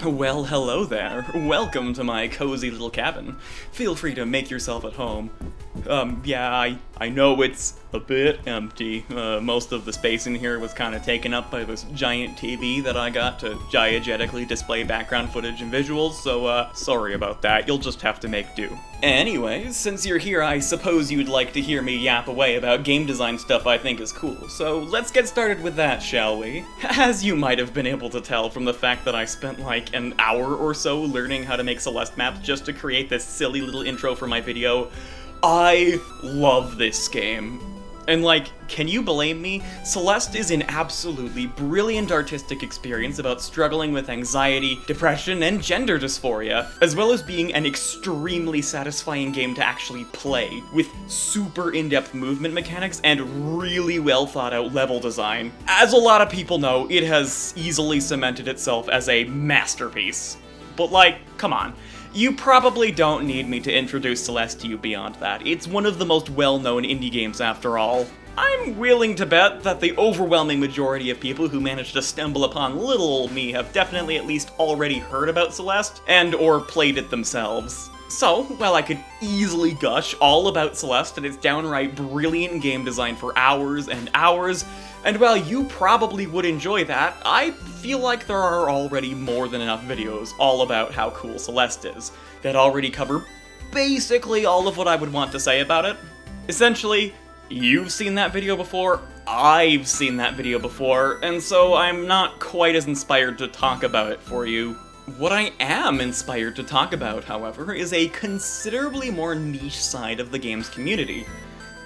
Well, hello there. Welcome to my cozy little cabin. Feel free to make yourself at home. Yeah, I know it's a bit empty. Most of the space in here was kind of taken up by this giant TV that I got to diegetically display background footage and visuals, so, sorry about that. You'll just have to make do. Anyways, since you're here, I suppose you'd like to hear me yap away about game design stuff I think is cool, so let's get started with that, shall we? As you might have been able to tell from the fact that I spent like an hour or so learning how to make Celeste maps just to create this silly little intro for my video, I love this game. And like, can you blame me? Celeste is an absolutely brilliant artistic experience about struggling with anxiety, depression, and gender dysphoria, as well as being an extremely satisfying game to actually play, with super in-depth movement mechanics and really well thought out level design. As a lot of people know, it has easily cemented itself as a masterpiece. But like, come on. You probably don't need me to introduce Celeste to you beyond that. It's one of the most well-known indie games after all. I'm willing to bet that the overwhelming majority of people who managed to stumble upon little old me have definitely at least already heard about Celeste, and or played it themselves. So, while I could easily gush all about Celeste and its downright brilliant game design for hours and hours, and while you probably would enjoy that, I feel like there are already more than enough videos all about how cool Celeste is, that already cover basically all of what I would want to say about it. Essentially, you've seen that video before, I've seen that video before, and so I'm not quite as inspired to talk about it for you. What I am inspired to talk about, however, is a considerably more niche side of the game's community.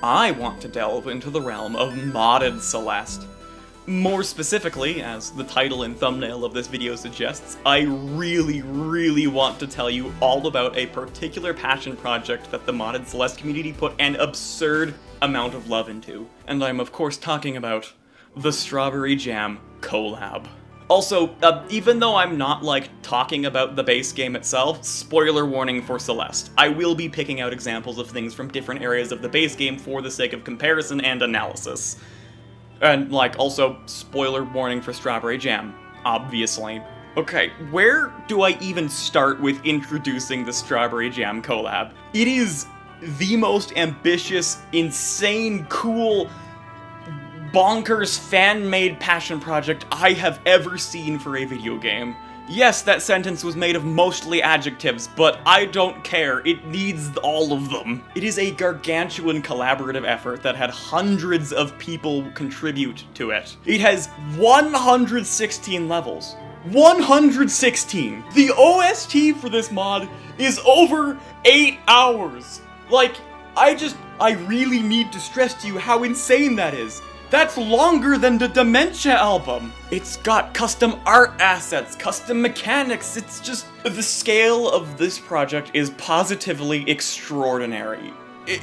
I want to delve into the realm of modded Celeste. More specifically, as the title and thumbnail of this video suggests, I really want to tell you all about a particular passion project that the modded Celeste community put an absurd amount of love into. And I'm of course talking about the Strawberry Jam Collab. Also, even though I'm not, like, talking about the base game itself, spoiler warning for Celeste. I will be picking out examples of things from different areas of the base game for the sake of comparison and analysis. And, like, also, spoiler warning for Strawberry Jam, obviously. Okay, where do I even start with introducing the Strawberry Jam Collab? It is the most ambitious, insane, cool, bonkers fan-made passion project I have ever seen for a video game. Yes, that sentence was made of mostly adjectives, but I don't care, it needs all of them. It is a gargantuan collaborative effort that had hundreds of people contribute to it. It has 116 levels. 116! The OST for this mod is over 8 hours! Like, I really need to stress to you how insane that is. That's longer than the Dementia album! It's got custom art assets, custom mechanics, it's just... The scale of this project is positively extraordinary.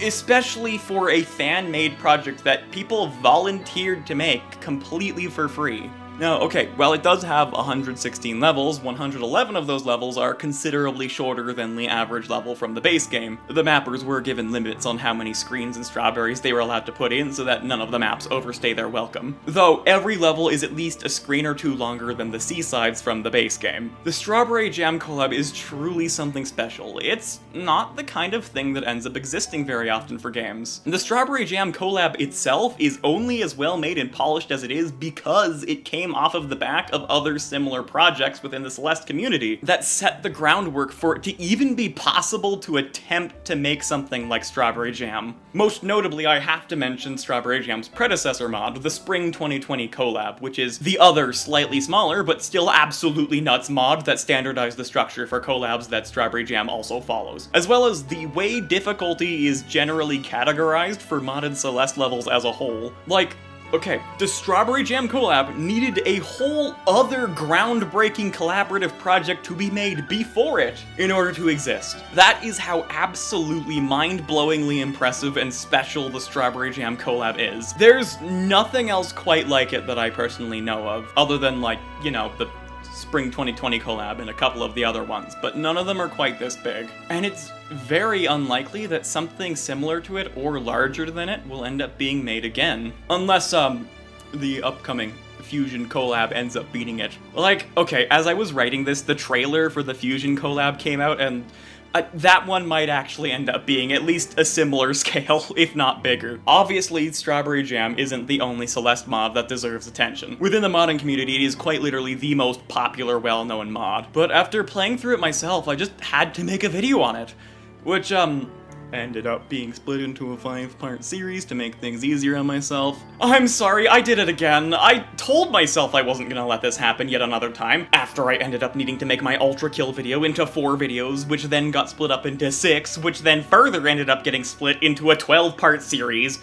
Especially for a fan-made project that people volunteered to make completely for free. Now, okay, while it does have 116 levels, 111 of those levels are considerably shorter than the average level from the base game. The mappers were given limits on how many screens and strawberries they were allowed to put in so that none of the maps overstay their welcome. Though every level is at least a screen or two longer than the seasides from the base game. The Strawberry Jam Collab is truly something special. It's not the kind of thing that ends up existing very often for games. The Strawberry Jam Collab itself is only as well made and polished as it is because it came off of the back of other similar projects within the Celeste community that set the groundwork for it to even be possible to attempt to make something like Strawberry Jam. Most notably, I have to mention Strawberry Jam's predecessor mod, the Spring 2020 Collab, which is the other slightly smaller but still absolutely nuts mod that standardized the structure for collabs that Strawberry Jam also follows, as well as the way difficulty is generally categorized for modded Celeste levels as a whole. Like, okay, the Strawberry Jam Collab needed a whole other groundbreaking collaborative project to be made before it in order to exist. That is how absolutely mind-blowingly impressive and special the Strawberry Jam Collab is. There's nothing else quite like it that I personally know of, other than, like, you know, the Spring 2020 collab and a couple of the other ones, but none of them are quite this big. And it's very unlikely that something similar to it or larger than it will end up being made again. Unless, the upcoming Fusion collab ends up beating it. Like, okay, as I was writing this, the trailer for the Fusion collab came out, and that one might actually end up being at least a similar scale, if not bigger. Obviously, Strawberry Jam isn't the only Celeste mod that deserves attention. Within the modding community, it is quite literally the most popular, well-known mod. But after playing through it myself, I just had to make a video on it, which, ended up being split into a 5-part series to make things easier on myself. I'm sorry, I did it again. I told myself I wasn't gonna let this happen yet another time, after I ended up needing to make my ULTRAKILL video into 4 videos, which then got split up into 6, which then further ended up getting split into a 12-part series.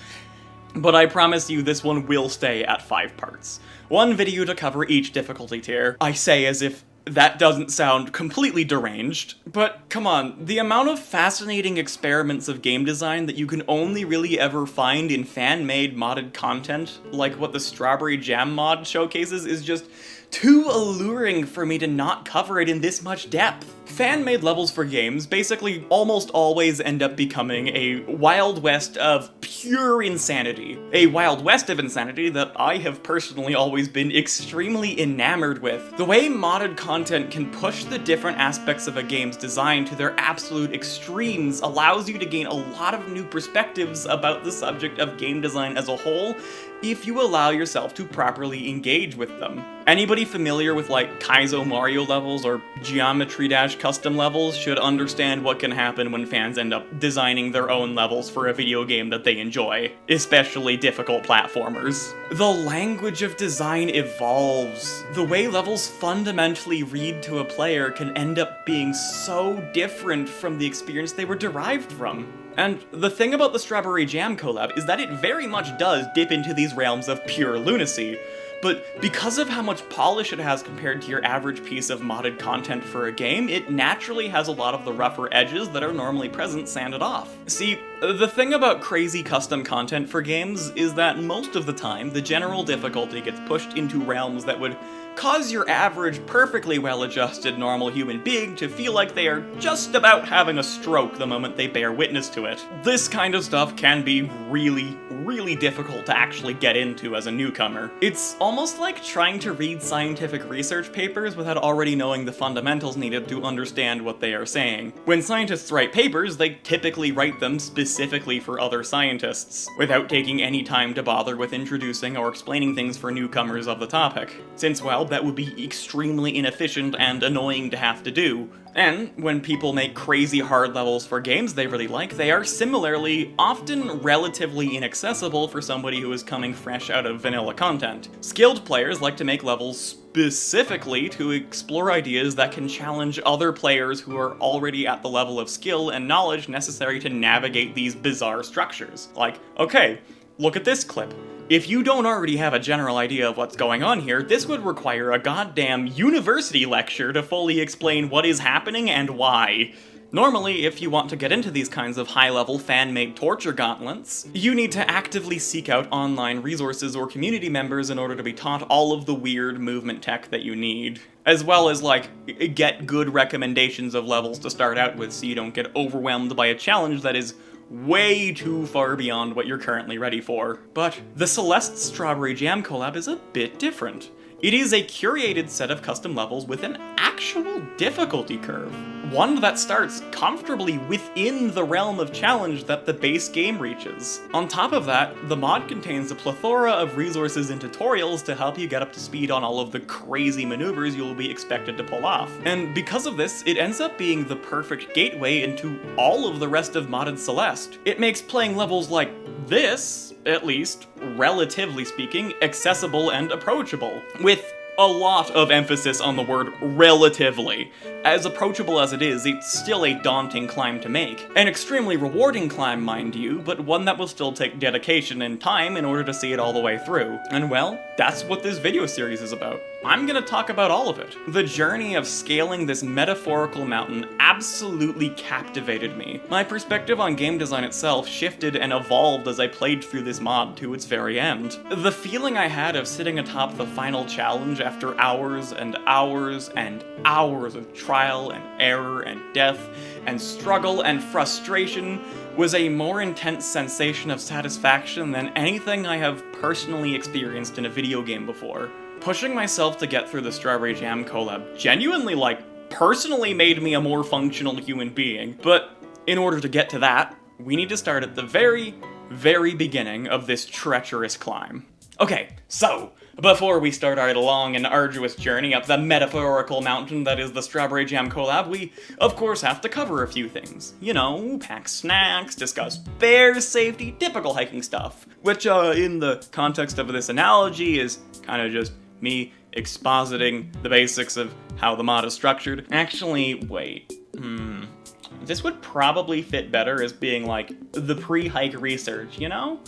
But I promise you this one will stay at 5 parts. 1 video to cover each difficulty tier. I say as if that doesn't sound completely deranged, but come on, the amount of fascinating experiments of game design that you can only really ever find in fan-made modded content, like what the Strawberry Jam mod showcases, is just too alluring for me to not cover it in this much depth. Fan-made levels for games basically almost always end up becoming a Wild West of pure insanity. A Wild West of insanity that I have personally always been extremely enamored with. The way modded content can push the different aspects of a game's design to their absolute extremes allows you to gain a lot of new perspectives about the subject of game design as a whole, if you allow yourself to properly engage with them. Anybody familiar with like Kaizo Mario levels or Geometry Dash custom levels should understand what can happen when fans end up designing their own levels for a video game that they enjoy, especially difficult platformers. The language of design evolves. The way levels fundamentally read to a player can end up being so different from the experience they were derived from. And the thing about the Strawberry Jam collab is that it very much does dip into these realms of pure lunacy, but because of how much polish it has compared to your average piece of modded content for a game, it naturally has a lot of the rougher edges that are normally present sanded off. See, the thing about crazy custom content for games is that most of the time, the general difficulty gets pushed into realms that would cause your average, perfectly well-adjusted normal human being to feel like they are just about having a stroke the moment they bear witness to it. This kind of stuff can be really, really difficult to actually get into as a newcomer. It's almost like trying to read scientific research papers without already knowing the fundamentals needed to understand what they are saying. When scientists write papers, they typically write them specifically for other scientists, without taking any time to bother with introducing or explaining things for newcomers of the topic, since, well, that would be extremely inefficient and annoying to have to do. And when people make crazy hard levels for games they really like, they are similarly often relatively inaccessible for somebody who is coming fresh out of vanilla content. Skilled players like to make levels specifically to explore ideas that can challenge other players who are already at the level of skill and knowledge necessary to navigate these bizarre structures. Like, okay, look at this clip. If you don't already have a general idea of what's going on here, this would require a goddamn university lecture to fully explain what is happening and why. Normally, if you want to get into these kinds of high-level fan-made torture gauntlets, you need to actively seek out online resources or community members in order to be taught all of the weird movement tech that you need. As well as, like, get good recommendations of levels to start out with so you don't get overwhelmed by a challenge that is way too far beyond what you're currently ready for. But the Celeste Strawberry Jam collab is a bit different. It is a curated set of custom levels with an actual difficulty curve. One that starts comfortably within the realm of challenge that the base game reaches. On top of that, the mod contains a plethora of resources and tutorials to help you get up to speed on all of the crazy maneuvers you'll be expected to pull off. And because of this, it ends up being the perfect gateway into all of the rest of modded Celeste. It makes playing levels like this, at least, relatively speaking, accessible and approachable, with a lot of emphasis on the word relatively. As approachable as it is, it's still a daunting climb to make. An extremely rewarding climb, mind you, but one that will still take dedication and time in order to see it all the way through. And well, that's what this video series is about. I'm gonna talk about all of it. The journey of scaling this metaphorical mountain absolutely captivated me. My perspective on game design itself shifted and evolved as I played through this mod to its very end. The feeling I had of sitting atop the final challenge after hours and hours and hours of trial and error and death and struggle and frustration was a more intense sensation of satisfaction than anything I have personally experienced in a video game before. Pushing myself to get through the Strawberry Jam Collab genuinely, personally made me a more functional human being. But in order to get to that, we need to start at the very, very beginning of this treacherous climb. Okay, so, before we start our long and arduous journey up the metaphorical mountain that is the Strawberry Jam Collab, we, of course, have to cover a few things. You know, pack snacks, discuss bear safety, typical hiking stuff. Which, in the context of this analogy, is kind of just me expositing the basics of how the mod is structured. Actually, wait. This would probably fit better as being, the pre-hike research, you know?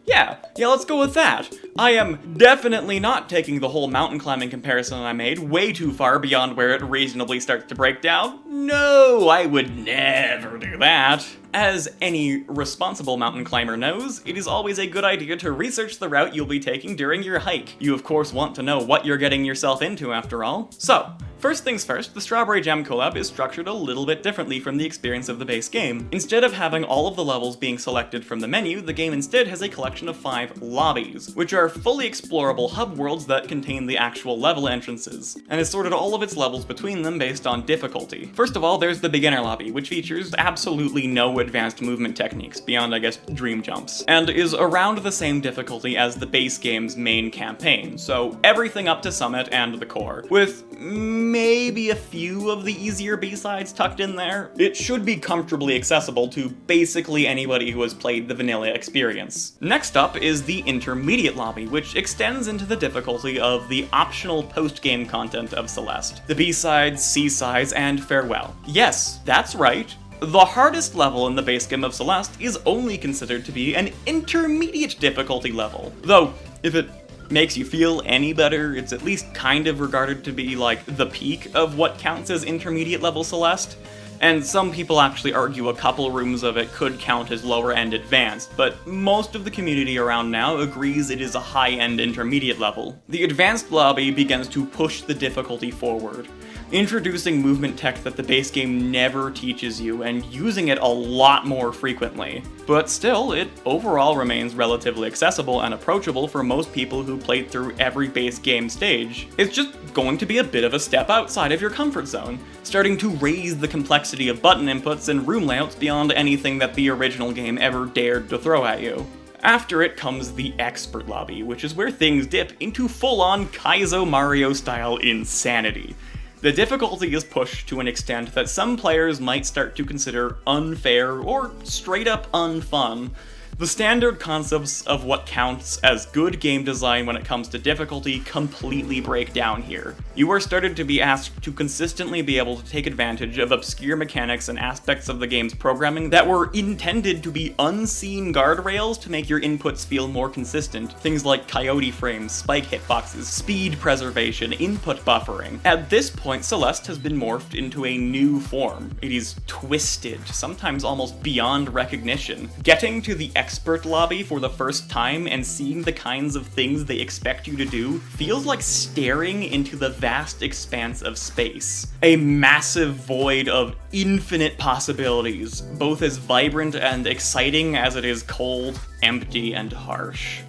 Yeah, let's go with that. I am definitely not taking the whole mountain climbing comparison I made way too far beyond where it reasonably starts to break down. No, I would never do that. As any responsible mountain climber knows, it is always a good idea to research the route you'll be taking during your hike. You of course want to know what you're getting yourself into after all. So, first things first, the Strawberry Jam Collab is structured a little bit differently from the experience of the base game. Instead of having all of the levels being selected from the menu, the game instead has a collection of 5 lobbies, which are fully explorable hub worlds that contain the actual level entrances, and has sorted all of its levels between them based on difficulty. First of all, there's the beginner lobby, which features absolutely no advanced movement techniques, beyond, I guess, dream jumps, and is around the same difficulty as the base game's main campaign, so everything up to Summit and the core, with maybe a few of the easier B-sides tucked in there. It should be comfortably accessible to basically anybody who has played the vanilla experience. Next up is the intermediate lobby, which extends into the difficulty of the optional post-game content of Celeste. The B-sides, C-sides, and farewell. Yes, that's right. The hardest level in the base game of Celeste is only considered to be an intermediate difficulty level. Though, if it makes you feel any better, it's at least kind of regarded to be the peak of what counts as intermediate level Celeste. And some people actually argue a couple rooms of it could count as lower end advanced, but most of the community around now agrees it is a high-end intermediate level. The advanced lobby begins to push the difficulty forward, introducing movement tech that the base game never teaches you, and using it a lot more frequently. But still, it overall remains relatively accessible and approachable for most people who played through every base game stage. It's just going to be a bit of a step outside of your comfort zone, starting to raise the complexity of button inputs and room layouts beyond anything that the original game ever dared to throw at you. After it comes the expert lobby, which is where things dip into full-on Kaizo Mario-style insanity. The difficulty is pushed to an extent that some players might start to consider unfair or straight up unfun. The standard concepts of what counts as good game design when it comes to difficulty completely break down here. You are started to be asked to consistently be able to take advantage of obscure mechanics and aspects of the game's programming that were intended to be unseen guardrails to make your inputs feel more consistent. Things like coyote frames, spike hitboxes, speed preservation, input buffering. At this point, Celeste has been morphed into a new form. It is twisted, sometimes almost beyond recognition. Getting to the expert lobby for the first time and seeing the kinds of things they expect you to do feels like staring into the vast expanse of space. A massive void of infinite possibilities, both as vibrant and exciting as it is cold, empty, and harsh.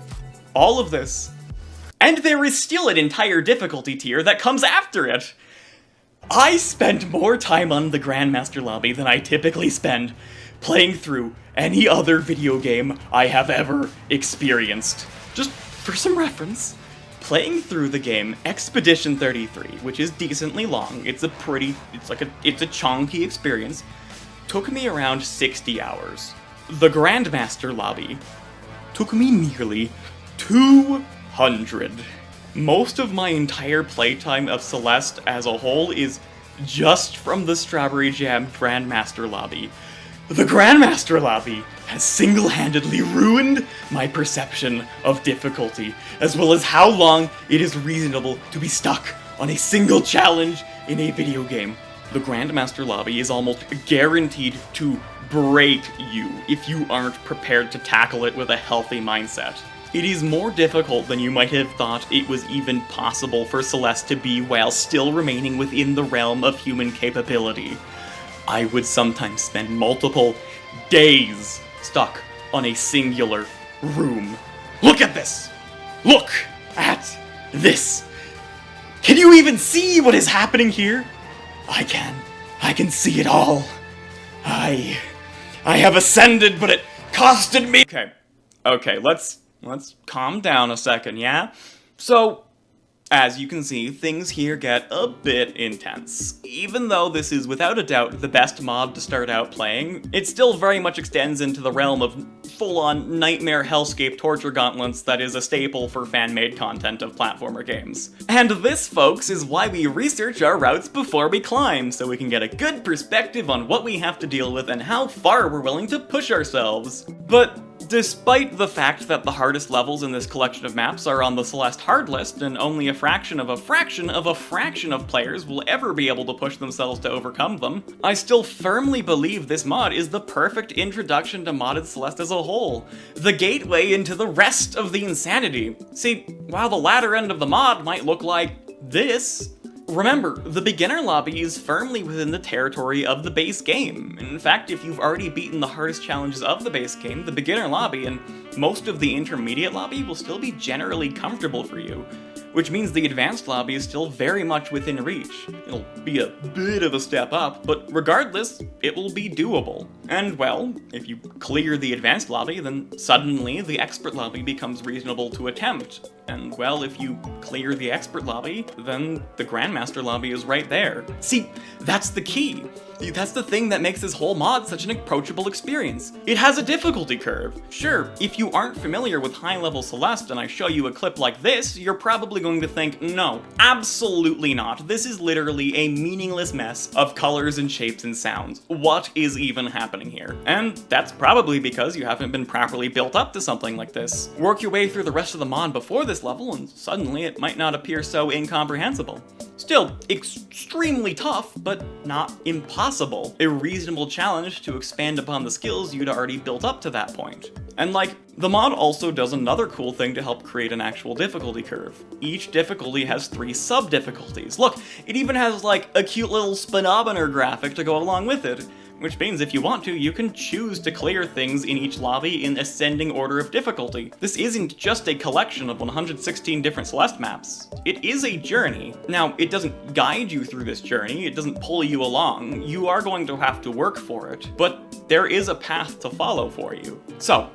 All of this, and there is still an entire difficulty tier that comes after it! I spent more time on the Grandmaster lobby than I typically spend playing through any other video game I have ever experienced. Just for some reference, playing through the game Expedition 33, which is decently long, it's a chunky experience, took me around 60 hours. The Grandmaster lobby took me nearly 200. Most of my entire playtime of Celeste as a whole is just from the Strawberry Jam Grandmaster lobby. The Grandmaster Lobby has single-handedly ruined my perception of difficulty, as well as how long it is reasonable to be stuck on a single challenge in a video game. The Grandmaster Lobby is almost guaranteed to break you if you aren't prepared to tackle it with a healthy mindset. It is more difficult than you might have thought it was even possible for Celeste to be while still remaining within the realm of human capability. I would sometimes spend multiple days stuck on a singular room. Look at this! Look at this! Can you even see what is happening here? I can see it all. I have ascended, but it costed me. Okay, let's calm down a second, yeah? So, as you can see, things here get a bit intense. Even though this is without a doubt the best mod to start out playing, it still very much extends into the realm of full-on nightmare hellscape torture gauntlets that is a staple for fan-made content of platformer games. And this, folks, is why we research our routes before we climb, so we can get a good perspective on what we have to deal with and how far we're willing to push ourselves. But despite the fact that the hardest levels in this collection of maps are on the Celeste hard list, and only a fraction of a fraction of players will ever be able to push themselves to overcome them, I still firmly believe this mod is the perfect introduction to modded Celeste as a whole, the gateway into the rest of the insanity. See, while the latter end of the mod might look like this, remember, the beginner lobby is firmly within the territory of the base game. In fact, if you've already beaten the hardest challenges of the base game, the beginner lobby and most of the intermediate lobby will still be generally comfortable for you, which means the advanced lobby is still very much within reach. It'll be a bit of a step up, but regardless, it will be doable. And well, if you clear the advanced lobby, then suddenly the expert lobby becomes reasonable to attempt. And well, if you clear the expert lobby, then the Grandmaster lobby is right there. See, that's the key. That's the thing that makes this whole mod such an approachable experience. It has a difficulty curve. Sure, if you aren't familiar with high-level Celeste and I show you a clip like this, you're probably going to think, no, absolutely not. This is literally a meaningless mess of colors and shapes and sounds. What is even happening here? And that's probably because you haven't been properly built up to something like this. Work your way through the rest of the mod before this level and suddenly it might not appear so incomprehensible. Still, extremely tough, but not impossible. A reasonable challenge to expand upon the skills you'd already built up to that point. And the mod also does another cool thing to help create an actual difficulty curve. Each difficulty has 3 sub-difficulties. Look, it even has a cute little speedometer graphic to go along with it. Which means if you want to, you can choose to clear things in each lobby in ascending order of difficulty. This isn't just a collection of 116 different Celeste maps. It is a journey. Now, it doesn't guide you through this journey, it doesn't pull you along. You are going to have to work for it, but there is a path to follow for you. So,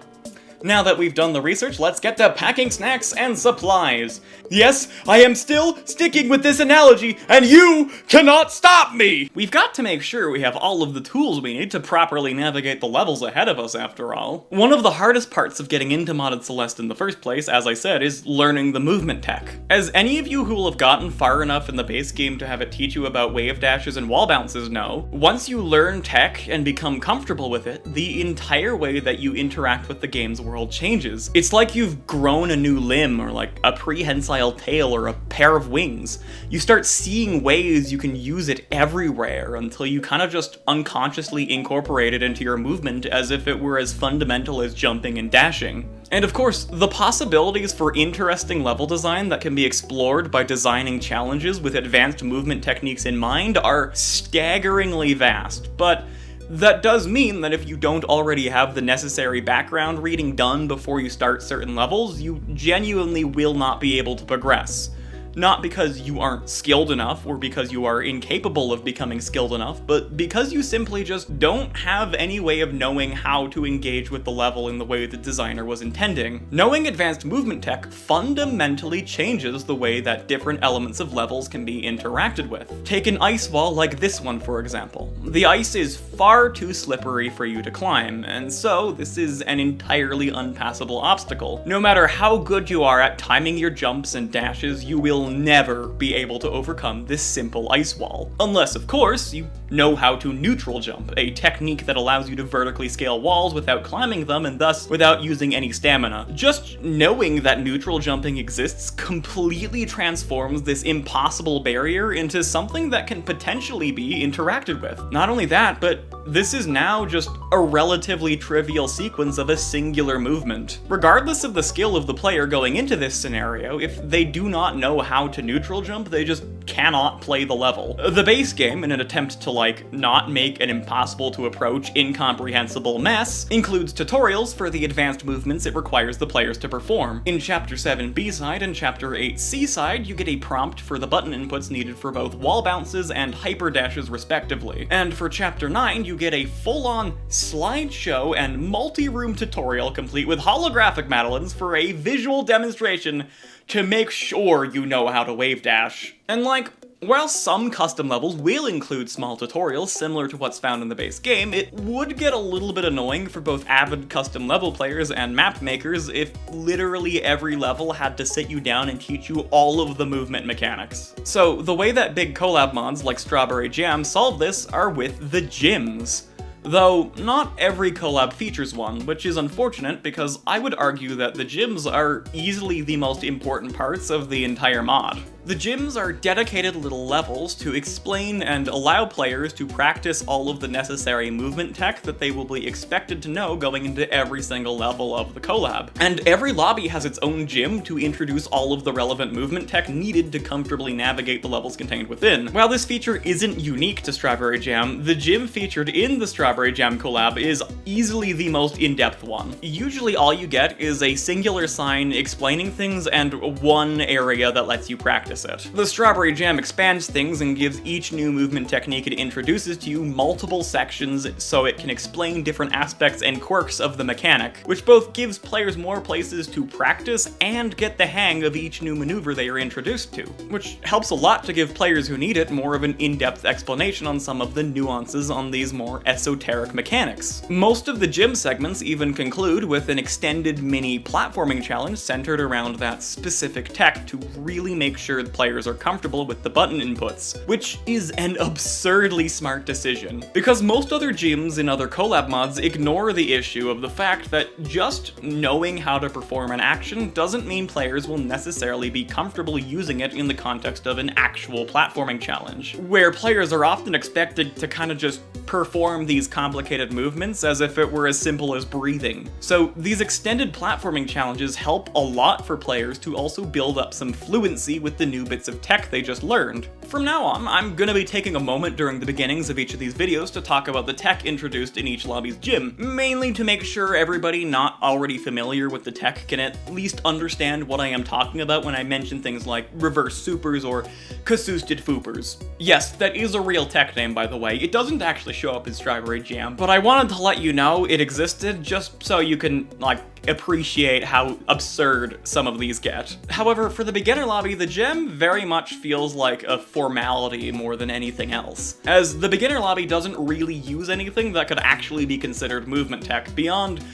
now that we've done the research, let's get to packing snacks and supplies. Yes, I am still sticking with this analogy, and you cannot stop me! We've got to make sure we have all of the tools we need to properly navigate the levels ahead of us, after all. One of the hardest parts of getting into modded Celeste in the first place, as I said, is learning the movement tech. As any of you who will have gotten far enough in the base game to have it teach you about wave dashes and wall bounces know, once you learn tech and become comfortable with it, the entire way that you interact with the game's world changes. It's like you've grown a new limb, or a prehensile tail, or a pair of wings. You start seeing ways you can use it everywhere until you kind of just unconsciously incorporate it into your movement as if it were as fundamental as jumping and dashing. And of course, the possibilities for interesting level design that can be explored by designing challenges with advanced movement techniques in mind are staggeringly vast, but that does mean that if you don't already have the necessary background reading done before you start certain levels, you genuinely will not be able to progress. Not because you aren't skilled enough, or because you are incapable of becoming skilled enough, but because you simply just don't have any way of knowing how to engage with the level in the way the designer was intending. Knowing advanced movement tech fundamentally changes the way that different elements of levels can be interacted with. Take an ice wall like this one, for example. The ice is far too slippery for you to climb, and so this is an entirely unpassable obstacle. No matter how good you are at timing your jumps and dashes, you will will never be able to overcome this simple ice wall. Unless, of course, you know how to neutral jump, a technique that allows you to vertically scale walls without climbing them and thus without using any stamina. Just knowing that neutral jumping exists completely transforms this impossible barrier into something that can potentially be interacted with. Not only that, but this is now just a relatively trivial sequence of a singular movement. Regardless of the skill of the player going into this scenario, if they do not know how to neutral jump, they just cannot play the level. The base game, in an attempt to not make an impossible to approach, incomprehensible mess, includes tutorials for the advanced movements it requires the players to perform. In Chapter 7 B-side and Chapter 8 C-side, you get a prompt for the button inputs needed for both wall bounces and hyper dashes respectively. And for Chapter 9, you get a full-on slideshow and multi-room tutorial complete with holographic Madeleines for a visual demonstration to make sure you know how to wave dash. And while some custom levels will include small tutorials similar to what's found in the base game, it would get a little bit annoying for both avid custom level players and map makers if literally every level had to sit you down and teach you all of the movement mechanics. So the way that big collab mods like Strawberry Jam solve this are with the gyms. Though, not every collab features one, which is unfortunate because I would argue that the gyms are easily the most important parts of the entire mod. The gyms are dedicated little levels to explain and allow players to practice all of the necessary movement tech that they will be expected to know going into every single level of the collab. And every lobby has its own gym to introduce all of the relevant movement tech needed to comfortably navigate the levels contained within. While this feature isn't unique to Strawberry Jam, the gym featured in the Strawberry Jam collab is easily the most in-depth one. Usually all you get is a singular sign explaining things and one area that lets you practice it. The Strawberry Jam expands things and gives each new movement technique it introduces to you multiple sections so it can explain different aspects and quirks of the mechanic, which both gives players more places to practice and get the hang of each new maneuver they are introduced to, which helps a lot to give players who need it more of an in-depth explanation on some of the nuances on these more esoteric mechanics. Most of the gym segments even conclude with an extended mini platforming challenge centered around that specific tech to really make sure players are comfortable with the button inputs, which is an absurdly smart decision. Because most other gyms in other collab mods ignore the issue of the fact that just knowing how to perform an action doesn't mean players will necessarily be comfortable using it in the context of an actual platforming challenge, where players are often expected to kind of just perform these complicated movements as if it were as simple as breathing. So these extended platforming challenges help a lot for players to also build up some fluency with the new bits of tech they just learned. From now on, I'm gonna be taking a moment during the beginnings of each of these videos to talk about the tech introduced in each lobby's gym, mainly to make sure everybody not already familiar with the tech can at least understand what I am talking about when I mention things like reverse supers or Kasusted Foopers. Yes, that is a real tech name, by the way. It doesn't actually show up in Strawberry Jam, but I wanted to let you know it existed just so you can, appreciate how absurd some of these get. However, for the beginner lobby, the gym very much feels like a formality more than anything else, as the beginner lobby doesn't really use anything that could actually be considered movement tech beyond,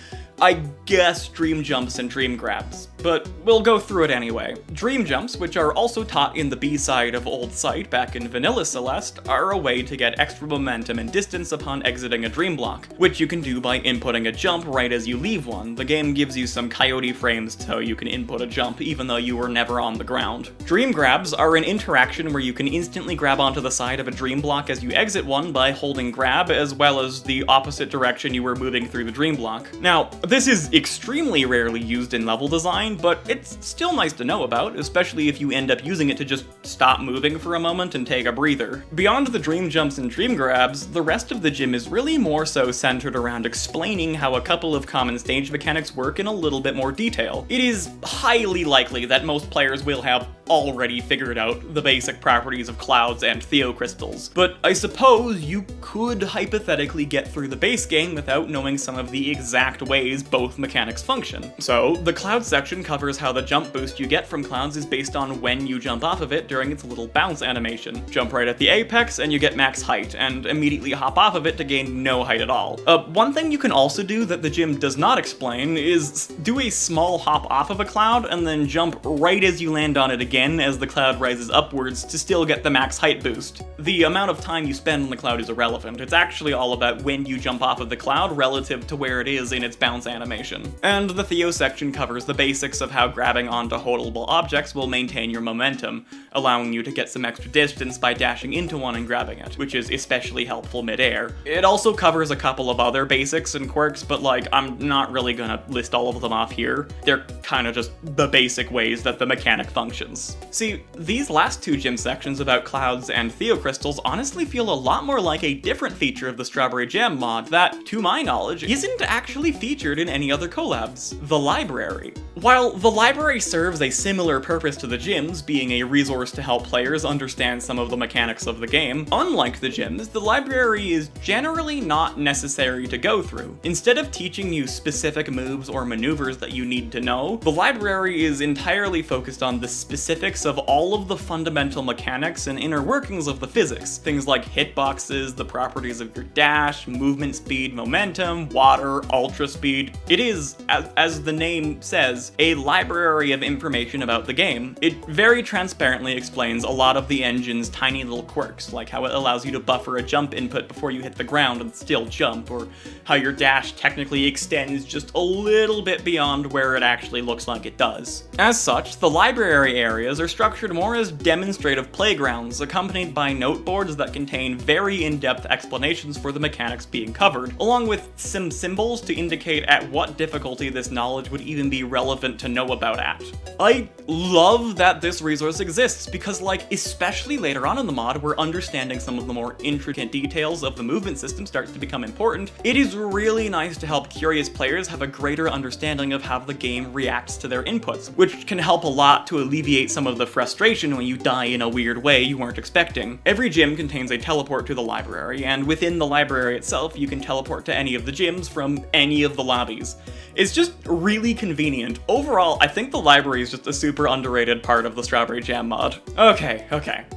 I guess, dream jumps and dream grabs, but we'll go through it anyway. Dream jumps, which are also taught in the B-side of Old Sight back in Vanilla Celeste, are a way to get extra momentum and distance upon exiting a dream block, which you can do by inputting a jump right as you leave one. The game gives you some coyote frames so you can input a jump even though you were never on the ground. Dream grabs are an interaction where you can instantly grab onto the side of a dream block as you exit one by holding grab, as well as the opposite direction you were moving through the dream block. Now, this is extremely rarely used in level design, but it's still nice to know about, especially if you end up using it to just stop moving for a moment and take a breather. Beyond the dream jumps and dream grabs, the rest of the gym is really more so centered around explaining how a couple of common stage mechanics work in a little bit more detail. It is highly likely that most players will have already figured out the basic properties of clouds and theocrystals, but I suppose you could hypothetically get through the base game without knowing some of the exact ways both mechanics function. So, the cloud section covers how the jump boost you get from clouds is based on when you jump off of it during its little bounce animation. Jump right at the apex and you get max height, and immediately hop off of it to gain no height at all. One thing you can also do that the gym does not explain is do a small hop off of a cloud and then jump right as you land on it again again as the cloud rises upwards to still get the max height boost. The amount of time you spend on the cloud is irrelevant. It's actually all about when you jump off of the cloud relative to where it is in its bounce animation. And the Theo section covers the basics of how grabbing onto holdable objects will maintain your momentum, allowing you to get some extra distance by dashing into one and grabbing it, which is especially helpful mid-air. It also covers a couple of other basics and quirks, but like, I'm not really gonna list all of them off here. They're kinda just the basic ways that the mechanic functions. See, these last two gym sections about clouds and Theo crystals honestly feel a lot more like a different feature of the Strawberry Jam mod that, to my knowledge, isn't actually featured in any other collabs: the library. While the library serves a similar purpose to the gyms, being a resource to help players understand some of the mechanics of the game, unlike the gyms, the library is generally not necessary to go through. Instead of teaching you specific moves or maneuvers that you need to know, the library is entirely focused on the specifics of all of the fundamental mechanics and inner workings of the physics. Things like hitboxes, the properties of your dash, movement speed, momentum, water, ultra speed. It is, as the name says, a library of information about the game. It very transparently explains a lot of the engine's tiny little quirks, like how it allows you to buffer a jump input before you hit the ground and still jump, or how your dash technically extends just a little bit beyond where it actually looks like it does. As such, the library areas are structured more as demonstrative playgrounds, accompanied by noteboards that contain very in-depth explanations for the mechanics being covered, along with some symbols to indicate at what difficulty this knowledge would even be relevant to know about at. I love that this resource exists because, like, especially later on in the mod where understanding some of the more intricate details of the movement system starts to become important, it is really nice to help curious players have a greater understanding of how the game reacts to their inputs, which can help a lot to alleviate some of the frustration when you die in a weird way you weren't expecting. Every gym contains a teleport to the library, and within the library itself you can teleport to any of the gyms from any of the lobbies. It's just really convenient. Overall, I think the library is just a super underrated part of the Strawberry Jam mod. Okay.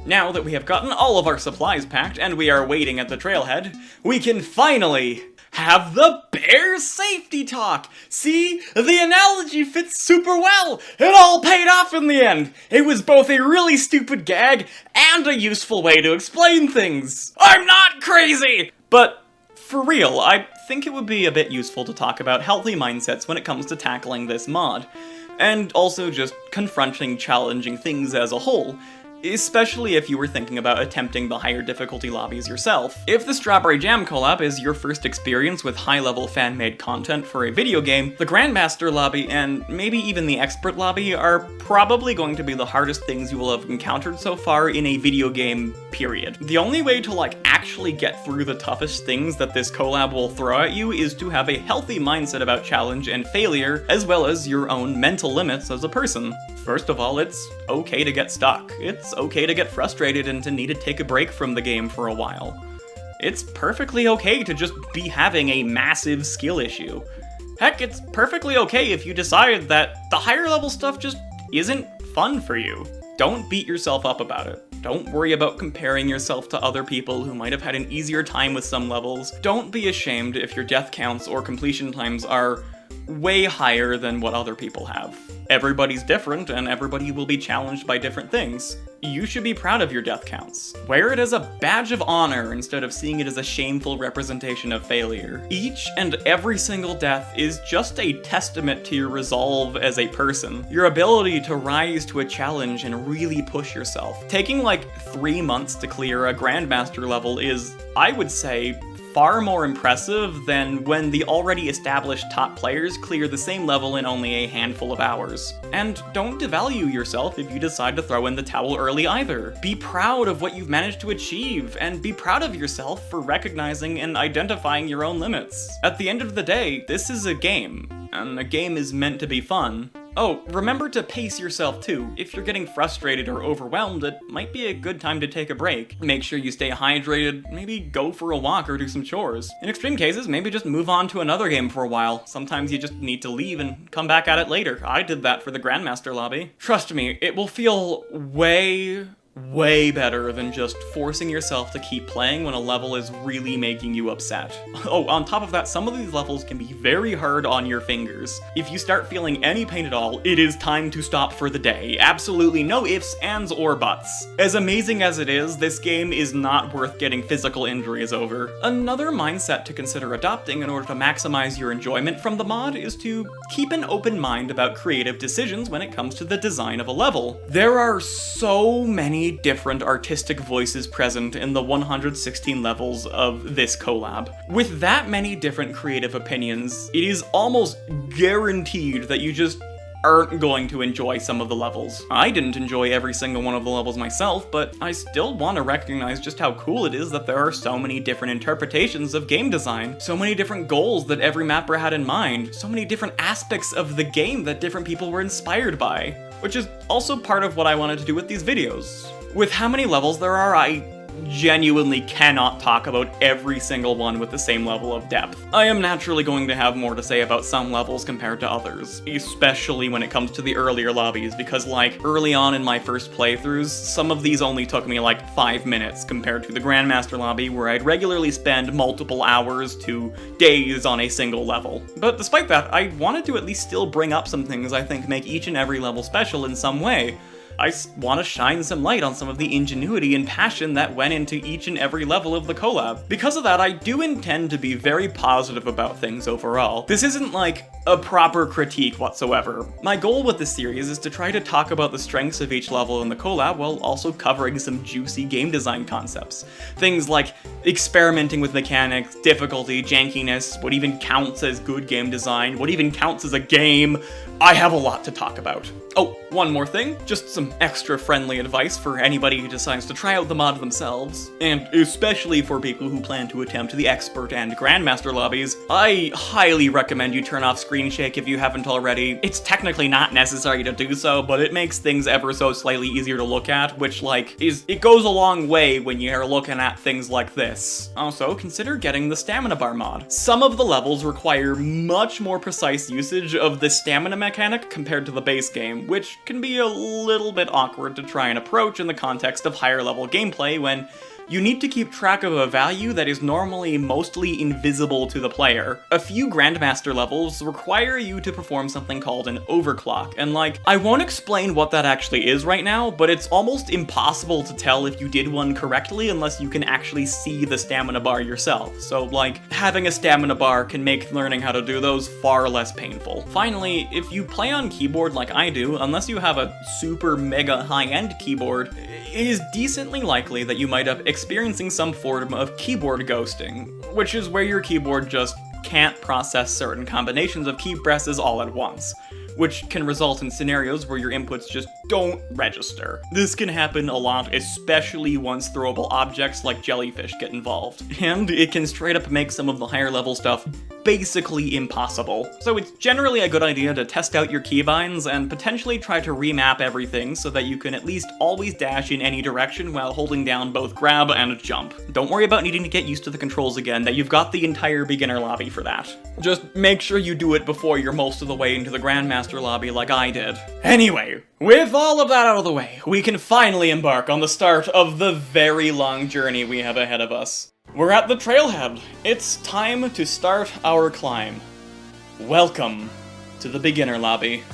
Now that we have gotten all of our supplies packed and we are waiting at the trailhead, we can finally have the bear safety talk! See? The analogy fits super well! It all paid off in the end! It was both a really stupid gag and a useful way to explain things! I'm not crazy! But for real, I think it would be a bit useful to talk about healthy mindsets when it comes to tackling this mod, and also just confronting challenging things as a whole, especially if you were thinking about attempting the higher difficulty lobbies yourself. If the Strawberry Jam Collab is your first experience with high-level fan-made content for a video game, the Grandmaster lobby and maybe even the Expert lobby are probably going to be the hardest things you will have encountered so far in a video game, period. The only way to, like, actually get through the toughest things that this collab will throw at you is to have a healthy mindset about challenge and failure, as well as your own mental limits as a person. First of all, it's okay to get stuck. It's okay to get frustrated and to need to take a break from the game for a while. It's perfectly okay to just be having a massive skill issue. Heck, it's perfectly okay if you decide that the higher level stuff just isn't fun for you. Don't beat yourself up about it. Don't worry about comparing yourself to other people who might have had an easier time with some levels. Don't be ashamed if your death counts or completion times are way higher than what other people have. Everybody's different, and everybody will be challenged by different things. You should be proud of your death counts. Wear it as a badge of honor instead of seeing it as a shameful representation of failure. Each and every single death is just a testament to your resolve as a person, your ability to rise to a challenge and really push yourself. Taking like 3 months to clear a Grandmaster level is, I would say, far more impressive than when the already established top players clear the same level in only a handful of hours. And don't devalue yourself if you decide to throw in the towel early either. Be proud of what you've managed to achieve, and be proud of yourself for recognizing and identifying your own limits. At the end of the day, this is a game, and a game is meant to be fun. Oh, remember to pace yourself too. If you're getting frustrated or overwhelmed, it might be a good time to take a break. Make sure you stay hydrated, maybe go for a walk or do some chores. In extreme cases, maybe just move on to another game for a while. Sometimes you just need to leave and come back at it later. I did that for the Grandmaster lobby. Trust me, it will feel way way better than just forcing yourself to keep playing when a level is really making you upset. Oh, on top of that, some of these levels can be very hard on your fingers. If you start feeling any pain at all, it is time to stop for the day. Absolutely no ifs, ands, or buts. As amazing as it is, this game is not worth getting physical injuries over. Another mindset to consider adopting in order to maximize your enjoyment from the mod is to keep an open mind about creative decisions when it comes to the design of a level. There are so many different artistic voices present in the 116 levels of this collab. With that many different creative opinions, it is almost guaranteed that you just aren't going to enjoy some of the levels. I didn't enjoy every single one of the levels myself, but I still want to recognize just how cool it is that there are so many different interpretations of game design, so many different goals that every mapper had in mind, so many different aspects of the game that different people were inspired by, which is also part of what I wanted to do with these videos. With how many levels there are, I genuinely cannot talk about every single one with the same level of depth. I am naturally going to have more to say about some levels compared to others, especially when it comes to the earlier lobbies, because like, early on in my first playthroughs, some of these only took me like 5 minutes compared to the Grandmaster lobby, where I'd regularly spend multiple hours to days on a single level. But despite that, I wanted to at least still bring up some things I think make each and every level special in some way. I want to shine some light on some of the ingenuity and passion that went into each and every level of the collab. Because of that, I do intend to be very positive about things overall. This isn't like a proper critique whatsoever. My goal with this series is to try to talk about the strengths of each level in the collab while also covering some juicy game design concepts. Things like experimenting with mechanics, difficulty, jankiness, what even counts as good game design, what even counts as a game. I have a lot to talk about. Oh, one more thing, just some extra friendly advice for anybody who decides to try out the mod themselves, and especially for people who plan to attempt the Expert and Grandmaster lobbies. I highly recommend you turn off screen shake if you haven't already. It's technically not necessary to do so, but it makes things ever so slightly easier to look at, which it goes a long way when you're looking at things like this. Also, consider getting the stamina bar mod. Some of the levels require much more precise usage of the stamina mechanic compared to the base game, which can be a little bit awkward to try and approach in the context of higher level gameplay when you need to keep track of a value that is normally mostly invisible to the player. A few Grandmaster levels require you to perform something called an overclock, and I won't explain what that actually is right now, but it's almost impossible to tell if you did one correctly unless you can actually see the stamina bar yourself. So having a stamina bar can make learning how to do those far less painful. Finally, if you play on keyboard like I do, unless you have a super mega high-end keyboard, it is decently likely that you might have experiencing some form of keyboard ghosting, which is where your keyboard just can't process certain combinations of key presses all at once, which can result in scenarios where your inputs just don't register. This can happen a lot, especially once throwable objects like jellyfish get involved, and it can straight up make some of the higher level stuff basically impossible. So it's generally a good idea to test out your keybinds and potentially try to remap everything so that you can at least always dash in any direction while holding down both grab and jump. Don't worry about needing to get used to the controls again, that you've got the entire beginner lobby for that. Just make sure you do it before you're most of the way into the Grandmaster lobby like I did. Anyway, with all of that out of the way, we can finally embark on the start of the very long journey we have ahead of us. We're at the trailhead. It's time to start our climb. Welcome to the beginner lobby.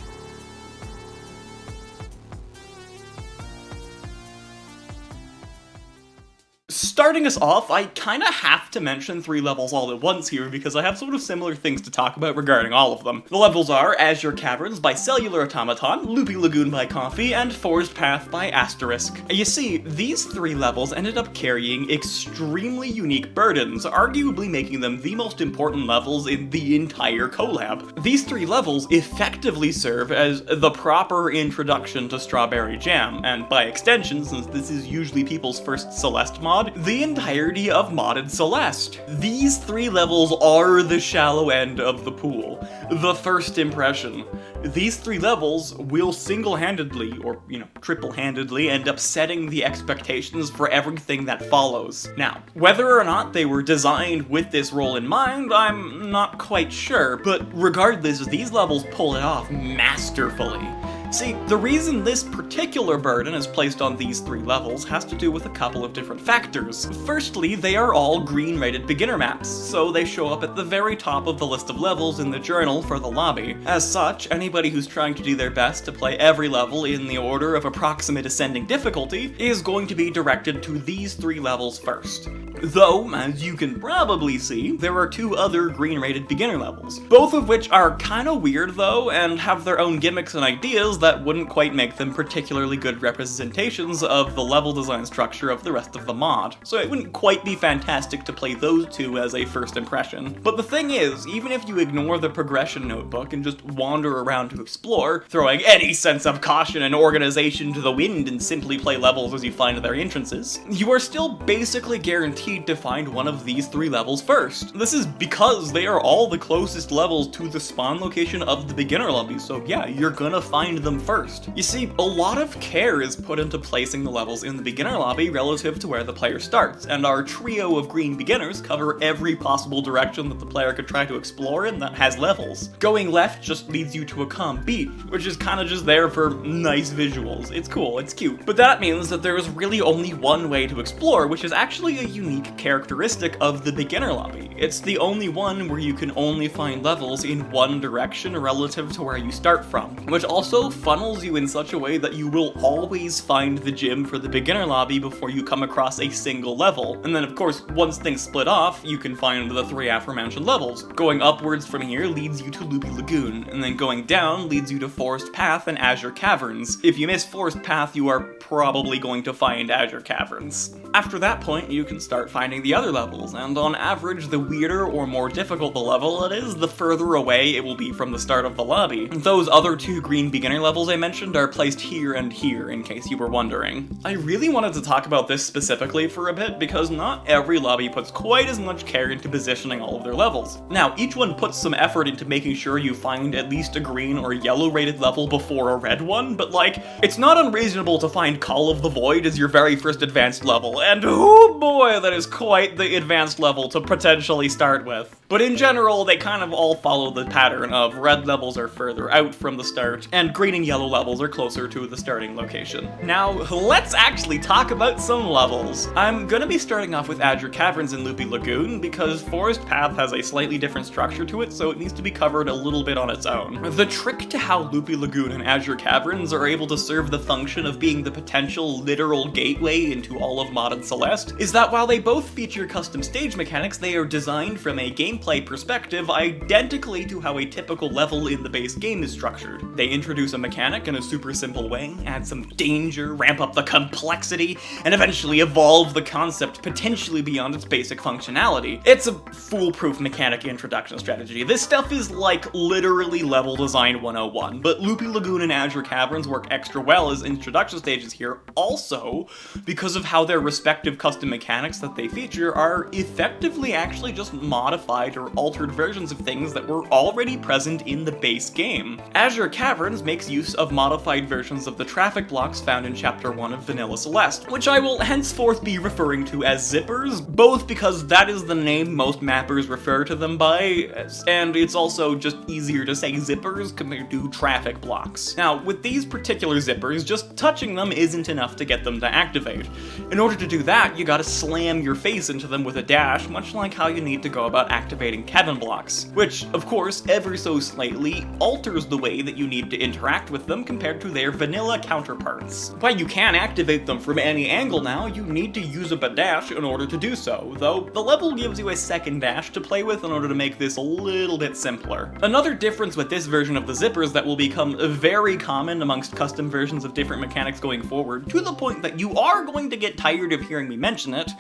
Starting us off, I kinda have to mention 3 levels all at once here because I have sort of similar things to talk about regarding all of them. The levels are Azure Caverns by Cellular Automaton, Loopy Lagoon by Coffee, and Forest Path by Asterisk. You see, these 3 levels ended up carrying extremely unique burdens, arguably making them the most important levels in the entire collab. These 3 levels effectively serve as the proper introduction to Strawberry Jam, and by extension, since this is usually people's first Celeste mod, the entirety of modded Celeste. These 3 levels are the shallow end of the pool, the first impression. These 3 levels will single-handedly, or triple-handedly, end up setting the expectations for everything that follows. Now, whether or not they were designed with this role in mind, I'm not quite sure, but regardless, these levels pull it off masterfully. See, the reason this particular burden is placed on these 3 levels has to do with a couple of different factors. Firstly, they are all green-rated beginner maps, so they show up at the very top of the list of levels in the journal for the lobby. As such, anybody who's trying to do their best to play every level in the order of approximate ascending difficulty is going to be directed to these 3 levels first. Though, as you can probably see, there are 2 other green-rated beginner levels, both of which are kinda weird though, and have their own gimmicks and ideas that wouldn't quite make them particularly good representations of the level design structure of the rest of the mod, so it wouldn't quite be fantastic to play those 2 as a first impression. But the thing is, even if you ignore the progression notebook and just wander around to explore, throwing any sense of caution and organization to the wind and simply play levels as you find their entrances, you are still basically guaranteed to find one of these 3 levels first. This is because they are all the closest levels to the spawn location of the beginner lobby, so yeah, you're gonna find them first. You see, a lot of care is put into placing the levels in the beginner lobby relative to where the player starts, and our trio of green beginners cover every possible direction that the player could try to explore in that has levels. Going left just leads you to a calm beach, which is kinda just there for nice visuals. It's cool, it's cute. But that means that there is really only one way to explore, which is actually a unique characteristic of the beginner lobby. It's the only one where you can only find levels in one direction relative to where you start from, which also funnels you in such a way that you will always find the gym for the beginner lobby before you come across a single level. And then of course, once things split off, you can find the 3 aforementioned levels. Going upwards from here leads you to Loopy Lagoon, and then going down leads you to Forest Path and Azure Caverns. If you miss Forest Path, you are probably going to find Azure Caverns. After that point, you can start finding the other levels, and on average, the weirder or more difficult the level it is, the further away it will be from the start of the lobby. Those other 2 green beginner levels I mentioned are placed here and here, in case you were wondering. I really wanted to talk about this specifically for a bit, because not every lobby puts quite as much care into positioning all of their levels. Now, each one puts some effort into making sure you find at least a green or yellow rated level before a red one, but like, it's not unreasonable to find Call of the Void as your very first advanced level, and oh boy, that is quite the advanced level to potentially start with. But in general, they kind of all follow the pattern of red levels are further out from the start, and green and yellow levels are closer to the starting location. Now, let's actually talk about some levels. I'm gonna be starting off with Azure Caverns and Loopy Lagoon, because Forest Path has a slightly different structure to it, so it needs to be covered a little bit on its own. The trick to how Loopy Lagoon and Azure Caverns are able to serve the function of being the potential literal gateway into all of Mod and Celeste is that while they both feature custom stage mechanics, they are designed from a gameplay perspective identically to how a typical level in the base game is structured. They introduce a mechanic in a super simple way, add some danger, ramp up the complexity, and eventually evolve the concept potentially beyond its basic functionality. It's a foolproof mechanic introduction strategy. This stuff is like literally level design 101, but Loopy Lagoon and Azure Caverns work extra well as introduction stages here also because of how their respective custom mechanics that they feature are effectively actually just modified or altered versions of things that were already present in the base game. Azure Caverns makes use of modified versions of the traffic blocks found in Chapter 1 of Vanilla Celeste, which I will henceforth be referring to as zippers, both because that is the name most mappers refer to them by, and it's also just easier to say zippers compared to traffic blocks. Now, with these particular zippers, just touching them isn't enough to get them to activate. In order to do that, you gotta slam your face into them with a dash, much like how you need to go about activating Kevin blocks, which, of course, ever so slightly alters the way that you need to interact with them compared to their vanilla counterparts. While you can activate them from any angle now, you need to use up a dash in order to do so, though the level gives you a second dash to play with in order to make this a little bit simpler. Another difference with this version of the zippers that will become very common amongst custom versions of different mechanics going forward, to the point that you are going to get tired of hearing me mention it,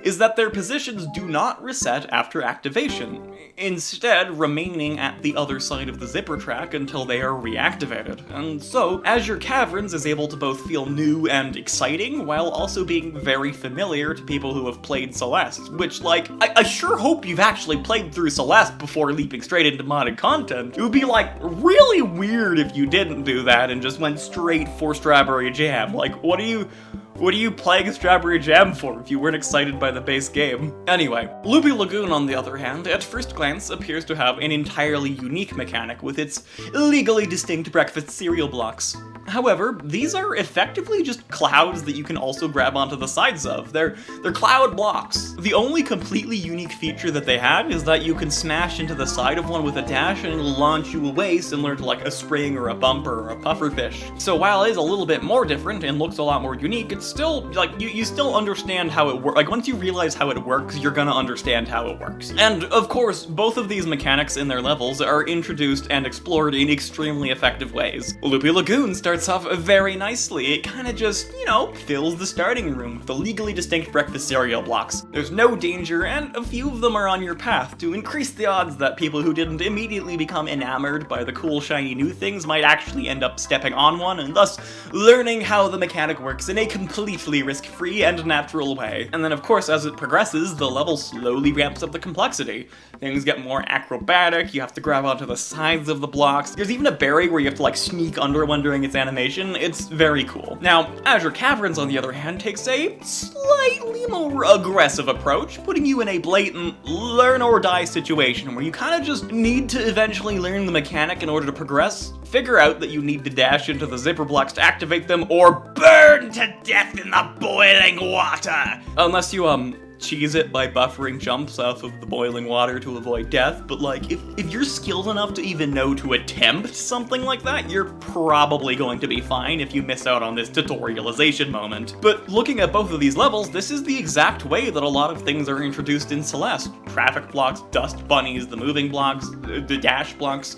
is that their positions do not reset after activation, instead remaining at the other side of the zipper track until they are reactivated. And so, Azure Caverns is able to both feel new and exciting, while also being very familiar to people who have played Celeste, which, like, I sure hope you've actually played through Celeste before leaping straight into modded content. It would be, like, really weird if you didn't do that and just went straight for Strawberry Jam. Like, what are you What are you playing Strawberry Jam for if you weren't excited by the base game? Anyway, Loopy Lagoon, on the other hand, at first glance appears to have an entirely unique mechanic with its legally distinct breakfast cereal blocks. However, these are effectively just clouds that you can also grab onto the sides of. They're cloud blocks. The only completely unique feature that they have is that you can smash into the side of one with a dash and it'll launch you away, similar to like a spring or a bumper or a pufferfish. So while it is a little bit more different and looks a lot more unique, it's still, like, you still understand how it works. Like, once you realize how it works, you're gonna understand how it works. And, of course, both of these mechanics in their levels are introduced and explored in extremely effective ways. Loopy Lagoon starts off very nicely. It kinda just, you know, fills the starting room with the legally distinct breakfast cereal blocks. There's no danger, and a few of them are on your path to increase the odds that people who didn't immediately become enamored by the cool shiny new things might actually end up stepping on one, and thus learning how the mechanic works in a completely risk-free and natural way. And then of course, as it progresses, the level slowly ramps up the complexity. Things get more acrobatic, you have to grab onto the sides of the blocks. There's even a berry where you have to like sneak under one during its animation. It's very cool. Now, Azure Caverns, on the other hand, takes a slightly more aggressive approach, putting you in a blatant learn-or-die situation where you kinda just need to eventually learn the mechanic in order to progress, figure out that you need to dash into the zipper blocks to activate them, or burn to death in the boiling water! Unless you, cheese it by buffering jumps off of the boiling water to avoid death, but like, if you're skilled enough to even know to attempt something like that, you're probably going to be fine if you miss out on this tutorialization moment. But looking at both of these levels, this is the exact way that a lot of things are introduced in Celeste. Traffic blocks, dust bunnies, the moving blocks, the dash blocks.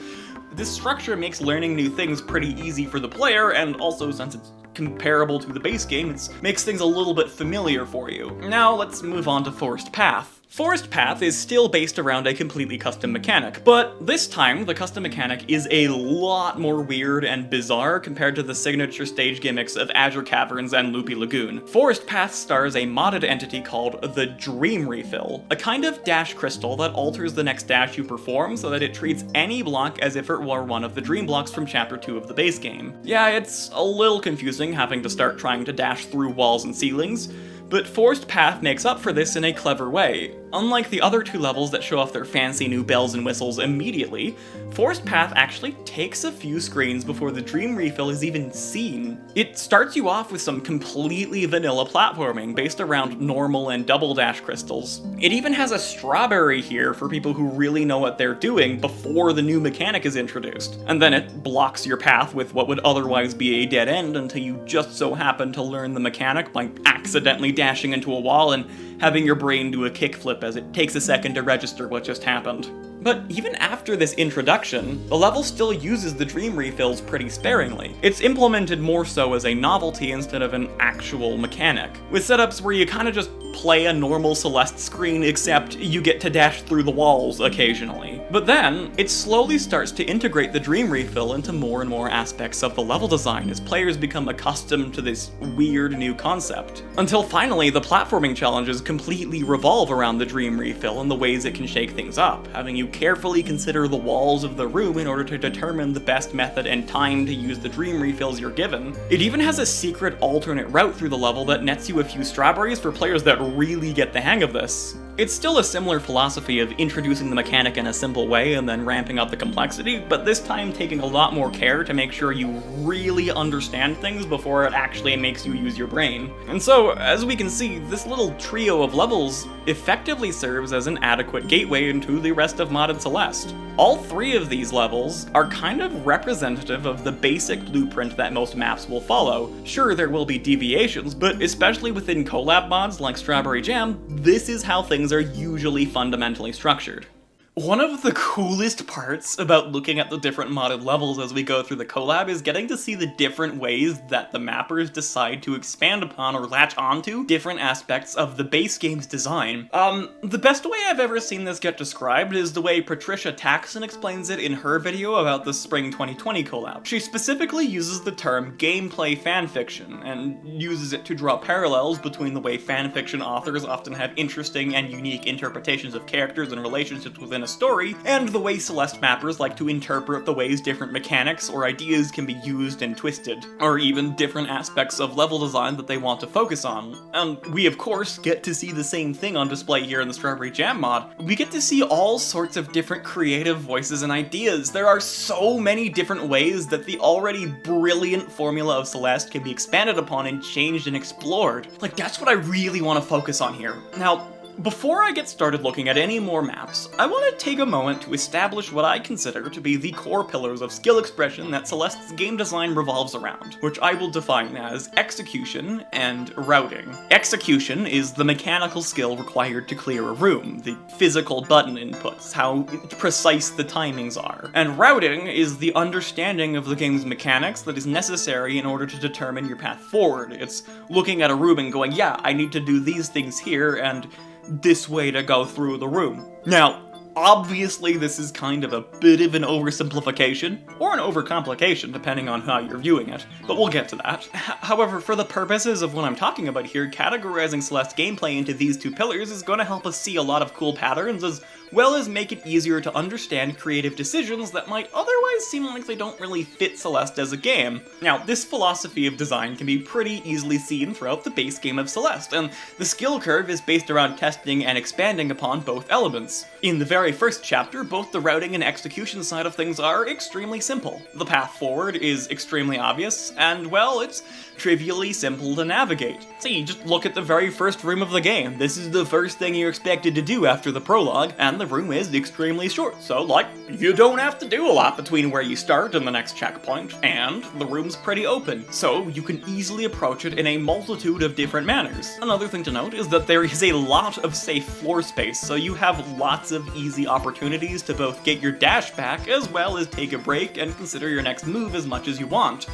This structure makes learning new things pretty easy for the player, and also, since it's comparable to the base game, it makes things a little bit familiar for you. Now let's move on to Forced Path. Forced Path is still based around a completely custom mechanic, but this time the custom mechanic is a lot more weird and bizarre compared to the signature stage gimmicks of Azure Caverns and Loopy Lagoon. Forced Path stars a modded entity called the Dream Refill, a kind of dash crystal that alters the next dash you perform so that it treats any block as if it were one of the dream blocks from Chapter 2 of the base game. Yeah, it's a little confusing having to start trying to dash through walls and ceilings, but Forced Path makes up for this in a clever way. Unlike the other two levels that show off their fancy new bells and whistles immediately, Forced Path actually takes a few screens before the Dream Refill is even seen. It starts you off with some completely vanilla platforming based around normal and double dash crystals. It even has a strawberry here for people who really know what they're doing before the new mechanic is introduced. And then it blocks your path with what would otherwise be a dead end until you just so happen to learn the mechanic by accidentally dashing into a wall and having your brain do a kickflip as it takes a second to register what just happened. But even after this introduction, the level still uses the Dream Refills pretty sparingly. It's implemented more so as a novelty instead of an actual mechanic, with setups where you kinda just play a normal Celeste screen, except you get to dash through the walls occasionally. But then, it slowly starts to integrate the Dream Refill into more and more aspects of the level design as players become accustomed to this weird new concept. Until finally, the platforming challenges completely revolve around the Dream Refill and the ways it can shake things up, having you carefully consider the walls of the room in order to determine the best method and time to use the Dream Refills you're given. It even has a secret alternate route through the level that nets you a few strawberries for players that really get the hang of this. It's still a similar philosophy of introducing the mechanic in a simple way and then ramping up the complexity, but this time taking a lot more care to make sure you really understand things before it actually makes you use your brain. And so, as we can see, this little trio of levels effectively serves as an adequate gateway into the rest of modded Celeste. All three of these levels are kind of representative of the basic blueprint that most maps will follow. Sure, there will be deviations, but especially within collab mods like Strawberry Jam, this is how things are usually fundamentally structured. One of the coolest parts about looking at the different modded levels as we go through the collab is getting to see the different ways that the mappers decide to expand upon or latch onto different aspects of the base game's design. The best way I've ever seen this get described is the way Patricia Taxon explains it in her video about the Spring 2020 collab. She specifically uses the term gameplay fanfiction, and uses it to draw parallels between the way fanfiction authors often have interesting and unique interpretations of characters and relationships within within a story, and the way Celeste mappers like to interpret the ways different mechanics or ideas can be used and twisted, or even different aspects of level design that they want to focus on. And we of course get to see the same thing on display here in the Strawberry Jam mod. We get to see all sorts of different creative voices and ideas. There are so many different ways that the already brilliant formula of Celeste can be expanded upon and changed and explored. Like, that's what I really want to focus on here. Now, before I get started looking at any more maps, I want to take a moment to establish what I consider to be the core pillars of skill expression that Celeste's game design revolves around, which I will define as execution and routing. Execution is the mechanical skill required to clear a room, the physical button inputs, how precise the timings are. And routing is the understanding of the game's mechanics that is necessary in order to determine your path forward. It's looking at a room and going, yeah, I need to do these things here, and this way to go through the room. Now, obviously this is kind of a bit of an oversimplification, or an overcomplication depending on how you're viewing it, but we'll get to that. However, for the purposes of what I'm talking about here, categorizing Celeste gameplay into these two pillars is going to help us see a lot of cool patterns, as well as make it easier to understand creative decisions that might otherwise seem like they don't really fit Celeste as a game. Now, this philosophy of design can be pretty easily seen throughout the base game of Celeste, and the skill curve is based around testing and expanding upon both elements. In the very first chapter, both the routing and execution side of things are extremely simple. The path forward is extremely obvious, and well, it's trivially simple to navigate. See, just look at the very first room of the game. This is the first thing you're expected to do after the prologue, and the room is extremely short, so, like, you don't have to do a lot between where you start and the next checkpoint, and the room's pretty open, so you can easily approach it in a multitude of different manners. Another thing to note is that there is a lot of safe floor space, so you have lots of easy opportunities to both get your dash back, as well as take a break and consider your next move as much as you want.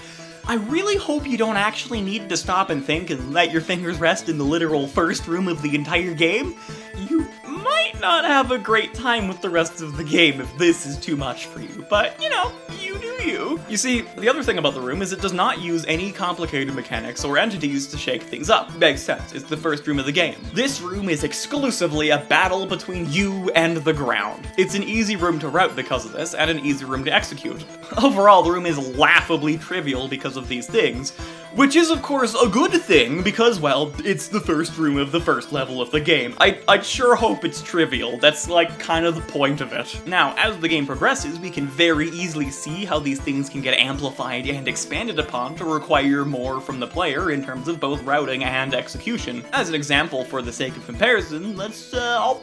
I really hope you don't actually need to stop and think and let your fingers rest in the literal first room of the entire game. You might not have a great time with the rest of the game if this is too much for you, but, you know, you do you. You see, the other thing about the room is it does not use any complicated mechanics or entities to shake things up. Makes sense, it's the first room of the game. This room is exclusively a battle between you and the ground. It's an easy room to route because of this, and an easy room to execute. Overall, the room is laughably trivial because of these things, which is of course a good thing because, well, it's the first room of the first level of the game. I'd sure hope it's trivial. That's like kind of the point of it. Now, as the game progresses, we can very easily see how these things can get amplified and expanded upon to require more from the player in terms of both routing and execution. As an example, for the sake of comparison, let's say, I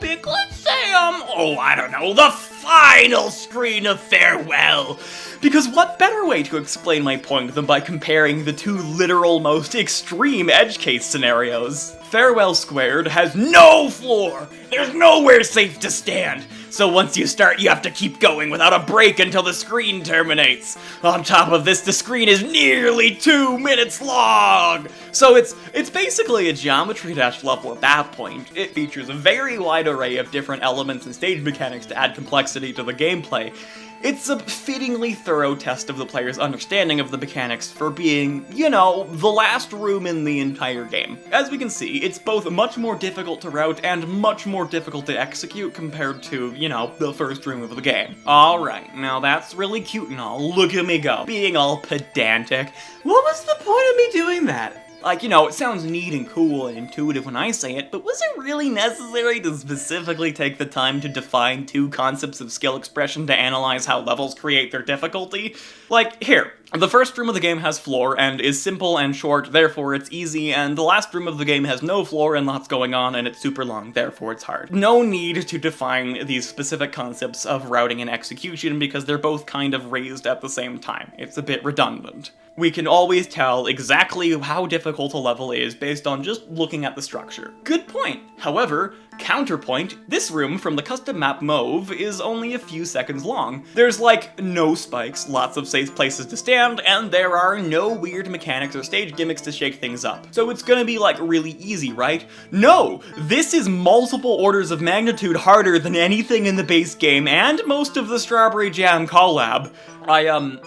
don't know, the final screen of Farewell. Because what better way to explain my point than by comparing the two literal most extreme edge case scenarios? Farewell Squared has no floor! There's nowhere safe to stand! So once you start, you have to keep going without a break until the screen terminates. On top of this, the screen is nearly 2 minutes long! So it's basically a Geometry Dash level at that point. It features a very wide array of different elements and stage mechanics to add complexity to the gameplay. It's a fittingly thorough test of the player's understanding of the mechanics for being, you know, the last room in the entire game. As we can see, it's both much more difficult to route and much more difficult to execute compared to, you know, the first room of the game. Alright, now that's really cute and all, look at me go, being all pedantic. What was the point of me doing that? Like, you know, it sounds neat and cool and intuitive when I say it, but was it really necessary to specifically take the time to define two concepts of skill expression to analyze how levels create their difficulty? Like, here, the first room of the game has floor and is simple and short, therefore it's easy, and the last room of the game has no floor and lots going on and it's super long, therefore it's hard. No need to define these specific concepts of routing and execution because they're both kind of raised at the same time. It's a bit redundant. We can always tell exactly how difficult a level is based on just looking at the structure. Good point. However, counterpoint, this room from the custom map Mauve is only a few seconds long. There's like no spikes, lots of safe places to stand, and there are no weird mechanics or stage gimmicks to shake things up. So it's gonna be like really easy, right? No! This is multiple orders of magnitude harder than anything in the base game and most of the Strawberry Jam Collab. I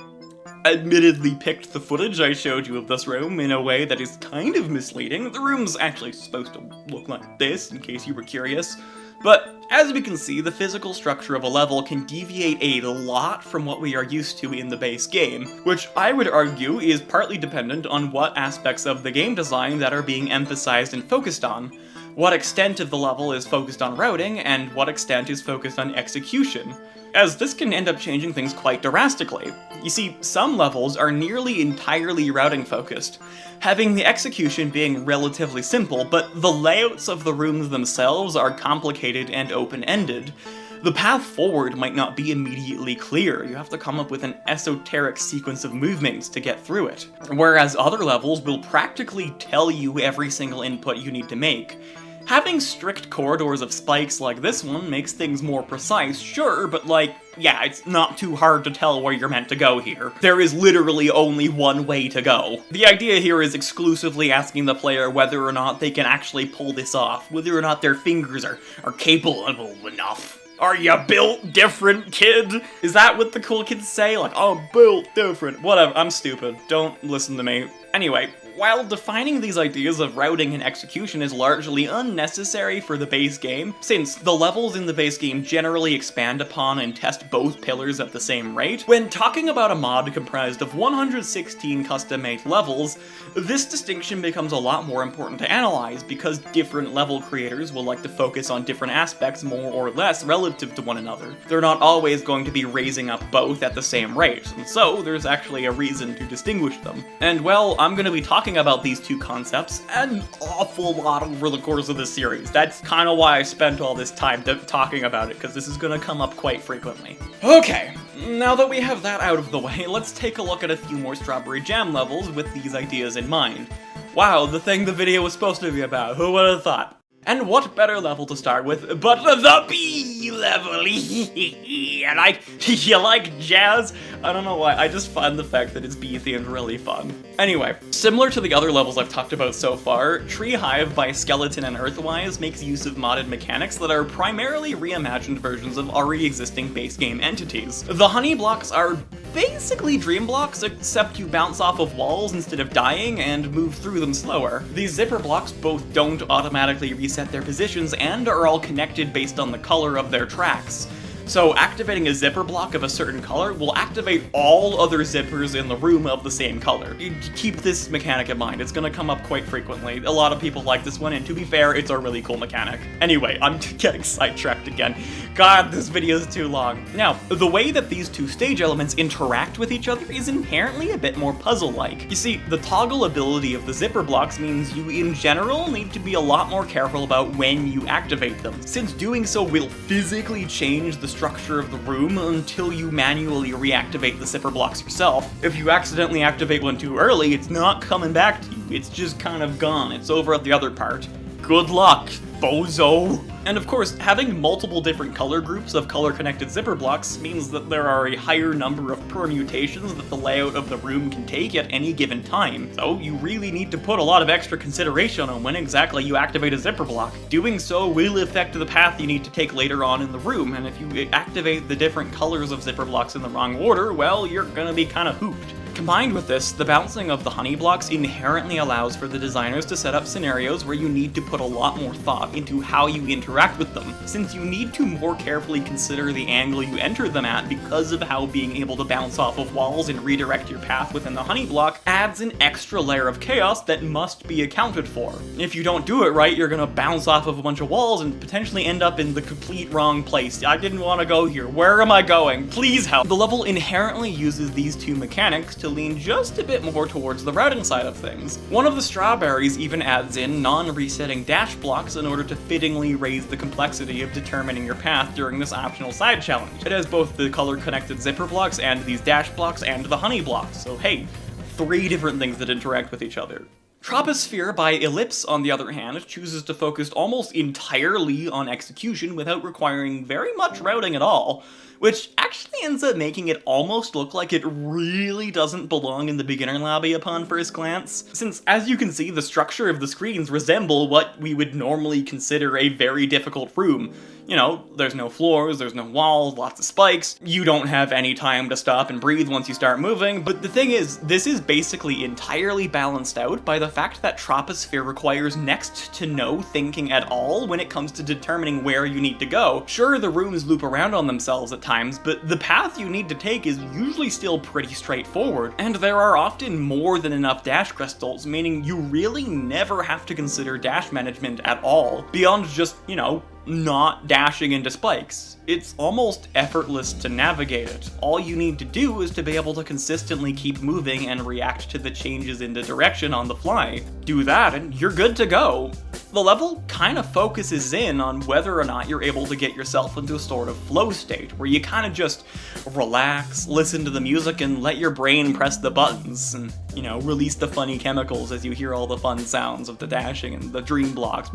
admittedly picked the footage I showed you of this room in a way that is kind of misleading. The room's actually supposed to look like this, in case you were curious. But as we can see, the physical structure of a level can deviate a lot from what we are used to in the base game, which I would argue is partly dependent on what aspects of the game design that are being emphasized and focused on. What extent of the level is focused on routing, and what extent is focused on execution, as this can end up changing things quite drastically. You see, some levels are nearly entirely routing focused, having the execution being relatively simple, but the layouts of the rooms themselves are complicated and open-ended. The path forward might not be immediately clear, you have to come up with an esoteric sequence of movements to get through it, whereas other levels will practically tell you every single input you need to make. Having strict corridors of spikes like this one makes things more precise, sure, but yeah, it's not too hard to tell where you're meant to go here. There is literally only one way to go. The idea here is exclusively asking the player whether or not they can actually pull this off, whether or not their fingers are capable enough. Are you built different, kid? Is that what the cool kids say? Like, oh, built different. Whatever, I'm stupid. Don't listen to me. Anyway, while defining these ideas of routing and execution is largely unnecessary for the base game, since the levels in the base game generally expand upon and test both pillars at the same rate, when talking about a mod comprised of 116 custom-made levels, this distinction becomes a lot more important to analyze because different level creators will like to focus on different aspects more or less relative to one another. They're not always going to be raising up both at the same rate, and so there's actually a reason to distinguish them. And well, I'm going to be talking about these two concepts an awful lot over the course of this series. That's kind of why I spent all this time talking about it, because this is going to come up quite frequently. Okay, now that we have that out of the way, let's take a look at a few more Strawberry Jam levels with these ideas in mind. Wow, the thing the video was supposed to be about, who would have thought? And what better level to start with but the B level? You like jazz? I don't know why, I just find the fact that it's B themed really fun. Anyway, similar to the other levels I've talked about so far, Tree Hive by Skeleton and Earthwise makes use of modded mechanics that are primarily reimagined versions of already existing base game entities. The honey blocks are basically dream blocks, except you bounce off of walls instead of dying and move through them slower. These zipper blocks both don't automatically reset their positions and are all connected based on the color of their tracks. So activating a zipper block of a certain color will activate all other zippers in the room of the same color. You keep this mechanic in mind, it's gonna come up quite frequently. A lot of people like this one, and to be fair, it's a really cool mechanic. Anyway, I'm getting sidetracked again. God, this video is too long. Now, the way that these two stage elements interact with each other is inherently a bit more puzzle-like. You see, the toggle ability of the zipper blocks means you in general need to be a lot more careful about when you activate them, since doing so will physically change the structure of the room until you manually reactivate the zipper blocks yourself. If you accidentally activate one too early, it's not coming back to you, it's just kind of gone, it's over at the other part. Good luck, bozo! And of course, having multiple different color groups of color-connected zipper blocks means that there are a higher number of permutations that the layout of the room can take at any given time, so you really need to put a lot of extra consideration on when exactly you activate a zipper block. Doing so will affect the path you need to take later on in the room, and if you activate the different colors of zipper blocks in the wrong order, well, you're gonna be kinda hooped. Combined with this, the bouncing of the honey blocks inherently allows for the designers to set up scenarios where you need to put a lot more thought into how you interact with them, since you need to more carefully consider the angle you enter them at because of how being able to bounce off of walls and redirect your path within the honey block adds an extra layer of chaos that must be accounted for. If you don't do it right, you're gonna bounce off of a bunch of walls and potentially end up in the complete wrong place. I didn't want to go here. Where am I going? Please help! The level inherently uses these two mechanics to lean just a bit more towards the routing side of things. One of the strawberries even adds in non-resetting dash blocks in order to fittingly raise the complexity of determining your path during this optional side challenge. It has both the color-connected zipper blocks and these dash blocks and the honey blocks, so hey, 3 different things that interact with each other. Troposphere by Ellipse, on the other hand, chooses to focus almost entirely on execution without requiring very much routing at all, which actually ends up making it almost look like it really doesn't belong in the beginner lobby upon first glance, since as you can see, the structure of the screens resemble what we would normally consider a very difficult room. You know, there's no floors, there's no walls, lots of spikes, you don't have any time to stop and breathe once you start moving, but the thing is, this is basically entirely balanced out by the fact that Troposphere requires next to no thinking at all when it comes to determining where you need to go. Sure, the rooms loop around on themselves at times, but the path you need to take is usually still pretty straightforward, and there are often more than enough dash crystals, meaning you really never have to consider dash management at all, beyond just, you know, not dashing into spikes. It's almost effortless to navigate it. All you need to do is to be able to consistently keep moving and react to the changes in the direction on the fly. Do that and you're good to go. The level kind of focuses in on whether or not you're able to get yourself into a sort of flow state, where you kind of just relax, listen to the music, and let your brain press the buttons, and, you know, release the funny chemicals as you hear all the fun sounds of the dashing and the dream blocks.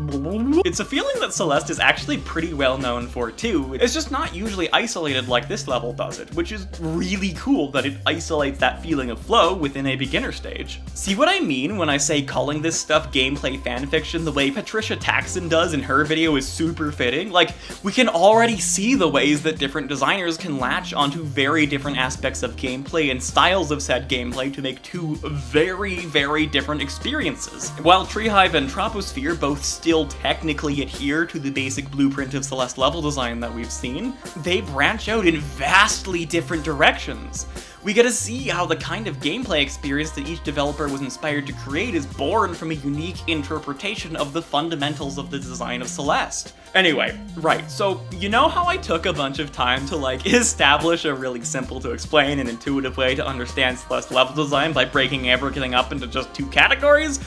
It's a feeling that Celeste is actually pretty well known for too. It's just not usually isolated like this level does it, which is really cool that it isolates that feeling of flow within a beginner stage. See what I mean when I say calling this stuff gameplay fanfiction the way Patricia Taxon does in her video is super fitting? Like, we can already see the ways that different designers can latch onto very different aspects of gameplay and styles of said gameplay to make two very, very different experiences. While Treehive and Troposphere both still technically adhere to the basic blueprint of Celeste level design that we've seen, they branch out in vastly different directions. We get to see how the kind of gameplay experience that each developer was inspired to create is born from a unique interpretation of the fundamentals of the design of Celeste. Anyway, right, so you know how I took a bunch of time to like establish a really simple to explain and intuitive way to understand Celeste level design by breaking everything up into just two categories?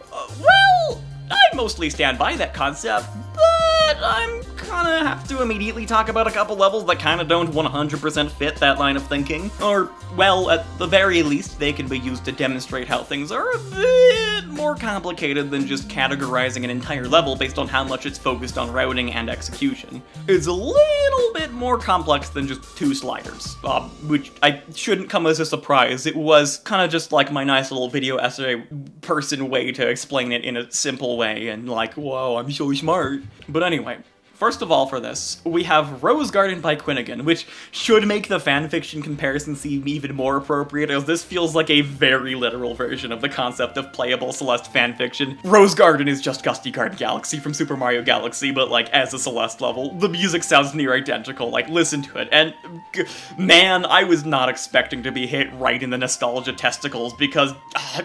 Well, I mostly stand by that concept, but I'm gonna have to immediately talk about a couple levels that kinda don't 100% fit that line of thinking. Or, well, at the very least, they can be used to demonstrate how things are a bit more complicated than just categorizing an entire level based on how much it's focused on routing and execution. It's a little bit more complex than just two sliders, which I shouldn't come as a surprise. It was kinda just like my nice little video essay person way to explain it in a simple way, and like, whoa, I'm so smart. But anyway, first of all for this, we have Rose Garden by Quinnigan, which should make the fanfiction comparison seem even more appropriate, as this feels like a very literal version of the concept of playable Celeste fanfiction. Rose Garden is just Gusty Garden Galaxy from Super Mario Galaxy, but like as a Celeste level. The music sounds near identical, like listen to it, and man, I was not expecting to be hit right in the nostalgia testicles, because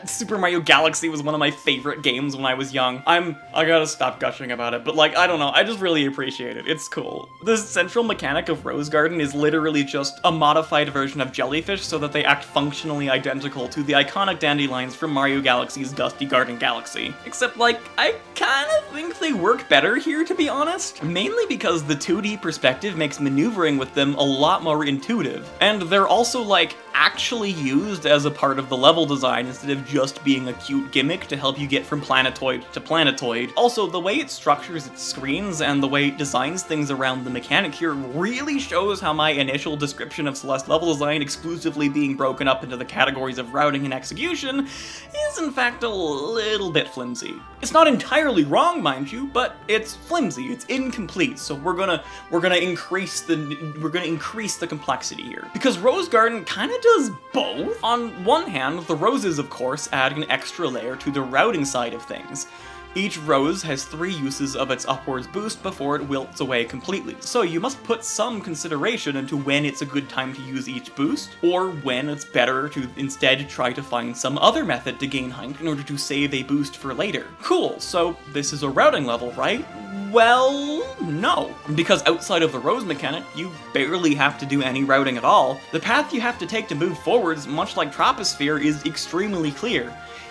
Super Mario Galaxy was one of my favorite games when I was young. I gotta stop gushing about it, but like, I don't know, I just really appreciate it. It's cool. The central mechanic of Rose Garden is literally just a modified version of Jellyfish so that they act functionally identical to the iconic dandelions from Mario Galaxy's Gusty Garden Galaxy. Except, like, I kinda think they work better here, to be honest. Mainly because the 2D perspective makes maneuvering with them a lot more intuitive. And they're also, like, actually used as a part of the level design instead of just being a cute gimmick to help you get from planetoid to planetoid. Also, the way it structures its screens and the way it designs things around the mechanic here really shows how my initial description of Celeste level design exclusively being broken up into the categories of routing and execution is in fact a little bit flimsy. It's not entirely wrong, mind you, but it's flimsy, it's incomplete, so we're gonna increase the complexity here. Because Rose Garden kinda does both. On one hand, the roses, of course, add an extra layer to the routing side of things. Each rose has 3 uses of its upwards boost before it wilts away completely, so you must put some consideration into when it's a good time to use each boost, or when it's better to instead try to find some other method to gain height in order to save a boost for later. Cool, so this is a routing level, right? Well, no. Because outside of the rose mechanic, you barely have to do any routing at all. The path you have to take to move forwards, much like Troposphere, is extremely clear.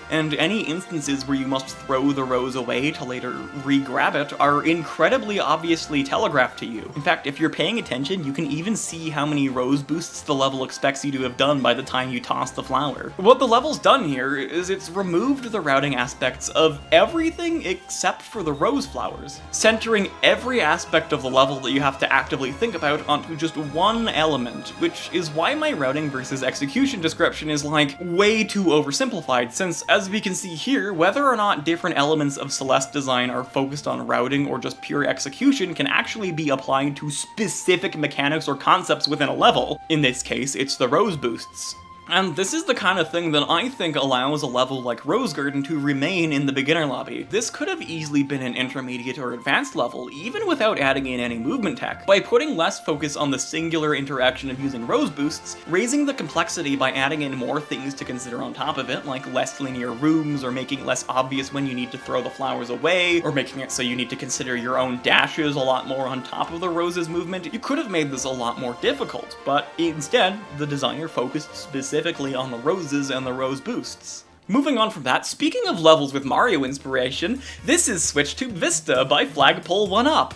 And any instances where you must throw the rose away to later re-grab it are incredibly obviously telegraphed to you. In fact, if you're paying attention, you can even see how many rose boosts the level expects you to have done by the time you toss the flower. What the level's done here is it's removed the routing aspects of everything except for the rose flowers, centering every aspect of the level that you have to actively think about onto just one element, which is why my routing versus execution description is like way too oversimplified, since as as we can see here, whether or not different elements of Celeste design are focused on routing or just pure execution can actually be applied to specific mechanics or concepts within a level. In this case, it's the rose boosts. And this is the kind of thing that I think allows a level like Rose Garden to remain in the beginner lobby. This could have easily been an intermediate or advanced level, even without adding in any movement tech. By putting less focus on the singular interaction of using rose boosts, raising the complexity by adding in more things to consider on top of it, like less linear rooms, or making it less obvious when you need to throw the flowers away, or making it so you need to consider your own dashes a lot more on top of the roses movement, you could have made this a lot more difficult, but instead, the designer focused specifically on the roses and the rose boosts. Moving on from that, speaking of levels with Mario inspiration, this is Switch to Vista by Flagpole 1UP.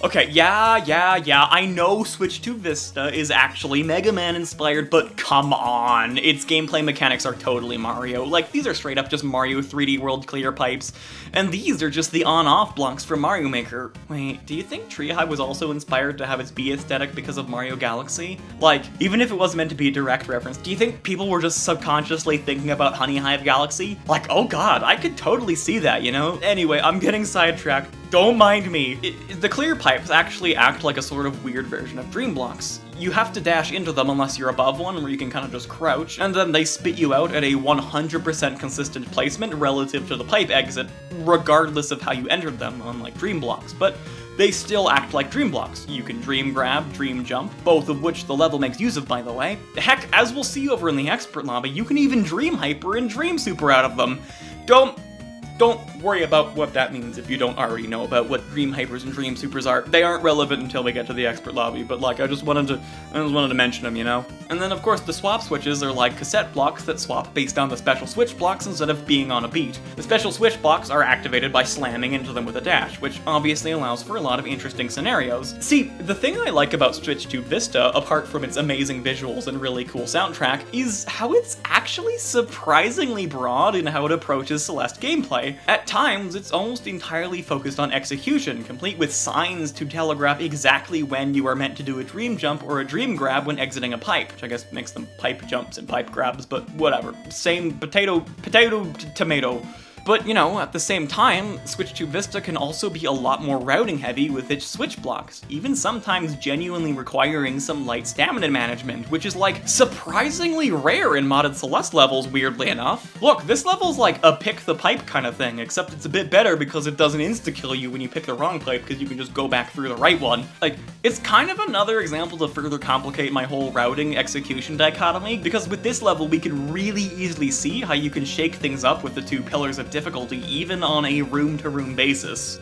Okay, yeah, I know Switch to Vista is actually Mega Man inspired, but come on, its gameplay mechanics are totally Mario. Like, these are straight up just Mario 3D World clear pipes, and these are just the on-off blocks from Mario Maker. Wait, do you think Tree High was also inspired to have its B aesthetic because of Mario Galaxy? Like, even if it was meant to be a direct reference, do you think people were just subconsciously thinking about Honey Hive Galaxy? Like, oh god, I could totally see that, you know? Anyway, I'm getting sidetracked. Don't mind me. The clear pipes actually act like a sort of weird version of Dream Blocks. You have to dash into them unless you're above one, where you can kind of just crouch, and then they spit you out at a 100% consistent placement relative to the pipe exit, regardless of how you entered them, unlike Dream Blocks. But they still act like Dream Blocks. You can Dream Grab, Dream Jump, both of which the level makes use of, by the way. Heck, as we'll see over in the Expert Lobby, you can even Dream Hyper and Dream Super out of them. Don't worry about what that means if you don't already know about what Dream Hypers and Dream Supers are. They aren't relevant until we get to the Expert Lobby, but like, I just wanted to mention them, you know? And then of course the swap switches are like cassette blocks that swap based on the special switch blocks instead of being on a beat. The special switch blocks are activated by slamming into them with a dash, which obviously allows for a lot of interesting scenarios. See, the thing I like about Switch to Vista, apart from its amazing visuals and really cool soundtrack, is how it's actually surprisingly broad in how it approaches Celeste gameplay. At times, it's almost entirely focused on execution, complete with signs to telegraph exactly when you are meant to do a dream jump or a dream grab when exiting a pipe, which I guess makes them pipe jumps and pipe grabs, but whatever. Same potato, tomato. But, you know, at the same time, Switch to Vista can also be a lot more routing heavy with its switch blocks, even sometimes genuinely requiring some light stamina management, which is like surprisingly rare in modded Celeste levels, weirdly enough. Look, this level's like a pick the pipe kind of thing, except it's a bit better because it doesn't insta-kill you when you pick the wrong pipe because you can just go back through the right one. Like, it's kind of another example to further complicate my whole routing execution dichotomy, because with this level we can really easily see how you can shake things up with the two pillars of difficulty, even on a room-to-room basis.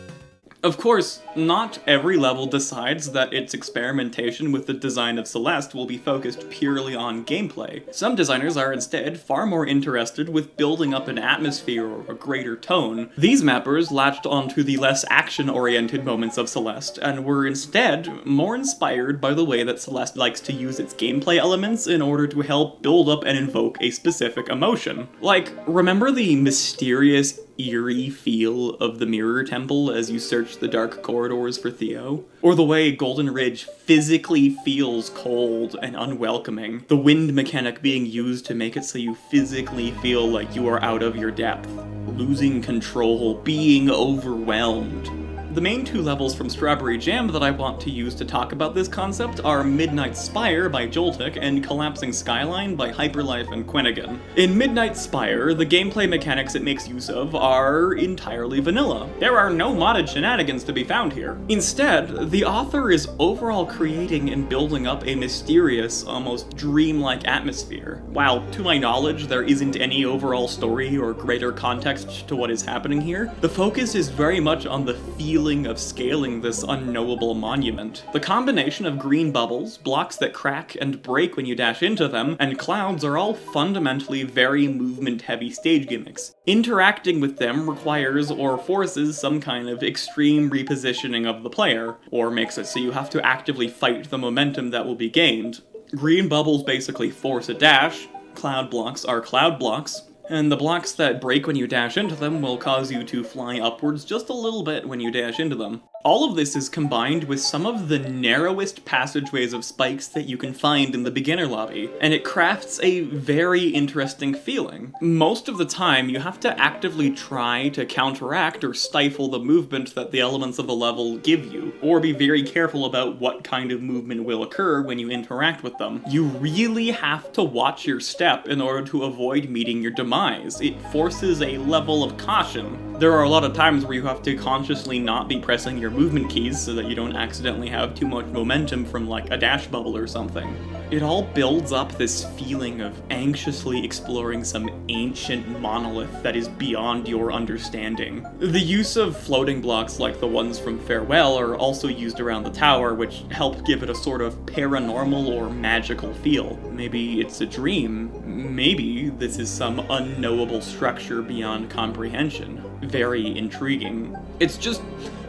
Of course, not every level decides that its experimentation with the design of Celeste will be focused purely on gameplay. Some designers are instead far more interested with building up an atmosphere or a greater tone. These mappers latched onto the less action-oriented moments of Celeste, and were instead more inspired by the way that Celeste likes to use its gameplay elements in order to help build up and invoke a specific emotion. Like, remember the mysterious, eerie feel of the Mirror Temple as you search the dark corridors for Theo? Or the way Golden Ridge physically feels cold and unwelcoming, the wind mechanic being used to make it so you physically feel like you are out of your depth, losing control, being overwhelmed. The main two levels from Strawberry Jam that I want to use to talk about this concept are Midnight Spire by Joltik and Collapsing Skyline by Hyperlife and Quinnigan. In Midnight Spire, the gameplay mechanics it makes use of are entirely vanilla. There are no modded shenanigans to be found here. Instead, the author is overall creating and building up a mysterious, almost dreamlike atmosphere. While, to my knowledge, there isn't any overall story or greater context to what is happening here, the focus is very much on the feeling of scaling this unknowable monument. The combination of green bubbles, blocks that crack and break when you dash into them, and clouds are all fundamentally very movement-heavy stage gimmicks. Interacting with them requires or forces some kind of extreme repositioning of the player, or makes it so you have to actively fight the momentum that will be gained. Green bubbles basically force a dash, cloud blocks are cloud blocks, and the blocks that break when you dash into them will cause you to fly upwards just a little bit when you dash into them. All of this is combined with some of the narrowest passageways of spikes that you can find in the beginner lobby, and it crafts a very interesting feeling. Most of the time, you have to actively try to counteract or stifle the movement that the elements of the level give you, or be very careful about what kind of movement will occur when you interact with them. You really have to watch your step in order to avoid meeting your demise. It forces a level of caution. There are a lot of times where you have to consciously not be pressing your movement keys so that you don't accidentally have too much momentum from like a dash bubble or something. It all builds up this feeling of anxiously exploring some ancient monolith that is beyond your understanding. The use of floating blocks like the ones from Farewell are also used around the tower, which help give it a sort of paranormal or magical feel. Maybe it's a dream. Maybe this is some unknowable structure beyond comprehension. Very intriguing. It's just,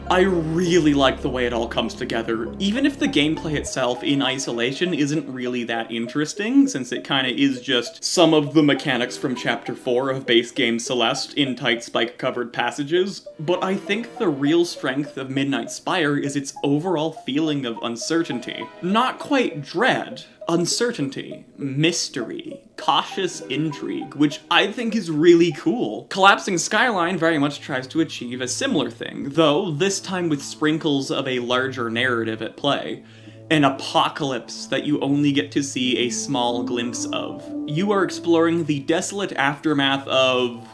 I really like the way it all comes together, even if the gameplay itself in isolation isn't really that interesting, since it kinda is just some of the mechanics from Chapter 4 of base game Celeste in tight spike-covered passages, but I think the real strength of Midnight Spire is its overall feeling of uncertainty. Not quite dread, uncertainty, mystery, cautious intrigue, which I think is really cool. Collapsing Skyline very much tries to achieve a similar thing, though this time with sprinkles of a larger narrative at play. An apocalypse that you only get to see a small glimpse of. You are exploring the desolate aftermath of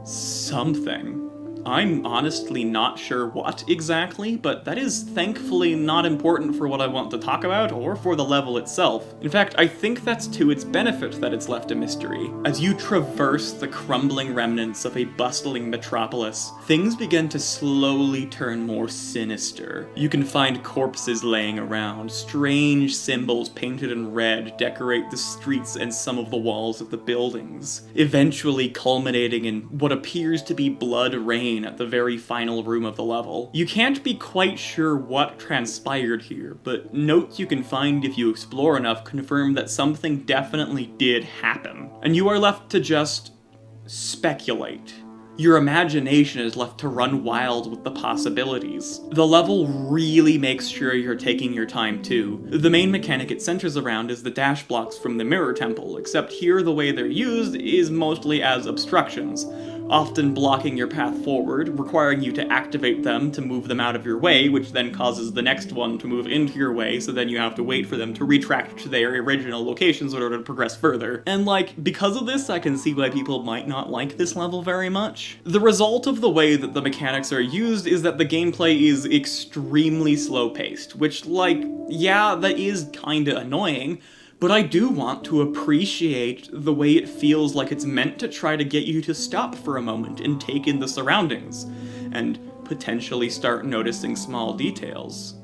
something. I'm honestly not sure what exactly, but that is thankfully not important for what I want to talk about or for the level itself. In fact, I think that's to its benefit that it's left a mystery. As you traverse the crumbling remnants of a bustling metropolis, things begin to slowly turn more sinister. You can find corpses laying around, strange symbols painted in red decorate the streets and some of the walls of the buildings, eventually culminating in what appears to be blood rain at the very final room of the level. You can't be quite sure what transpired here, but notes you can find if you explore enough confirm that something definitely did happen. And you are left to just speculate. Your imagination is left to run wild with the possibilities. The level really makes sure you're taking your time too. The main mechanic it centers around is the dash blocks from the Mirror Temple, except here the way they're used is mostly as obstructions, often blocking your path forward, requiring you to activate them to move them out of your way, which then causes the next one to move into your way, so then you have to wait for them to retract to their original locations in order to progress further. And because of this, I can see why people might not like this level very much. The result of the way that the mechanics are used is that the gameplay is extremely slow-paced, which, yeah, that is kinda annoying, but I do want to appreciate the way it feels like it's meant to try to get you to stop for a moment and take in the surroundings, and potentially start noticing small details.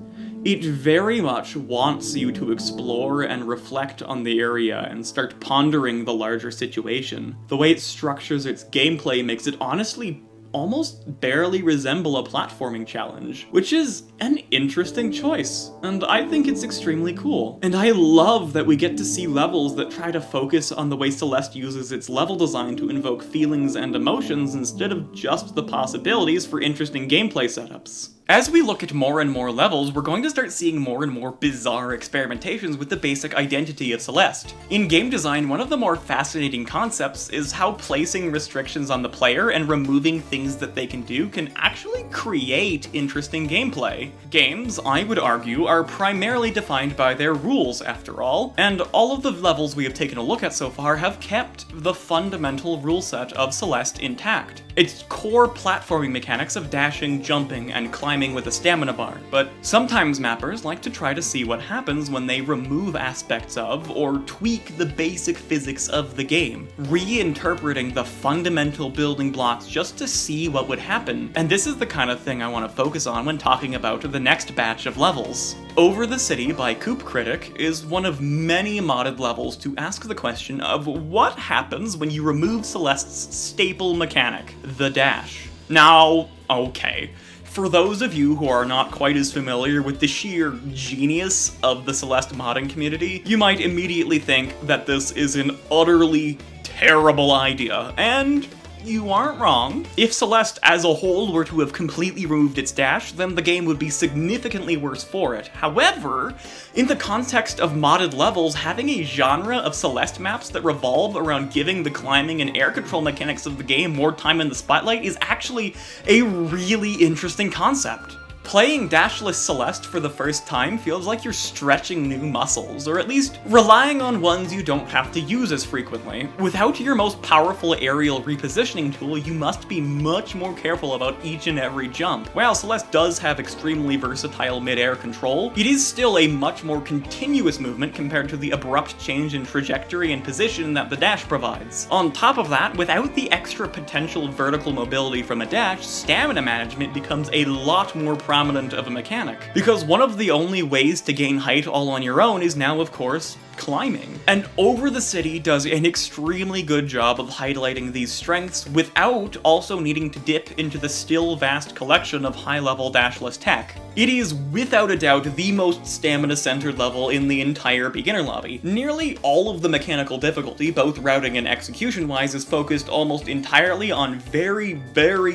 It very much wants you to explore and reflect on the area and start pondering the larger situation. The way it structures its gameplay makes it honestly almost barely resemble a platforming challenge, which is an interesting choice, and I think it's extremely cool. And I love that we get to see levels that try to focus on the way Celeste uses its level design to invoke feelings and emotions instead of just the possibilities for interesting gameplay setups. As we look at more and more levels, we're going to start seeing more and more bizarre experimentations with the basic identity of Celeste. In game design, one of the more fascinating concepts is how placing restrictions on the player and removing things that they can do can actually create interesting gameplay. Games, I would argue, are primarily defined by their rules, after all, and all of the levels we have taken a look at so far have kept the fundamental rule set of Celeste intact. Its core platforming mechanics of dashing, jumping, and climbing with a stamina bar, but sometimes mappers like to try to see what happens when they remove aspects of, or tweak the basic physics of the game, reinterpreting the fundamental building blocks just to see what would happen. And this is the kind of thing I want to focus on when talking about the next batch of levels. Over the City by Coop Critic is one of many modded levels to ask the question of what happens when you remove Celeste's staple mechanic, the dash. Now, okay, for those of you who are not quite as familiar with the sheer genius of the Celeste modding community, you might immediately think that this is an utterly terrible idea, and you aren't wrong. If Celeste as a whole were to have completely removed its dash, then the game would be significantly worse for it. However, in the context of modded levels, having a genre of Celeste maps that revolve around giving the climbing and air control mechanics of the game more time in the spotlight is actually a really interesting concept. Playing dashless Celeste for the first time feels like you're stretching new muscles, or at least relying on ones you don't have to use as frequently. Without your most powerful aerial repositioning tool, you must be much more careful about each and every jump. While Celeste does have extremely versatile mid-air control, it is still a much more continuous movement compared to the abrupt change in trajectory and position that the dash provides. On top of that, without the extra potential vertical mobility from a dash, stamina management becomes a lot more prominent of a mechanic, because one of the only ways to gain height all on your own is now, of course, climbing. And Over the City does an extremely good job of highlighting these strengths without also needing to dip into the still vast collection of high-level dashless tech. It is without a doubt the most stamina-centered level in the entire beginner lobby. Nearly all of the mechanical difficulty, both routing and execution-wise, is focused almost entirely on very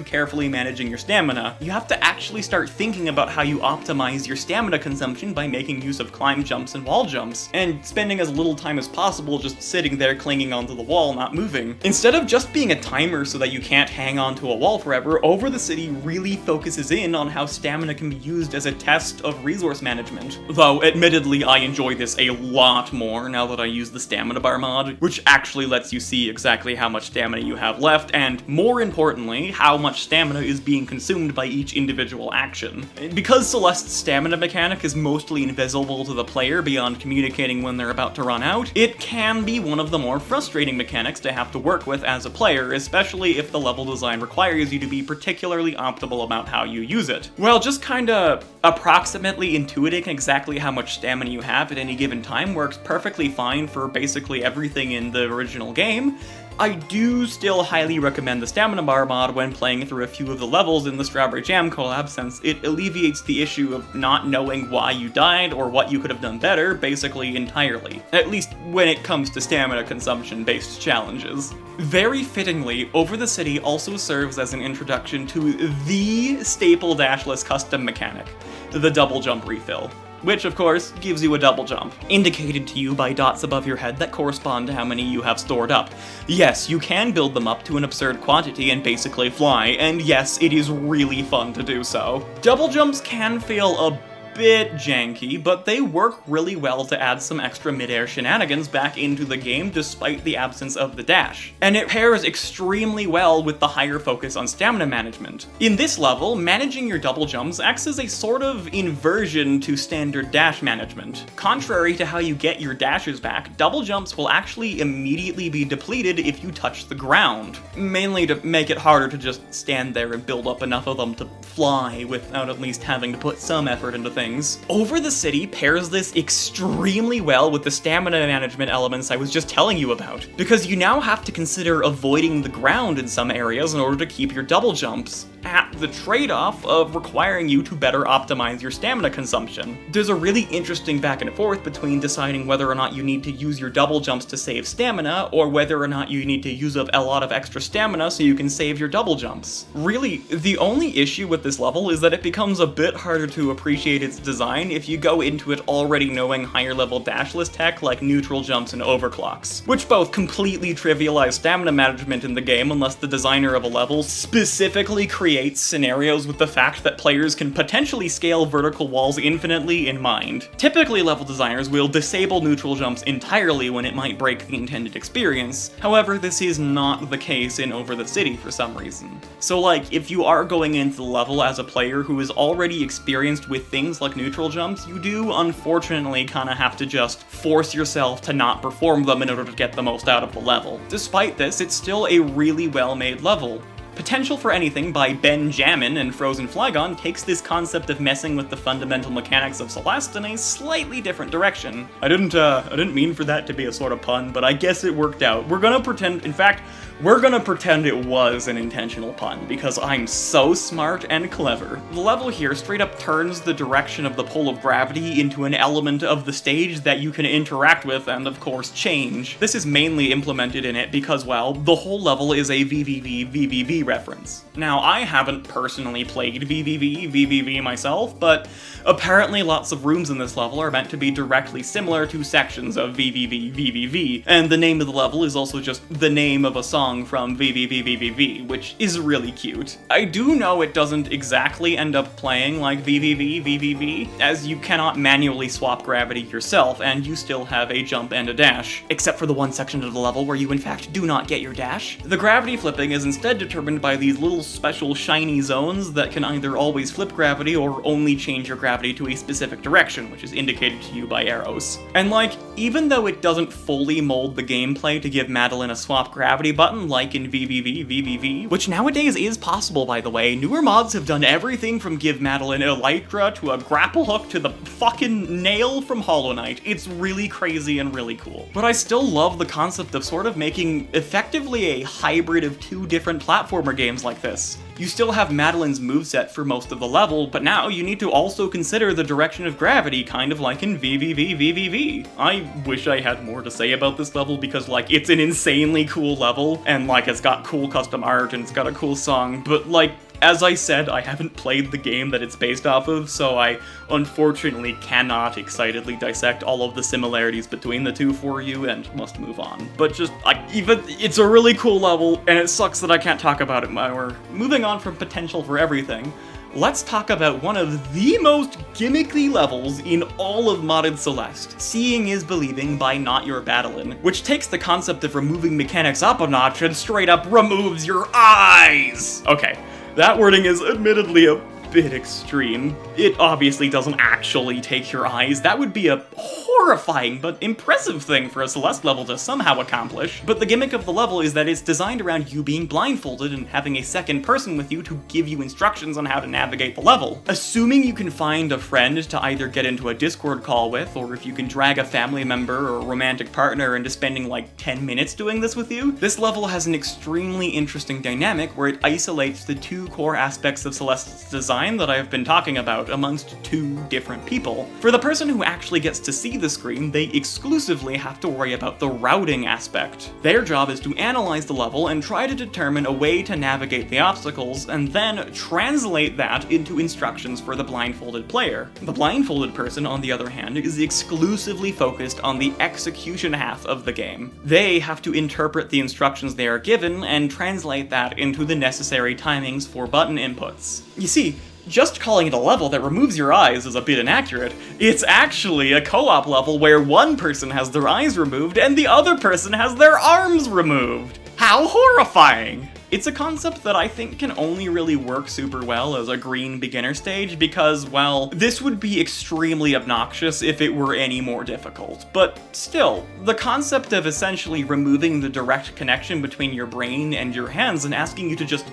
carefully managing your stamina. You have to actually start thinking about how you optimize your stamina consumption by making use of climb jumps and wall jumps, and spending as little time as possible just sitting there clinging onto the wall, not moving. Instead of just being a timer so that you can't hang onto a wall forever, Over the City really focuses in on how stamina can be used as a test of resource management. Though, admittedly, I enjoy this a lot more now that I use the stamina bar mod, which actually lets you see exactly how much stamina you have left, and more importantly, how much stamina is being consumed by each individual action. Because Celeste's stamina mechanic is mostly invisible to the player beyond communicating when they're about to run out, it can be one of the more frustrating mechanics to have to work with as a player, especially if the level design requires you to be particularly optimal about how you use it. Well, just kinda approximately intuiting exactly how much stamina you have at any given time works perfectly fine for basically everything in the original game. I do still highly recommend the Stamina Bar mod when playing through a few of the levels in the Strawberry Jam Collab, since it alleviates the issue of not knowing why you died or what you could have done better basically entirely, at least when it comes to stamina consumption-based challenges. Very fittingly, Over the City also serves as an introduction to the staple dashless custom mechanic, the double jump refill, which of course gives you a double jump, indicated to you by dots above your head that correspond to how many you have stored up. Yes, you can build them up to an absurd quantity and basically fly, and yes, it is really fun to do so. Double jumps can feel a bit janky, but they work really well to add some extra mid-air shenanigans back into the game despite the absence of the dash. And it pairs extremely well with the higher focus on stamina management. In this level, managing your double jumps acts as a sort of inversion to standard dash management. Contrary to how you get your dashes back, double jumps will actually immediately be depleted if you touch the ground, mainly to make it harder to just stand there and build up enough of them to fly without at least having to put some effort into things. Over the City pairs this extremely well with the stamina management elements I was just telling you about, because you now have to consider avoiding the ground in some areas in order to keep your double jumps, at the trade-off of requiring you to better optimize your stamina consumption. There's a really interesting back and forth between deciding whether or not you need to use your double jumps to save stamina, or whether or not you need to use up a lot of extra stamina so you can save your double jumps. Really, the only issue with this level is that it becomes a bit harder to appreciate its design if you go into it already knowing higher level dashless tech like neutral jumps and overclocks, which both completely trivialize stamina management in the game unless the designer of a level specifically creates scenarios with the fact that players can potentially scale vertical walls infinitely in mind. Typically, level designers will disable neutral jumps entirely when it might break the intended experience. However, this is not the case in Over the City for some reason. So like, if you are going into the level as a player who is already experienced with things like neutral jumps, you do unfortunately kinda have to just force yourself to not perform them in order to get the most out of the level. Despite this, it's still a really well-made level. Potential for Anything by Benjamin and Frozen Flygon takes this concept of messing with the fundamental mechanics of Celeste in a slightly different direction. I didn't mean for that to be a sort of pun, but I guess it worked out. We're gonna pretend, in fact, we're gonna pretend it was an intentional pun, because I'm so smart and clever. The level here straight up turns the direction of the pull of gravity into an element of the stage that you can interact with and, of course, change. This is mainly implemented in it because, well, the whole level is a VVV reference. Now, I haven't personally played VVV myself, but apparently lots of rooms in this level are meant to be directly similar to sections of VVV, and the name of the level is also just the name of a song from VVV, which is really cute. I do know it doesn't exactly end up playing like VVV, as you cannot manually swap gravity yourself, and you still have a jump and a dash, except for the one section of the level where you in fact do not get your dash. The gravity flipping is instead determined by these little special shiny zones that can either always flip gravity or only change your gravity to a specific direction, which is indicated to you by arrows. And like, even though it doesn't fully mold the gameplay to give Madeline a swap gravity button like in VVV, which nowadays is possible by the way, newer mods have done everything from give Madeline elytra to a grapple hook to the fucking nail from Hollow Knight. It's really crazy and really cool. But I still love the concept of sort of making effectively a hybrid of two different platformer games like this. You still have Madeline's moveset for most of the level, but now you need to also consider the direction of gravity, kind of like in VVV. I wish I had more to say about this level because, like, it's an insanely cool level, and, like, it's got cool custom art, and it's got a cool song, but, like, as I said, I haven't played the game that it's based off of, so I unfortunately cannot excitedly dissect all of the similarities between the two for you and must move on. But just, it's a really cool level, and it sucks that I can't talk about it more. Moving on from potential for everything, let's talk about one of the most gimmicky levels in all of modded Celeste, Seeing is Believing by Not Your Madeline, which takes the concept of removing mechanics up a notch and straight up removes your eyes! Okay. That wording is admittedly a bit extreme. It obviously doesn't actually take your eyes. That would be a horrifying but impressive thing for a Celeste level to somehow accomplish. But the gimmick of the level is that it's designed around you being blindfolded and having a second person with you to give you instructions on how to navigate the level. Assuming you can find a friend to either get into a Discord call with, or if you can drag a family member or a romantic partner into spending like 10 minutes doing this with you, this level has an extremely interesting dynamic where it isolates the two core aspects of Celeste's design that I have been talking about amongst two different people. For the person who actually gets to see the screen, they exclusively have to worry about the routing aspect. Their job is to analyze the level and try to determine a way to navigate the obstacles, and then translate that into instructions for the blindfolded player. The blindfolded person, on the other hand, is exclusively focused on the execution half of the game. They have to interpret the instructions they are given and translate that into the necessary timings for button inputs. You see, just calling it a level that removes your eyes is a bit inaccurate. It's actually a co-op level where one person has their eyes removed and the other person has their arms removed. How horrifying! It's a concept that I think can only really work super well as a green beginner stage because, well, this would be extremely obnoxious if it were any more difficult. But still, the concept of essentially removing the direct connection between your brain and your hands and asking you to just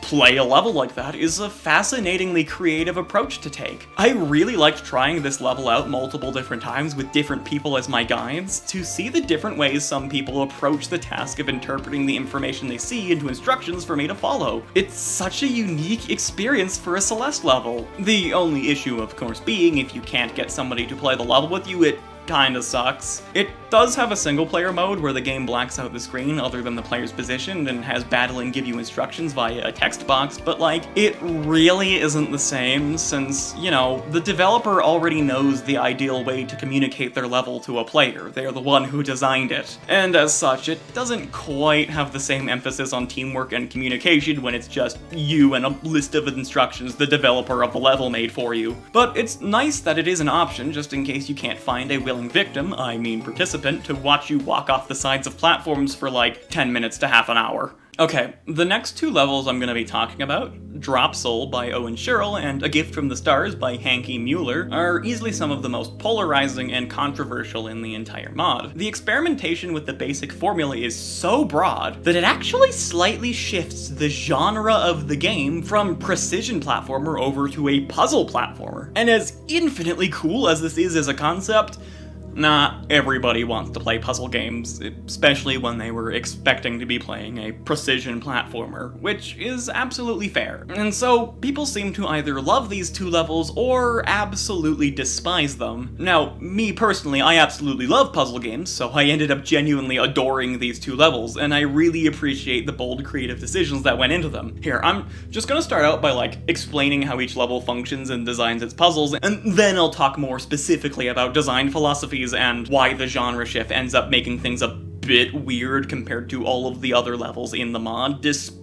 play a level like that is a fascinatingly creative approach to take. I really liked trying this level out multiple different times with different people as my guides to see the different ways some people approach the task of interpreting the information they see into instructions for me to follow. It's such a unique experience for a Celeste level. The only issue, of course, being if you can't get somebody to play the level with you, it kinda sucks. It does have a single-player mode where the game blacks out the screen other than the player's position and has Madeline give you instructions via a text box, but like, it really isn't the same since, you know, the developer already knows the ideal way to communicate their level to a player. They're the one who designed it. And as such, it doesn't quite have the same emphasis on teamwork and communication when it's just you and a list of instructions the developer of the level made for you. But it's nice that it is an option just in case you can't find a willing victim, I mean participant, to watch you walk off the sides of platforms for like 10 minutes to half an hour. Okay, the next two levels I'm going to be talking about, Drop Soul by Owen Sherrill and A Gift from the Stars by Hanky Mueller, are easily some of the most polarizing and controversial in the entire mod. The experimentation with the basic formula is so broad that it actually slightly shifts the genre of the game from precision platformer over to a puzzle platformer. And as infinitely cool as this is as a concept, Not everybody wants to play puzzle games, especially when they were expecting to be playing a precision platformer, which is absolutely fair. And so, people seem to either love these two levels or absolutely despise them. Now, me personally, I absolutely love puzzle games, so I ended up genuinely adoring these two levels, and I really appreciate the bold creative decisions that went into them. Here, I'm just gonna start out by explaining how each level functions and designs its puzzles, and then I'll talk more specifically about design philosophies and why the genre shift ends up making things a bit weird compared to all of the other levels in the mod, despite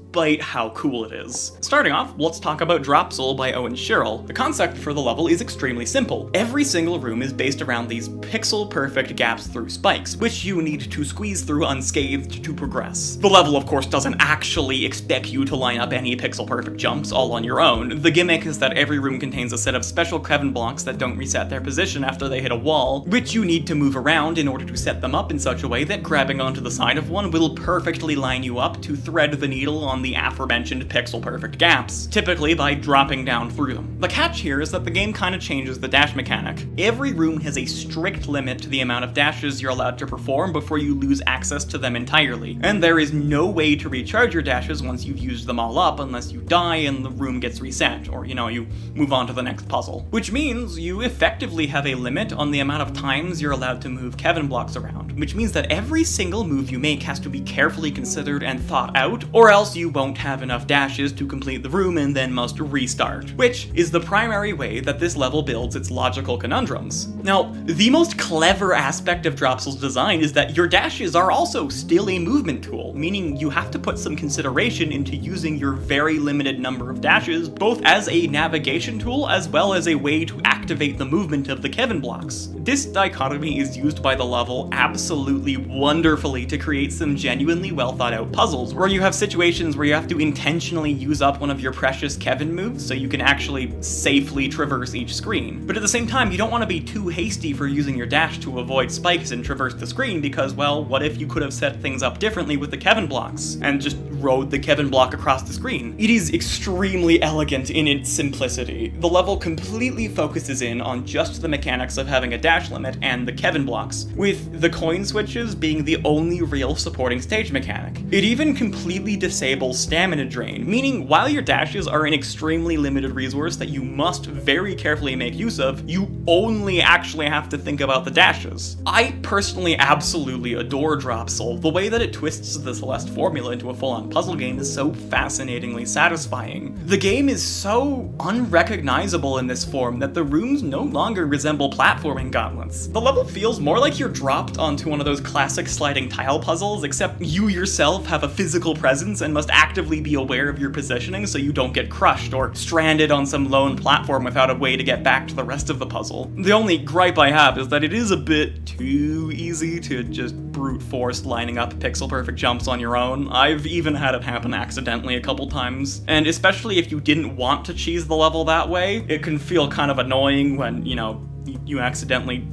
how cool it is. Starting off, let's talk about Drop Soul by Owen Sherrill. The concept for the level is extremely simple. Every single room is based around these pixel-perfect gaps through spikes, which you need to squeeze through unscathed to progress. The level, of course, doesn't actually expect you to line up any pixel-perfect jumps all on your own. The gimmick is that every room contains a set of special Kevin blocks that don't reset their position after they hit a wall, which you need to move around in order to set them up in such a way that grabbing onto the side of one will perfectly line you up to thread the needle on the aforementioned pixel-perfect gaps, typically by dropping down through them. The catch here is that the game kinda changes the dash mechanic. Every room has a strict limit to the amount of dashes you're allowed to perform before you lose access to them entirely, and there is no way to recharge your dashes once you've used them all up unless you die and the room gets reset, or you move on to the next puzzle. Which means you effectively have a limit on the amount of times you're allowed to move Kevin blocks around, which means that every single move you make has to be carefully considered and thought out, or else you won't have enough dashes to complete the room and then must restart, which is the primary way that this level builds its logical conundrums. Now, the most clever aspect of Drop Soul's design is that your dashes are also still a movement tool, meaning you have to put some consideration into using your very limited number of dashes, both as a navigation tool as well as a way to activate the movement of the Kevin blocks. This dichotomy is used by the level absolutely wonderfully to create some genuinely well thought out puzzles, where you have situations where you have to intentionally use up one of your precious Kevin moves so you can actually safely traverse each screen. But at the same time, you don't want to be too hasty for using your dash to avoid spikes and traverse the screen because, well, what if you could have set things up differently with the Kevin blocks and just rode the Kevin block across the screen? It is extremely elegant in its simplicity. The level completely focuses in on just the mechanics of having a dash limit and the Kevin blocks, with the coin switches being the only real supporting stage mechanic. It even completely disables stamina drain, meaning while your dashes are an extremely limited resource that you must very carefully make use of, you only actually have to think about the dashes. I personally absolutely adore Drop Soul. The way that it twists the Celeste formula into a full-on puzzle game is so fascinatingly satisfying. The game is so unrecognizable in this form that the rooms no longer resemble platforming gauntlets. The level feels more like you're dropped onto one of those classic sliding tile puzzles, except you yourself have a physical presence and must actively be aware of your positioning so you don't get crushed or stranded on some lone platform without a way to get back to the rest of the puzzle. The only gripe I have is that it is a bit too easy to just brute force lining up pixel perfect jumps on your own. I've even had it happen accidentally a couple times, and especially if you didn't want to cheese the level that way, it can feel kind of annoying when, you accidentally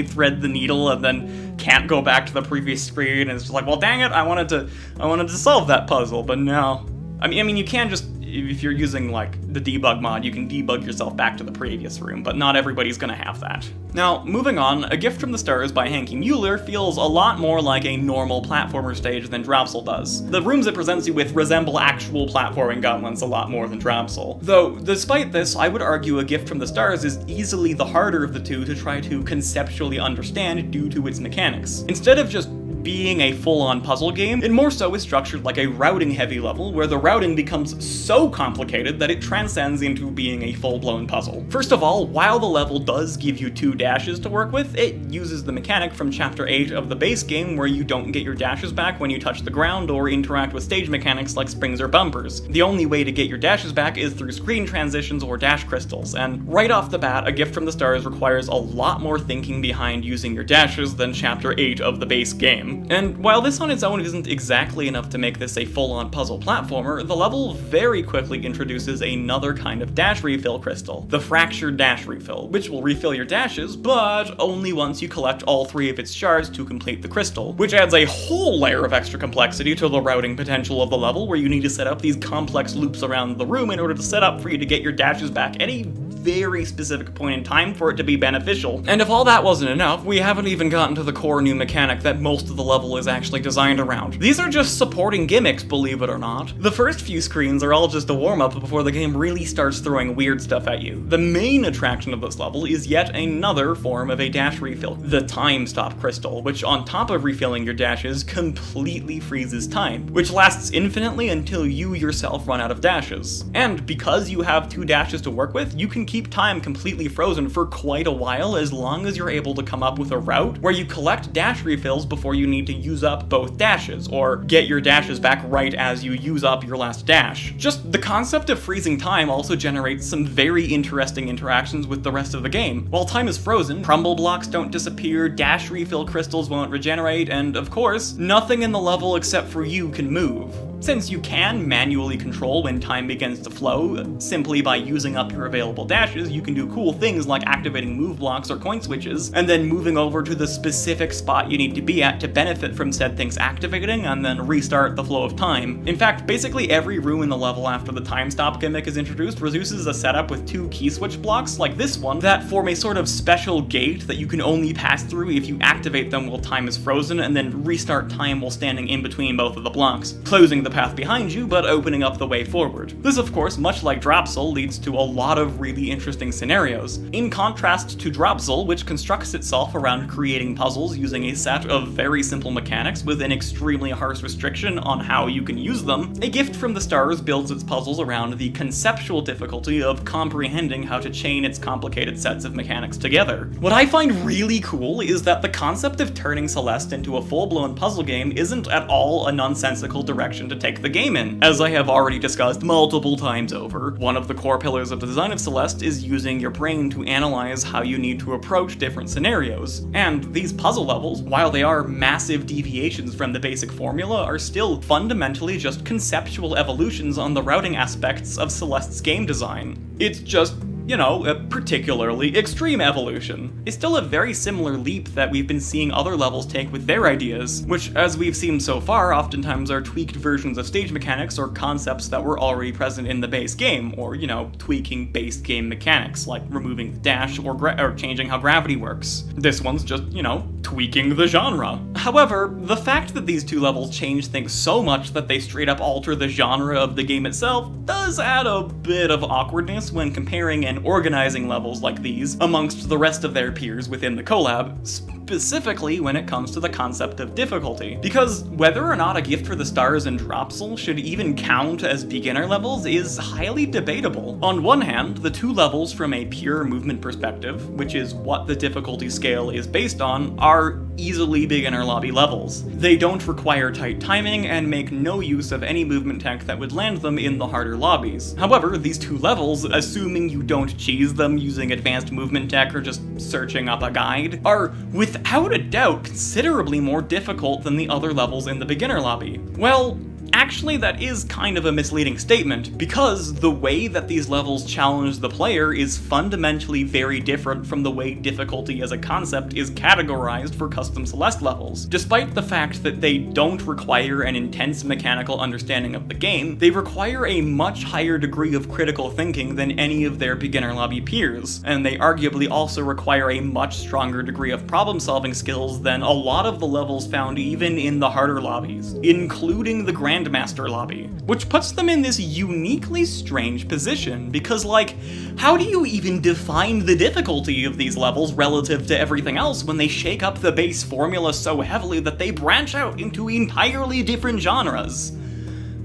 thread the needle and then can't go back to the previous screen, and it's just like, well, dang it, I wanted to solve that puzzle, but no. I mean, you can just, if you're using the debug mod, you can debug yourself back to the previous room, but not everybody's gonna have that. Now, moving on, A Gift from the Stars by Hanky Mueller feels a lot more like a normal platformer stage than Drop Soul does. The rooms it presents you with resemble actual platforming gauntlets a lot more than Drop Soul. Though, despite this, I would argue A Gift from the Stars is easily the harder of the two to try to conceptually understand due to its mechanics. Instead of just being a full-on puzzle game, it more so is structured like a routing-heavy level, where the routing becomes so complicated that it transcends into being a full-blown puzzle. First of all, while the level does give you 2 dashes to work with, it uses the mechanic from Chapter 8 of the base game where you don't get your dashes back when you touch the ground or interact with stage mechanics like springs or bumpers. The only way to get your dashes back is through screen transitions or dash crystals, and right off the bat, A Gift from the Stars requires a lot more thinking behind using your dashes than Chapter 8 of the base game. And while this on its own isn't exactly enough to make this a full-on puzzle platformer, the level very quickly introduces another kind of dash refill crystal, the Fractured Dash Refill, which will refill your dashes, but only once you collect all 3 of its shards to complete the crystal, which adds a whole layer of extra complexity to the routing potential of the level, where you need to set up these complex loops around the room in order to set up for you to get your dashes back at a very specific point in time for it to be beneficial. And if all that wasn't enough, we haven't even gotten to the core new mechanic that most of the level is actually designed around. These are just supporting gimmicks, believe it or not. The first few screens are all just a warm-up before the game really starts throwing weird stuff at you. The main attraction of this level is yet another form of a dash refill, the Time Stop Crystal, which on top of refilling your dashes, completely freezes time, which lasts infinitely until you yourself run out of dashes. And because you have 2 dashes to work with, you can keep time completely frozen for quite a while as long as you're able to come up with a route where you collect dash refills before you need to use up both dashes, or get your dashes back right as you use up your last dash. Just the concept of freezing time also generates some very interesting interactions with the rest of the game. While time is frozen, crumble blocks don't disappear, dash refill crystals won't regenerate, and of course, nothing in the level except for you can move. Since you can manually control when time begins to flow, simply by using up your available dashes, you can do cool things like activating move blocks or coin switches, and then moving over to the specific spot you need to be at to benefit from said things activating, and then restart the flow of time. In fact, basically every room in the level after the time stop gimmick is introduced reduces a setup with 2 key switch blocks, like this one, that form a sort of special gate that you can only pass through if you activate them while time is frozen, and then restart time while standing in between both of the blocks, closing the path behind you, but opening up the way forward. This, of course, much like Dropsel, leads to a lot of really interesting scenarios. In contrast to Dropsel, which constructs itself around creating puzzles using a set of very simple mechanics with an extremely harsh restriction on how you can use them, A Gift from the Stars builds its puzzles around the conceptual difficulty of comprehending how to chain its complicated sets of mechanics together. What I find really cool is that the concept of turning Celeste into a full-blown puzzle game isn't at all a nonsensical direction to take the game in. As I have already discussed multiple times over, one of the core pillars of the design of Celeste is using your brain to analyze how you need to approach different scenarios. And these puzzle levels, while they are massive deviations from the basic formula, are still fundamentally just conceptual evolutions on the routing aspects of Celeste's game design. It's just, you know, a particularly extreme evolution. It's still a very similar leap that we've been seeing other levels take with their ideas, which, as we've seen so far, oftentimes are tweaked versions of stage mechanics or concepts that were already present in the base game, or, you know, tweaking base game mechanics, like removing the dash or changing how gravity works. This one's just, you know, tweaking the genre. However, the fact that these 2 levels change things so much that they straight up alter the genre of the game itself does add a bit of awkwardness when comparing and organizing levels like these amongst the rest of their peers within the collab, specifically when it comes to the concept of difficulty. Because whether or not A Gift for the Stars and Dropsel should even count as beginner levels is highly debatable. On one hand, the 2 levels from a pure movement perspective, which is what the difficulty scale is based on, are easily beginner lobby levels. They don't require tight timing and make no use of any movement tech that would land them in the harder lobbies. However, these 2 levels, assuming you don't cheese them using advanced movement tech or just searching up a guide, are without a doubt considerably more difficult than the other levels in the beginner lobby. Well, actually, that is kind of a misleading statement, because the way that these levels challenge the player is fundamentally very different from the way difficulty as a concept is categorized for custom Celeste levels. Despite the fact that they don't require an intense mechanical understanding of the game, they require a much higher degree of critical thinking than any of their beginner lobby peers, and they arguably also require a much stronger degree of problem-solving skills than a lot of the levels found even in the harder lobbies, including the Grandmaster lobby, which puts them in this uniquely strange position, because, like, how do you even define the difficulty of these levels relative to everything else when they shake up the base formula so heavily that they branch out into entirely different genres?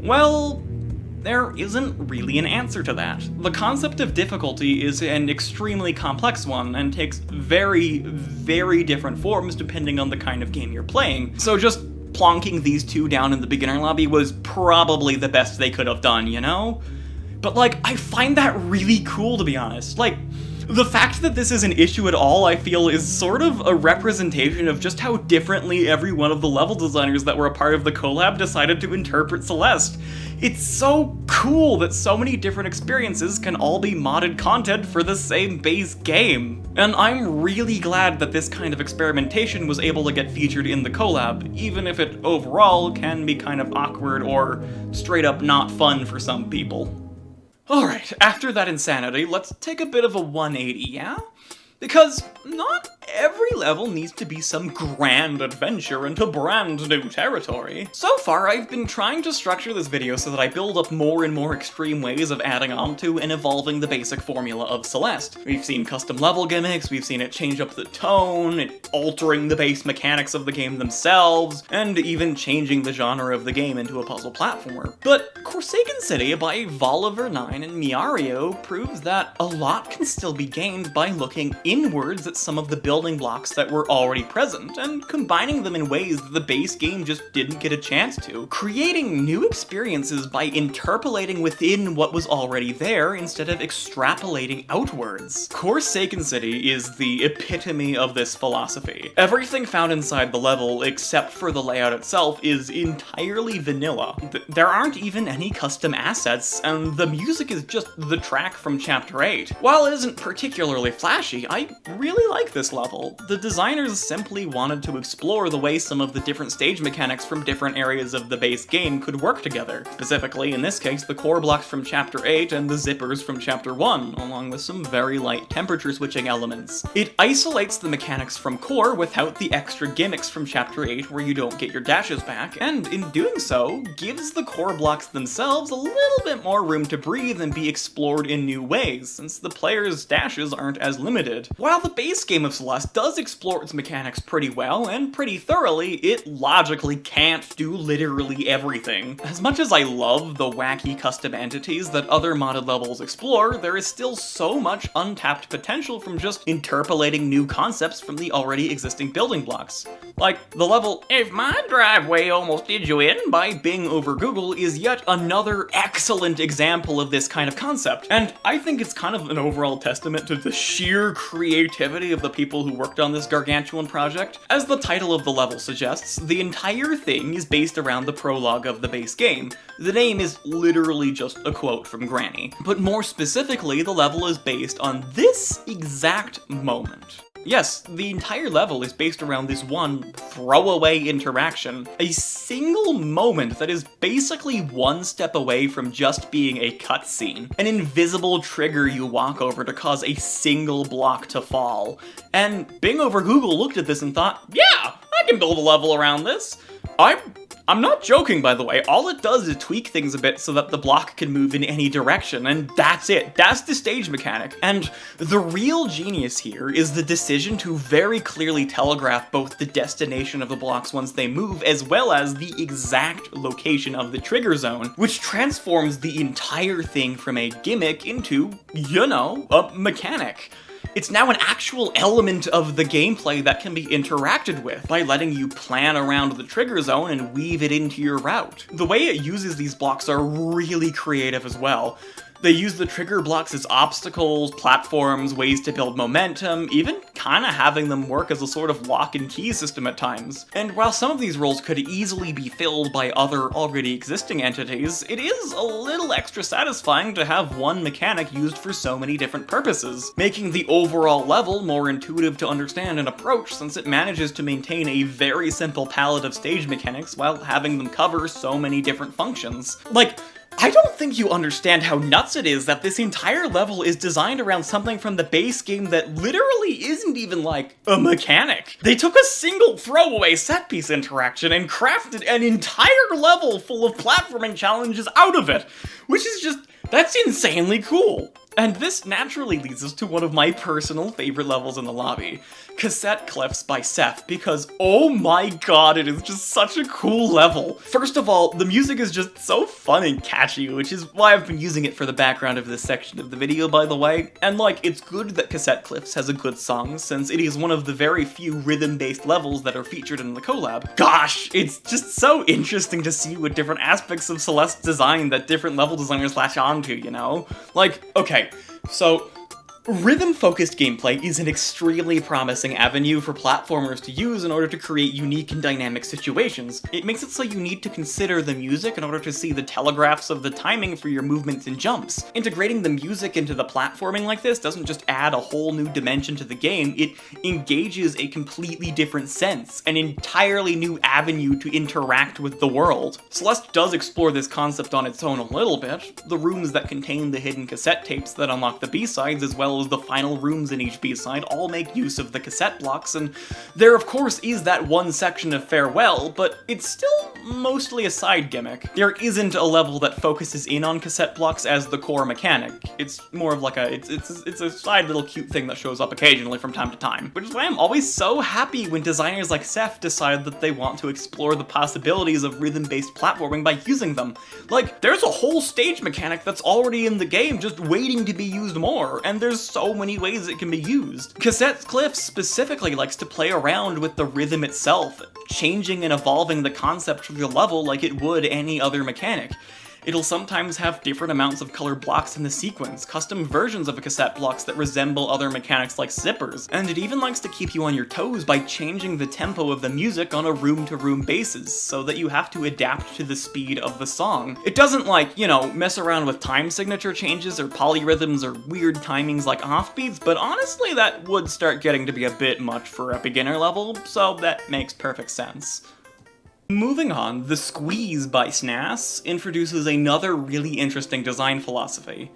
Well, there isn't really an answer to that. The concept of difficulty is an extremely complex one and takes very, very different forms depending on the kind of game you're playing, so just plonking these 2 down in the beginner lobby was probably the best they could have done, you know? But, like, I find that really cool, to be honest. Like, the fact that this is an issue at all, I feel, is sort of a representation of just how differently every one of the level designers that were a part of the collab decided to interpret Celeste. It's so cool that so many different experiences can all be modded content for the same base game. And I'm really glad that this kind of experimentation was able to get featured in the collab, even if it overall can be kind of awkward or straight up not fun for some people. Alright, after that insanity, let's take a bit of a 180, yeah? Because not every level needs to be some grand adventure into brand new territory. So far, I've been trying to structure this video so that I build up more and more extreme ways of adding on to and evolving the basic formula of Celeste. We've seen custom level gimmicks, we've seen it change up the tone, altering the base mechanics of the game themselves, and even changing the genre of the game into a puzzle platformer. But Forsaken City by Voliver9 and Miario proves that a lot can still be gained by looking inwards at some of the building blocks that were already present, and combining them in ways that the base game just didn't get a chance to. Creating new experiences by interpolating within what was already there instead of extrapolating outwards. Forsaken City is the epitome of this philosophy. Everything found inside the level, except for the layout itself, is entirely vanilla. There aren't even any custom assets, and the music is just the track from Chapter 8. While it isn't particularly flashy, I really like this level. The designers simply wanted to explore the way some of the different stage mechanics from different areas of the base game could work together. Specifically, in this case, the core blocks from Chapter 8 and the zippers from Chapter 1, along with some very light temperature switching elements. It isolates the mechanics from core without the extra gimmicks from Chapter 8 where you don't get your dashes back, and in doing so, gives the core blocks themselves a little bit more room to breathe and be explored in new ways, since the player's dashes aren't as limited. While the base game of Celeste does explore its mechanics pretty well and pretty thoroughly, it logically can't do literally everything. As much as I love the wacky custom entities that other modded levels explore, there is still so much untapped potential from just interpolating new concepts from the already existing building blocks. Like, the level "If My Driveway Almost Did You In" by Bing over Google is yet another excellent example of this kind of concept, and I think it's kind of an overall testament to the sheer creativity of the people who worked on this gargantuan project. As the title of the level suggests, the entire thing is based around the prologue of the base game. The name is literally just a quote from Granny. But more specifically, the level is based on this exact moment. Yes, the entire level is based around this one throwaway interaction, a single moment that is basically one step away from just being a cutscene, an invisible trigger you walk over to cause a single block to fall. And Bing over Google looked at this and thought, yeah, I can build a level around this. I'm not joking, by the way. All it does is tweak things a bit so that the block can move in any direction, and that's it. That's the stage mechanic. And the real genius here is the decision to very clearly telegraph both the destination of the blocks once they move, as well as the exact location of the trigger zone, which transforms the entire thing from a gimmick into, you know, a mechanic. It's now an actual element of the gameplay that can be interacted with by letting you plan around the trigger zone and weave it into your route. The way it uses these blocks are really creative as well. They use the trigger blocks as obstacles, platforms, ways to build momentum, even kinda having them work as a sort of lock and key system at times. And while some of these roles could easily be filled by other already existing entities, it is a little extra satisfying to have one mechanic used for so many different purposes, making the overall level more intuitive to understand and approach since it manages to maintain a very simple palette of stage mechanics while having them cover so many different functions. Like, I don't think you understand how nuts it is that this entire level is designed around something from the base game that literally isn't even like a mechanic. They took a single throwaway set piece interaction and crafted an entire level full of platforming challenges out of it, which is just, that's insanely cool. And this naturally leads us to one of my personal favorite levels in the lobby, Cassette Cliffs by Seth, because oh my god, it is just such a cool level. First of all, the music is just so fun and catchy, which is why I've been using it for the background of this section of the video, by the way. And like, it's good that Cassette Cliffs has a good song, since it is one of the very few rhythm-based levels that are featured in the collab. Gosh, it's just so interesting to see what different aspects of Celeste's design that different level designers latch onto, you know? Like, okay, so Rhythm-focused gameplay is an extremely promising avenue for platformers to use in order to create unique and dynamic situations. It makes it so you need to consider the music in order to see the telegraphs of the timing for your movements and jumps. Integrating the music into the platforming like this doesn't just add a whole new dimension to the game, it engages a completely different sense, an entirely new avenue to interact with the world. Celeste does explore this concept on its own a little bit. The rooms that contain the hidden cassette tapes that unlock the B-sides, as well as the final rooms in each B-side, all make use of the cassette blocks, and there of course is that one section of Farewell, but it's still mostly a side gimmick. There isn't a level that focuses in on cassette blocks as the core mechanic. It's more of like it's a side little cute thing that shows up occasionally from time to time, which is why I'm always so happy when designers like Ceph decide that they want to explore the possibilities of rhythm-based platforming by using them. Like, there's a whole stage mechanic that's already in the game just waiting to be used more, and there's so many ways it can be used. Cassette Cliff specifically likes to play around with the rhythm itself, changing and evolving the concept of the level like it would any other mechanic. It'll sometimes have different amounts of colored blocks in the sequence, custom versions of cassette blocks that resemble other mechanics like zippers, and it even likes to keep you on your toes by changing the tempo of the music on a room-to-room basis, so that you have to adapt to the speed of the song. It doesn't like, you know, mess around with time signature changes or polyrhythms or weird timings like offbeats, but honestly that would start getting to be a bit much for a beginner level, so that makes perfect sense. Moving on, The Squeeze by SNAS introduces another really interesting design philosophy.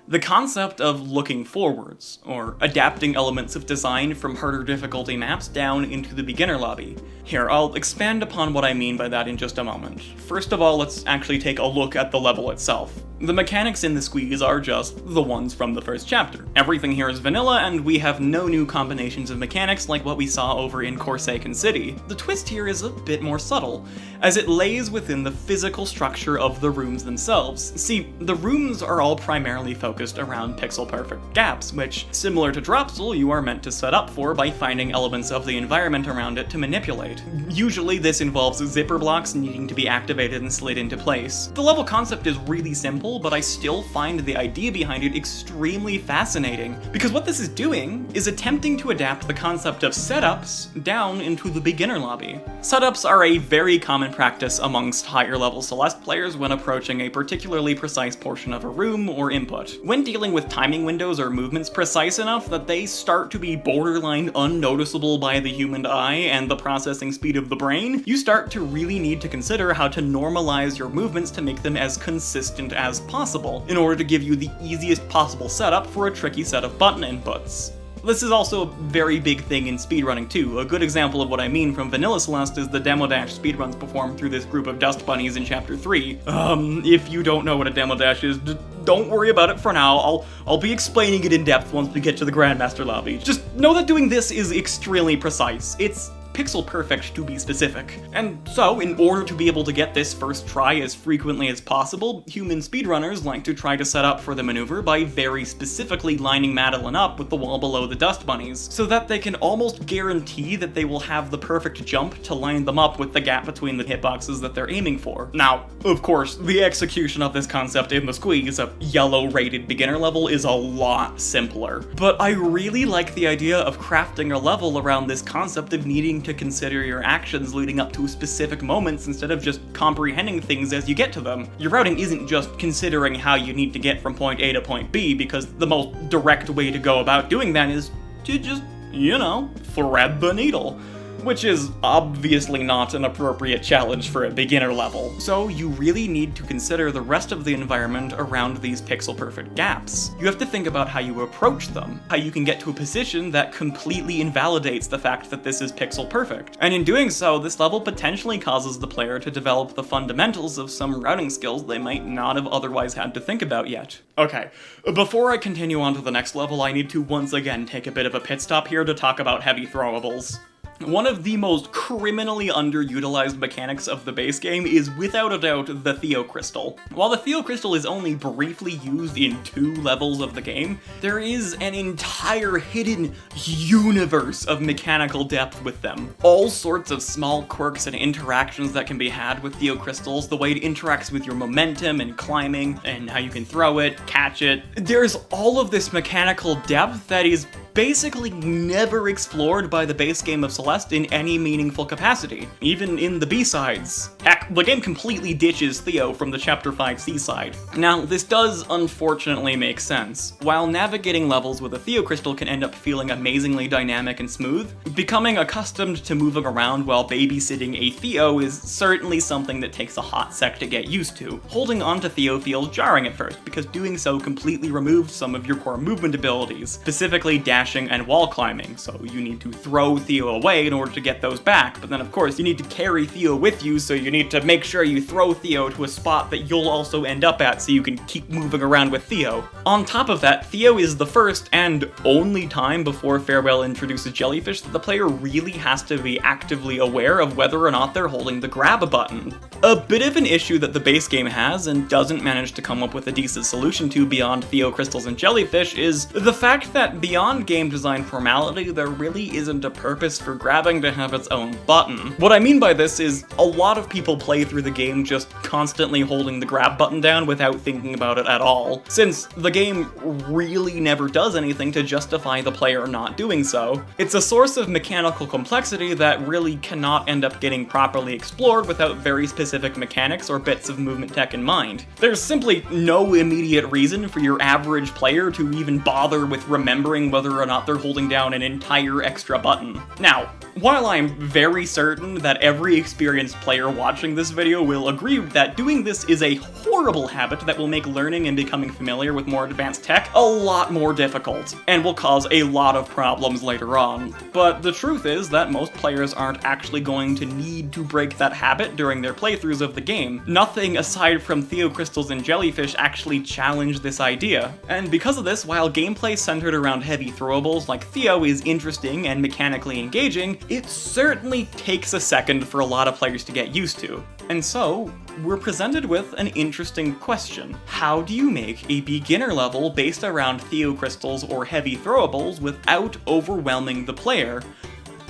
The concept of looking forwards, or adapting elements of design from harder difficulty maps down into the beginner lobby. Here, I'll expand upon what I mean by that in just a moment. First of all, let's actually take a look at the level itself. The mechanics in The Squeeze are just the ones from the first chapter. Everything here is vanilla, and we have no new combinations of mechanics like what we saw over in Forsaken City. The twist here is a bit more subtle, as it lays within the physical structure of the rooms themselves. See, the rooms are all primarily focused around pixel-perfect gaps, which, similar to Dropsel, you are meant to set up for by finding elements of the environment around it to manipulate. Usually this involves zipper blocks needing to be activated and slid into place. The level concept is really simple, but I still find the idea behind it extremely fascinating, because what this is doing is attempting to adapt the concept of setups down into the beginner lobby. Setups are a very common practice amongst higher level Celeste players when approaching a particularly precise portion of a room or input. When dealing with timing windows or movements precise enough that they start to be borderline unnoticeable by the human eye and the processing speed of the brain, you start to really need to consider how to normalize your movements to make them as consistent as possible, in order to give you the easiest possible setup for a tricky set of button inputs. This is also a very big thing in speedrunning too. A good example of what I mean from Vanilla Celeste is the demo dash speedruns performed through this group of dust bunnies in chapter 3. If you don't know what a demo dash is, don't worry about it for now. I'll be explaining it in depth once we get to the Grandmaster lobby. Just know that doing this is extremely precise. It's pixel perfect to be specific. And so, in order to be able to get this first try as frequently as possible, human speedrunners like to try to set up for the maneuver by very specifically lining Madeline up with the wall below the dust bunnies, so that they can almost guarantee that they will have the perfect jump to line them up with the gap between the hitboxes that they're aiming for. Now, of course, the execution of this concept in The Squeeze, a yellow-rated beginner level, is a lot simpler. But I really like the idea of crafting a level around this concept of needing to consider your actions leading up to specific moments instead of just comprehending things as you get to them. Your routing isn't just considering how you need to get from point A to point B, because the most direct way to go about doing that is to just, you know, thread the needle. Which is obviously not an appropriate challenge for a beginner level. So you really need to consider the rest of the environment around these pixel-perfect gaps. You have to think about how you approach them, how you can get to a position that completely invalidates the fact that this is pixel-perfect. And in doing so, this level potentially causes the player to develop the fundamentals of some routing skills they might not have otherwise had to think about yet. Okay, before I continue on to the next level, I need to once again take a bit of a pit stop here to talk about heavy throwables. One of the most criminally underutilized mechanics of the base game is without a doubt the Theo Crystal. While the Theo Crystal is only briefly used in 2 levels of the game, there is an entire hidden universe of mechanical depth with them. All sorts of small quirks and interactions that can be had with Theo Crystals, the way it interacts with your momentum and climbing, and how you can throw it, catch it. There's all of this mechanical depth that is basically never explored by the base game of Celeste in any meaningful capacity, even in the B-sides. Heck, the game completely ditches Theo from the Chapter 5 C-side. Now, this does unfortunately make sense. While navigating levels with a Theo Crystal can end up feeling amazingly dynamic and smooth, becoming accustomed to moving around while babysitting a Theo is certainly something that takes a hot sec to get used to. Holding onto Theo feels jarring at first, because doing so completely removes some of your core movement abilities, specifically dashing and wall climbing, so you need to throw Theo away in order to get those back, but then of course you need to carry Theo with you, so you need to make sure you throw Theo to a spot that you'll also end up at so you can keep moving around with Theo. On top of that, Theo is the first and only time before Farewell introduces Jellyfish that the player really has to be actively aware of whether or not they're holding the grab button. A bit of an issue that the base game has and doesn't manage to come up with a decent solution to beyond Theo Crystals and Jellyfish is the fact that beyond game design formality, there really isn't a purpose for grabbing to have its own button. What I mean by this is, a lot of people play through the game just constantly holding the grab button down without thinking about it at all, since the game really never does anything to justify the player not doing so. It's a source of mechanical complexity that really cannot end up getting properly explored without very specific mechanics or bits of movement tech in mind. There's simply no immediate reason for your average player to even bother with remembering whether or not they're holding down an entire extra button. Now, while I'm very certain that every experienced player watching this video will agree that doing this is a horrible habit that will make learning and becoming familiar with more advanced tech a lot more difficult, and will cause a lot of problems later on. But the truth is that most players aren't actually going to need to break that habit during their playthroughs of the game. Nothing aside from Theo Crystals and Jellyfish actually challenge this idea. And because of this, while gameplay centered around heavy throwables like Theo is interesting and mechanically engaging, it certainly takes a second for a lot of players to get used to. And so, we're presented with an interesting question. How do you make a beginner level based around Theo Crystals or heavy throwables without overwhelming the player?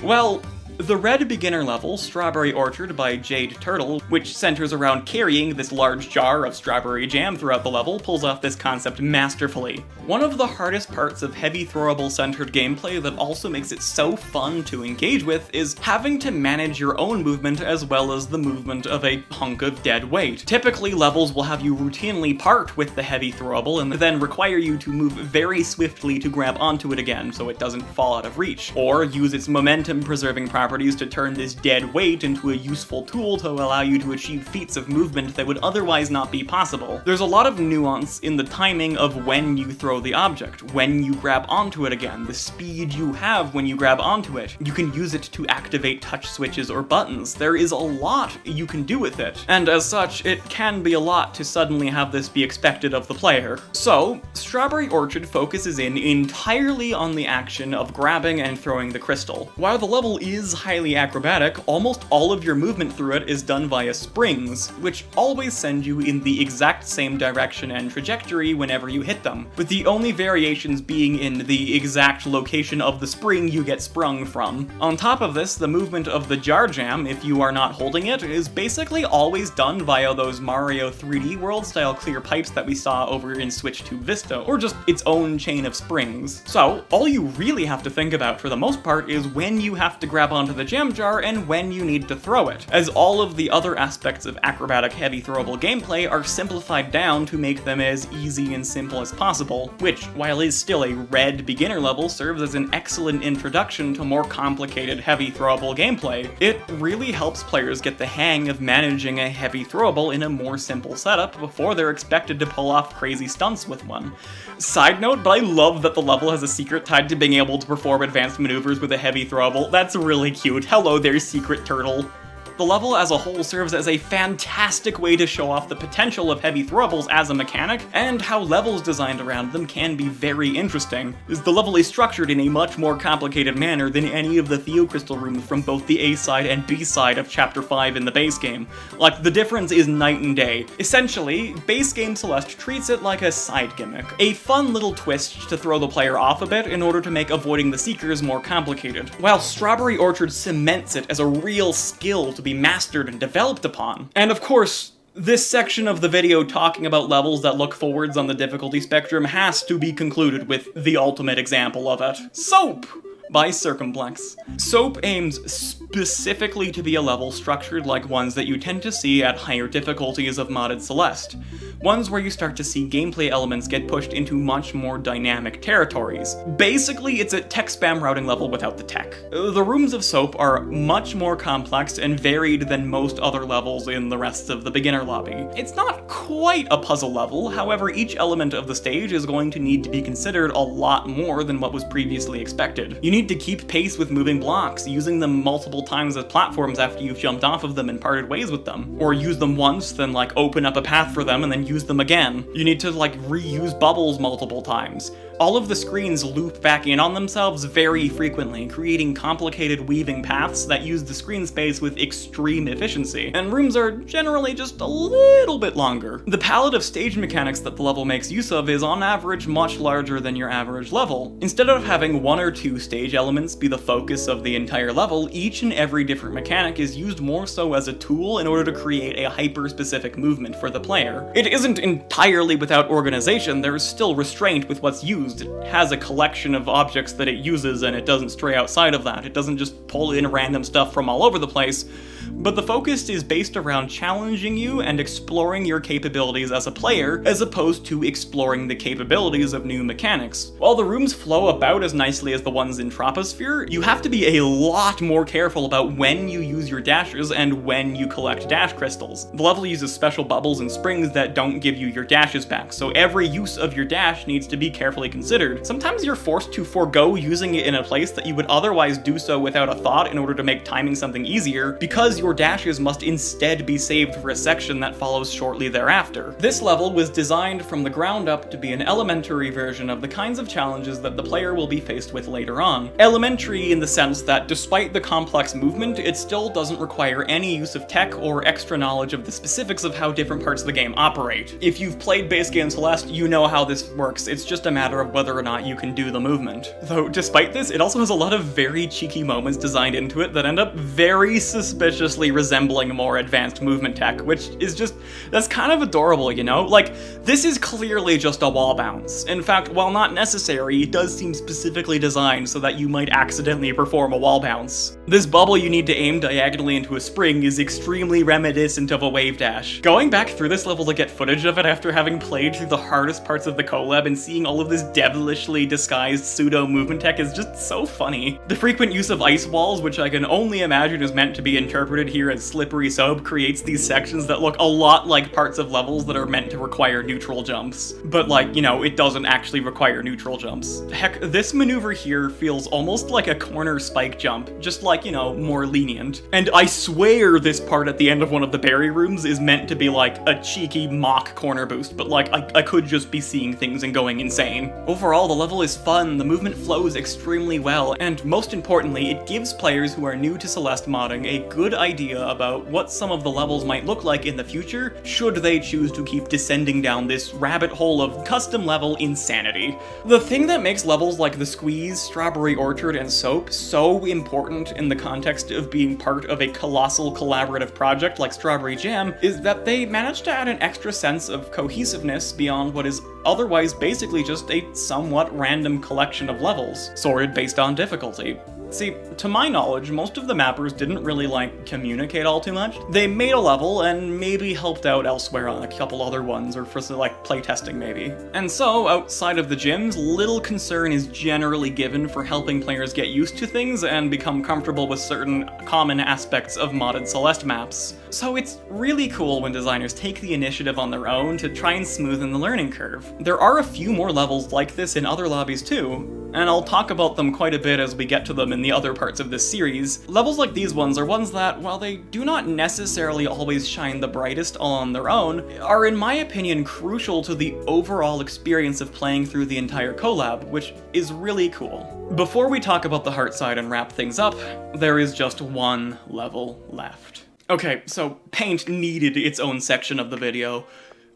Well, the red beginner level, Strawberry Orchard by Jade Turtle, which centers around carrying this large jar of strawberry jam throughout the level, pulls off this concept masterfully. One of the hardest parts of heavy throwable centered gameplay that also makes it so fun to engage with is having to manage your own movement as well as the movement of a hunk of dead weight. Typically, levels will have you routinely part with the heavy throwable and then require you to move very swiftly to grab onto it again so it doesn't fall out of reach, or use its momentum preserving properties to turn this dead weight into a useful tool to allow you to achieve feats of movement that would otherwise not be possible. There's a lot of nuance in the timing of when you throw the object, when you grab onto it again, the speed you have when you grab onto it. You can use it to activate touch switches or buttons. There is a lot you can do with it, and as such, it can be a lot to suddenly have this be expected of the player. So, Strawberry Orchard focuses in entirely on the action of grabbing and throwing the crystal. While the level is highly acrobatic, almost all of your movement through it is done via springs, which always send you in the exact same direction and trajectory whenever you hit them, with the only variations being in the exact location of the spring you get sprung from. On top of this, the movement of the jar jam, if you are not holding it, is basically always done via those Mario 3D World-style clear pipes that we saw over in Switch 2 Vista, or just its own chain of springs. So, all you really have to think about for the most part is when you have to grab onto the jam jar and when you need to throw it, as all of the other aspects of acrobatic heavy throwable gameplay are simplified down to make them as easy and simple as possible, which, while is still a red beginner level, serves as an excellent introduction to more complicated heavy throwable gameplay. It really helps players get the hang of managing a heavy throwable in a more simple setup before they're expected to pull off crazy stunts with one. Side note, but I love that the level has a secret tied to being able to perform advanced maneuvers with a heavy throwable. That's really cute. Hello there, secret turtle. The level as a whole serves as a fantastic way to show off the potential of heavy throwables as a mechanic, and how levels designed around them can be very interesting, as the level is structured in a much more complicated manner than any of the Theocrystal rooms from both the A side and B side of Chapter 5 in the base game. Like, the difference is night and day. Essentially, base game Celeste treats it like a side gimmick, a fun little twist to throw the player off a bit in order to make avoiding the Seekers more complicated, while Strawberry Orchard cements it as a real skill to be mastered and developed upon. And of course, this section of the video talking about levels that look forwards on the difficulty spectrum has to be concluded with the ultimate example of it. Soap! By Circumplex. Soap aims specifically to be a level structured like ones that you tend to see at higher difficulties of modded Celeste. Ones where you start to see gameplay elements get pushed into much more dynamic territories. Basically, it's a tech spam routing level without the tech. The rooms of Soap are much more complex and varied than most other levels in the rest of the beginner lobby. It's not quite a puzzle level, however, each element of the stage is going to need to be considered a lot more than what was previously expected. You need to keep pace with moving blocks, using them multiple times as platforms after you've jumped off of them and parted ways with them. Or use them once, then like open up a path for them and then use them again. You need to like reuse bubbles multiple times. All of the screens loop back in on themselves very frequently, creating complicated weaving paths that use the screen space with extreme efficiency, and rooms are generally just a little bit longer. The palette of stage mechanics that the level makes use of is on average much larger than your average level. Instead of having one or two stage elements be the focus of the entire level, each and every different mechanic is used more so as a tool in order to create a hyper-specific movement for the player. It isn't entirely without organization, there is still restraint with what's used. It has a collection of objects that it uses and it doesn't stray outside of that. It doesn't just pull in random stuff from all over the place. But the focus is based around challenging you and exploring your capabilities as a player, as opposed to exploring the capabilities of new mechanics. While the rooms flow about as nicely as the ones in Troposphere, you have to be a lot more careful about when you use your dashes and when you collect dash crystals. The level uses special bubbles and springs that don't give you your dashes back, so every use of your dash needs to be carefully considered. Sometimes you're forced to forego using it in a place that you would otherwise do so without a thought in order to make timing something easier, because your dashes must instead be saved for a section that follows shortly thereafter. This level was designed from the ground up to be an elementary version of the kinds of challenges that the player will be faced with later on. Elementary in the sense that despite the complex movement, it still doesn't require any use of tech or extra knowledge of the specifics of how different parts of the game operate. If you've played base game Celeste, you know how this works. It's just a matter of whether or not you can do the movement. Though, despite this, it also has a lot of very cheeky moments designed into it that end up very suspiciously resembling more advanced movement tech, which is just, that's kind of adorable, you know? Like, this is clearly just a wall bounce. In fact, while not necessary, it does seem specifically designed so that you might accidentally perform a wall bounce. This bubble you need to aim diagonally into a spring is extremely reminiscent of a wave dash. Going back through this level to get footage of it after having played through the hardest parts of the collab and seeing all of this devilishly disguised pseudo movement tech is just so funny. The frequent use of ice walls, which I can only imagine is meant to be interpreted here as slippery soap, creates these sections that look a lot like parts of levels that are meant to require neutral jumps. But like, you know, it doesn't actually require neutral jumps. Heck, this maneuver here feels almost like a corner spike jump, just like, you know, more lenient. And I swear this part at the end of one of the berry rooms is meant to be like a cheeky mock corner boost, but like, I could just be seeing things and going insane. Overall, the level is fun, the movement flows extremely well, and most importantly, it gives players who are new to Celeste modding a good idea about what some of the levels might look like in the future, should they choose to keep descending down this rabbit hole of custom level insanity. The thing that makes levels like The Squeeze, Strawberry Orchard, and Soap so important in the context of being part of a colossal collaborative project like Strawberry Jam is that they managed to add an extra sense of cohesiveness beyond what is otherwise basically just a somewhat random collection of levels, sorted based on difficulty. See, to my knowledge, most of the mappers didn't really, like, communicate all too much. They made a level and maybe helped out elsewhere on a couple other ones, or for, like, playtesting maybe. And so, outside of the gyms, little concern is generally given for helping players get used to things and become comfortable with certain common aspects of modded Celeste maps. So it's really cool when designers take the initiative on their own to try and smoothen the learning curve. There are a few more levels like this in other lobbies too, and I'll talk about them quite a bit as we get to them in the other parts of this series. Levels like these ones are ones that, while they do not necessarily always shine the brightest all on their own, are in my opinion crucial to the overall experience of playing through the entire collab, which is really cool. Before we talk about the Heartside and wrap things up, there is just one level left. Okay, so Paint needed its own section of the video.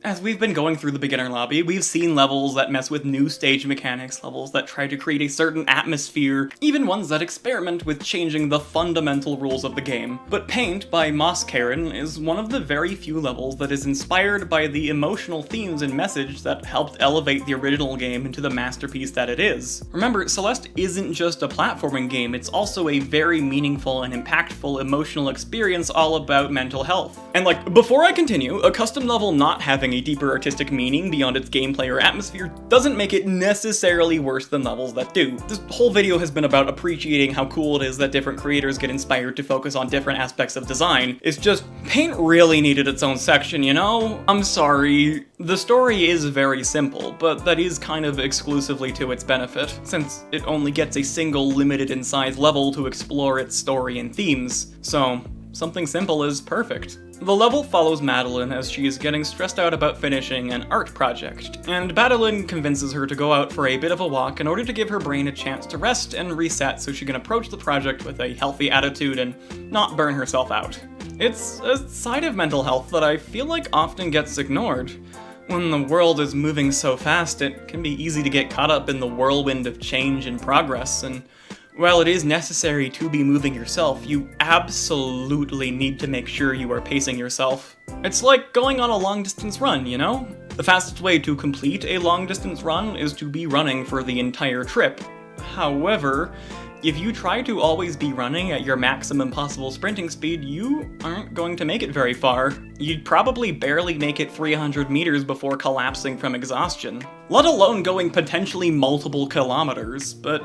As we've been going through the beginner lobby, we've seen levels that mess with new stage mechanics, levels that try to create a certain atmosphere, even ones that experiment with changing the fundamental rules of the game. But Paint by Moss Karen is one of the very few levels that is inspired by the emotional themes and message that helped elevate the original game into the masterpiece that it is. Remember, Celeste isn't just a platforming game, it's also a very meaningful and impactful emotional experience all about mental health. And like, before I continue, a custom level not having a deeper artistic meaning beyond its gameplay or atmosphere doesn't make it necessarily worse than levels that do. This whole video has been about appreciating how cool it is that different creators get inspired to focus on different aspects of design. It's just, Paint really needed its own section, you know? I'm sorry. The story is very simple, but that is kind of exclusively to its benefit, since it only gets a single limited in size level to explore its story and themes, so something simple is perfect. The level follows Madeline as she is getting stressed out about finishing an art project, and Madeline convinces her to go out for a bit of a walk in order to give her brain a chance to rest and reset so she can approach the project with a healthy attitude and not burn herself out. It's a side of mental health that I feel like often gets ignored. When the world is moving so fast, it can be easy to get caught up in the whirlwind of change and progress, and while it is necessary to be moving yourself, you absolutely need to make sure you are pacing yourself. It's like going on a long-distance run, you know? The fastest way to complete a long-distance run is to be running for the entire trip. However, if you try to always be running at your maximum possible sprinting speed, you aren't going to make it very far. You'd probably barely make it 300 meters before collapsing from exhaustion, let alone going potentially multiple kilometers. But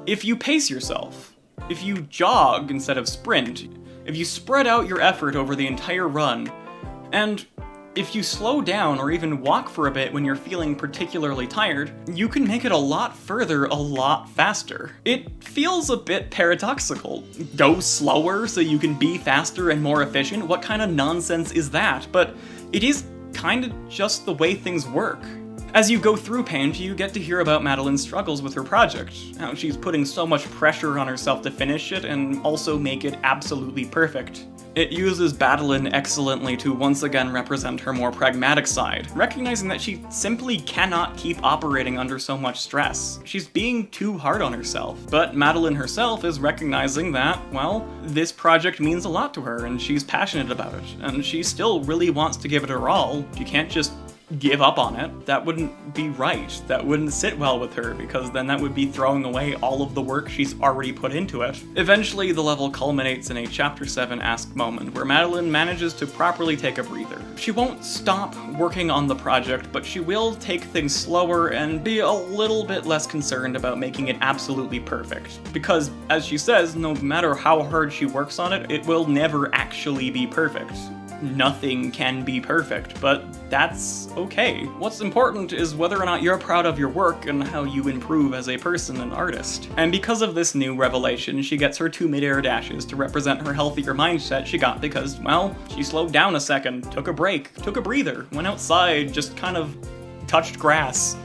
if you pace yourself, if you jog instead of sprint, if you spread out your effort over the entire run, and if you slow down or even walk for a bit when you're feeling particularly tired, you can make it a lot further a lot faster. It feels a bit paradoxical. Go slower so you can be faster and more efficient? What kind of nonsense is that? But it is kind of just the way things work. As you go through Paint, you get to hear about Madeline's struggles with her project, how she's putting so much pressure on herself to finish it and also make it absolutely perfect. It uses Madeline excellently to once again represent her more pragmatic side, recognizing that she simply cannot keep operating under so much stress. She's being too hard on herself, but Madeline herself is recognizing that, well, this project means a lot to her and she's passionate about it, and she still really wants to give it her all. She can't just give up on it. That wouldn't be right. That wouldn't sit well with her, because then that would be throwing away all of the work she's already put into it. Eventually, the level culminates in a Chapter 7 Ask moment, where Madeline manages to properly take a breather. She won't stop working on the project, but she will take things slower and be a little bit less concerned about making it absolutely perfect. Because, as she says, no matter how hard she works on it, it will never actually be perfect. Nothing can be perfect, but that's okay. What's important is whether or not you're proud of your work and how you improve as a person and artist. And because of this new revelation, she gets her 2 mid-air dashes to represent her healthier mindset she got because, well, she slowed down a second, took a break, took a breather, went outside, just kind of touched grass.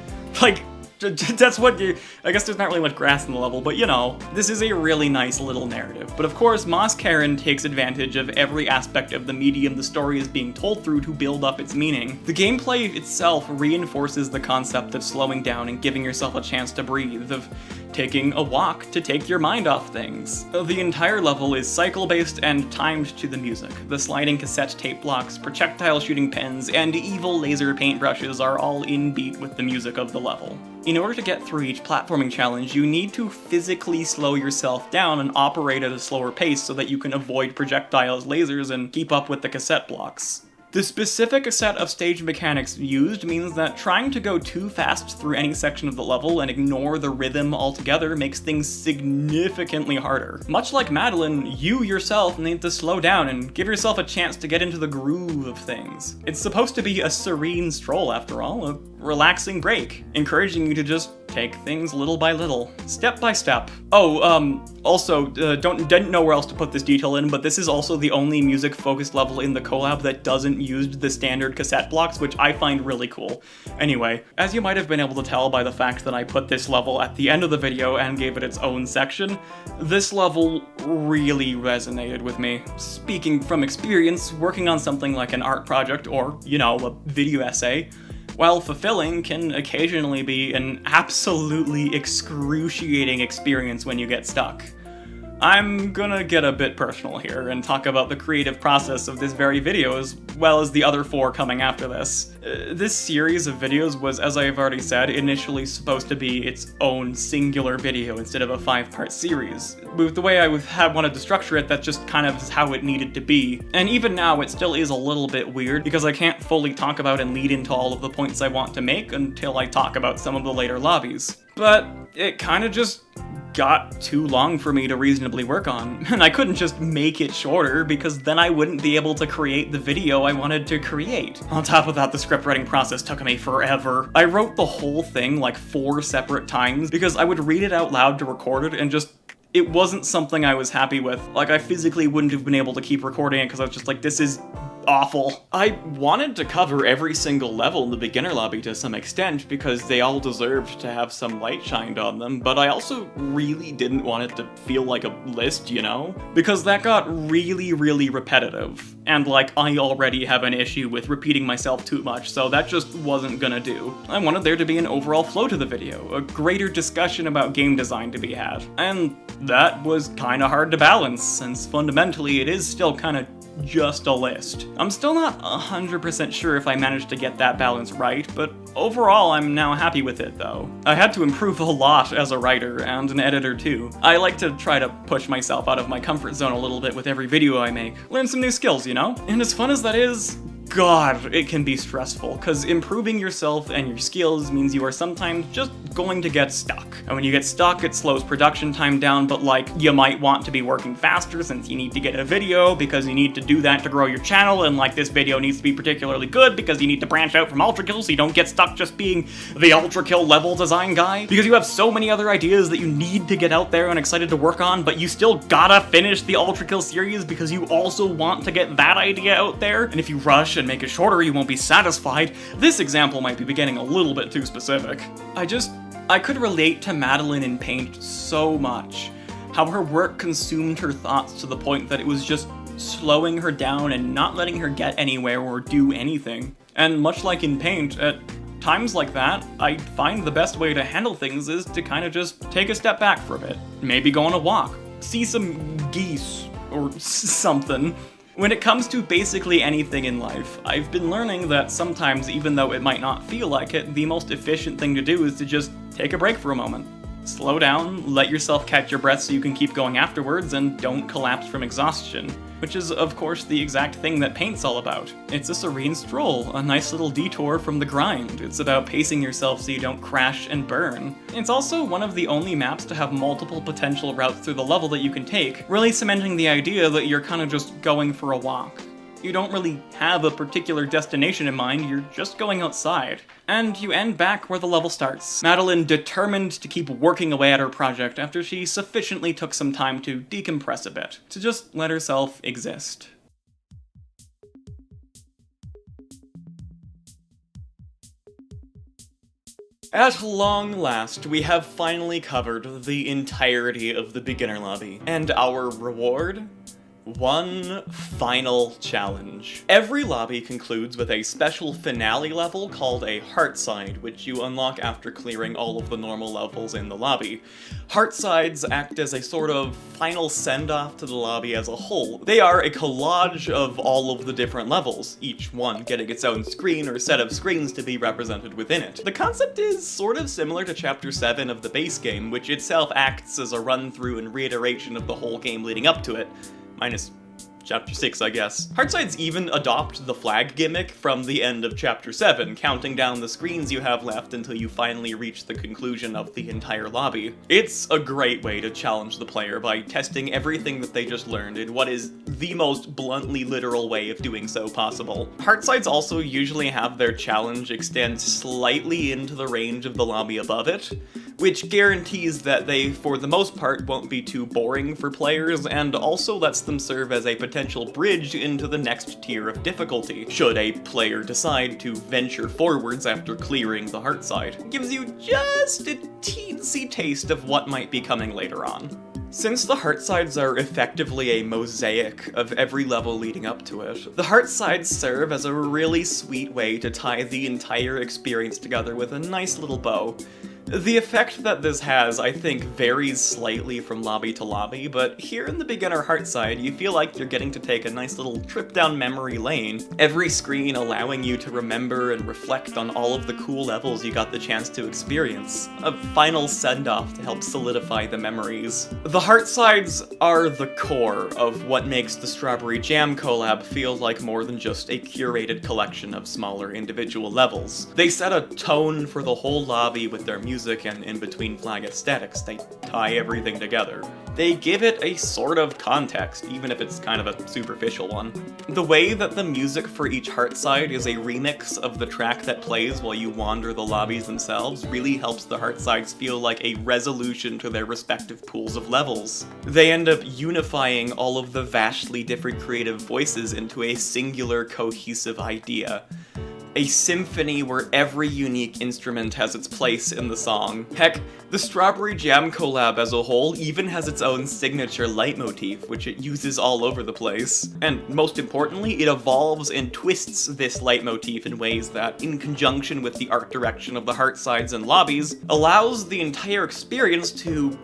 Like, that's what you... I guess there's not really much grass in the level, but you know. This is a really nice little narrative. But of course, Moss Karen takes advantage of every aspect of the medium the story is being told through to build up its meaning. The gameplay itself reinforces the concept of slowing down and giving yourself a chance to breathe, of taking a walk to take your mind off things. The entire level is cycle-based and timed to the music. The sliding cassette tape blocks, projectile shooting pens, and evil laser paintbrushes are all in beat with the music of the level. In order to get through each platforming challenge, you need to physically slow yourself down and operate at a slower pace so that you can avoid projectiles, lasers, and keep up with the cassette blocks. The specific set of stage mechanics used means that trying to go too fast through any section of the level and ignore the rhythm altogether makes things significantly harder. Much like Madeline, you yourself need to slow down and give yourself a chance to get into the groove of things. It's supposed to be a serene stroll after all, a relaxing break, encouraging you to just take things little by little, step by step. Oh, also, didn't know where else to put this detail in, but this is also the only music-focused level in the collab that doesn't use the standard cassette blocks, which I find really cool. Anyway, as you might have been able to tell by the fact that I put this level at the end of the video and gave it its own section, this level really resonated with me. Speaking from experience, working on something like an art project or, you know, a video essay, while fulfilling, can occasionally be an absolutely excruciating experience when you get stuck. I'm gonna get a bit personal here and talk about the creative process of this very video as well as the other 4 coming after this. This series of videos was, as I've already said, initially supposed to be its own singular video instead of a 5-part series. With the way I wanted to structure it, that just kind of is how it needed to be. And even now, it still is a little bit weird because I can't fully talk about and lead into all of the points I want to make until I talk about some of the later lobbies. But it kind of just got too long for me to reasonably work on, and I couldn't just make it shorter because then I wouldn't be able to create the video I wanted to create. On top of that, the script writing process took me forever. I wrote the whole thing like 4 separate times because I would read it out loud to record it and just it wasn't something I was happy with. Like, I physically wouldn't have been able to keep recording it because I was just like, this is awful. I wanted to cover every single level in the beginner lobby to some extent because they all deserved to have some light shined on them, but I also really didn't want it to feel like a list, you know? Because that got really, really repetitive, and like, I already have an issue with repeating myself too much, so that just wasn't gonna do. I wanted there to be an overall flow to the video, a greater discussion about game design to be had, and that was kinda hard to balance, since fundamentally it is still kinda just a list. I'm still not 100% sure if I managed to get that balance right, but overall I'm now happy with it though. I had to improve a lot as a writer and an editor too. I like to try to push myself out of my comfort zone a little bit with every video I make. Learn some new skills, you know? And as fun as that is, God, it can be stressful, because improving yourself and your skills means you are sometimes just going to get stuck. And when you get stuck, it slows production time down, but like, you might want to be working faster since you need to get a video, because you need to do that to grow your channel, and like, this video needs to be particularly good because you need to branch out from ULTRAKILL so you don't get stuck just being the ULTRAKILL level design guy, because you have so many other ideas that you need to get out there and excited to work on, but you still gotta finish the ULTRAKILL series because you also want to get that idea out there, and if you rush and make it shorter, you won't be satisfied. This example might be getting a little bit too specific. I could relate to Madeline in Paint so much. How her work consumed her thoughts to the point that it was just slowing her down and not letting her get anywhere or do anything. And much like in Paint, at times like that, I find the best way to handle things is to kind of just take a step back for a bit. Maybe go on a walk, see some geese, or something. When it comes to basically anything in life, I've been learning that sometimes, even though it might not feel like it, the most efficient thing to do is to just take a break for a moment. Slow down, let yourself catch your breath so you can keep going afterwards, and don't collapse from exhaustion. Which is, of course, the exact thing that Paint's all about. It's a serene stroll, a nice little detour from the grind. It's about pacing yourself so you don't crash and burn. It's also one of the only maps to have multiple potential routes through the level that you can take, really cementing the idea that you're kind of just going for a walk. You don't really have a particular destination in mind, you're just going outside. And you end back where the level starts. Madeline determined to keep working away at her project after she sufficiently took some time to decompress a bit, to just let herself exist. At long last, we have finally covered the entirety of the beginner lobby. And our reward? One final challenge. Every lobby concludes with a special finale level called a Heartside, which you unlock after clearing all of the normal levels in the lobby. Heartsides act as a sort of final send-off to the lobby as a whole. They are a collage of all of the different levels, each one getting its own screen or set of screens to be represented within it. The concept is sort of similar to Chapter 7 of the base game, which itself acts as a run-through and reiteration of the whole game leading up to it. Minus Chapter 6, I guess. Heartsides even adopt the flag gimmick from the end of Chapter 7, counting down the screens you have left until you finally reach the conclusion of the entire lobby. It's a great way to challenge the player by testing everything that they just learned in what is the most bluntly literal way of doing so possible. Heartsides also usually have their challenge extend slightly into the range of the lobby above it. which guarantees that they, for the most part, won't be too boring for players, and also lets them serve as a potential bridge into the next tier of difficulty, should a player decide to venture forwards after clearing the Heartside. It gives you just a teensy taste of what might be coming later on. Since the Heartsides are effectively a mosaic of every level leading up to it, the Heartsides serve as a really sweet way to tie the entire experience together with a nice little bow. The effect that this has, I think, varies slightly from lobby to lobby, but here in the beginner Heartside, you feel like you're getting to take a nice little trip down memory lane, every screen allowing you to remember and reflect on all of the cool levels you got the chance to experience. A final send-off to help solidify the memories. The Heartsides are the core of what makes the Strawberry Jam Collab feel like more than just a curated collection of smaller individual levels. They set a tone for the whole lobby with their music and in-between flag aesthetics. They tie everything together. They give it a sort of context, even if it's kind of a superficial one. The way that the music for each Heartside is a remix of the track that plays while you wander the lobbies themselves really helps the Heartsides feel like a resolution to their respective pools of levels. They end up unifying all of the vastly different creative voices into a singular, cohesive idea. A symphony where every unique instrument has its place in the song. Heck, the Strawberry Jam Collab as a whole even has its own signature leitmotif, which it uses all over the place. And most importantly, it evolves and twists this leitmotif in ways that, in conjunction with the art direction of the Heartsides and lobbies, allows the entire experience to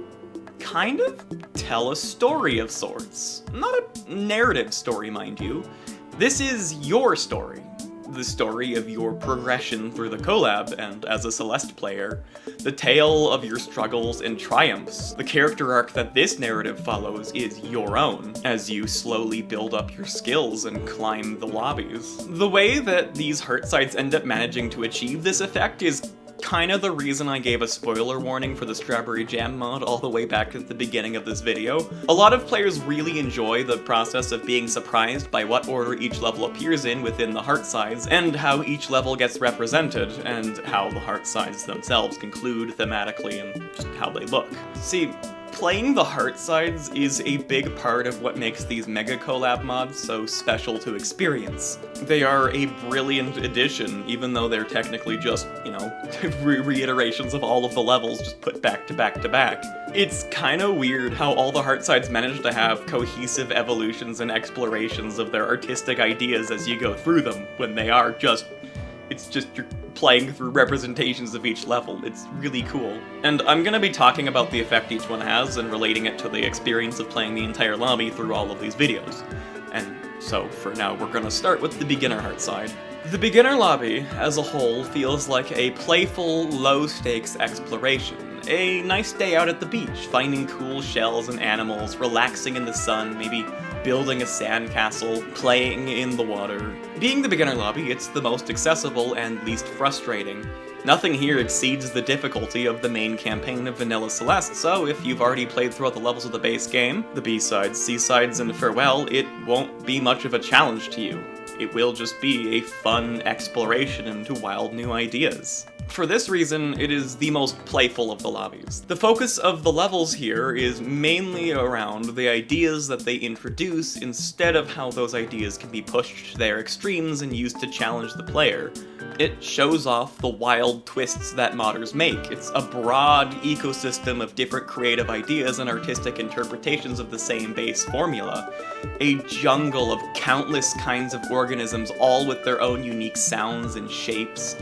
kind of tell a story of sorts. Not a narrative story, mind you. This is your story. The story of your progression through the collab, and as a Celeste player, the tale of your struggles and triumphs. The character arc that this narrative follows is your own, as you slowly build up your skills and climb the lobbies. The way that these Heartsides end up managing to achieve this effect is kind of the reason I gave a spoiler warning for the Strawberry Jam mod all the way back at the beginning of this video. A lot of players really enjoy the process of being surprised by what order each level appears in within the Heartsides, and how each level gets represented, and how the Heartsides themselves conclude thematically and just how they look. See, playing the Heartsides is a big part of what makes these mega collab mods so special to experience. They are a brilliant addition, even though they're technically just, you know, reiterations of all of the levels just put back to back to back. It's kinda weird how all the Heartsides manage to have cohesive evolutions and explorations of their artistic ideas as you go through them, when they are just, it's just you're playing through representations of each level. It's really cool. And I'm gonna be talking about the effect each one has and relating it to the experience of playing the entire lobby through all of these videos. And so for now, we're gonna start with the beginner Heartside. The beginner lobby, as a whole, feels like a playful, low-stakes exploration. A nice day out at the beach, finding cool shells and animals, relaxing in the sun, maybe building a sandcastle, playing in the water. Being the beginner lobby, it's the most accessible and least frustrating. Nothing here exceeds the difficulty of the main campaign of Vanilla Celeste, so if you've already played through all the levels of the base game, the B-sides, C-sides, and Farewell, it won't be much of a challenge to you. It will just be a fun exploration into wild new ideas. For this reason, it is the most playful of the lobbies. The focus of the levels here is mainly around the ideas that they introduce instead of how those ideas can be pushed to their extremes and used to challenge the player. It shows off the wild twists that modders make. It's a broad ecosystem of different creative ideas and artistic interpretations of the same base formula. A jungle of countless kinds of organisms, all with their own unique sounds and shapes.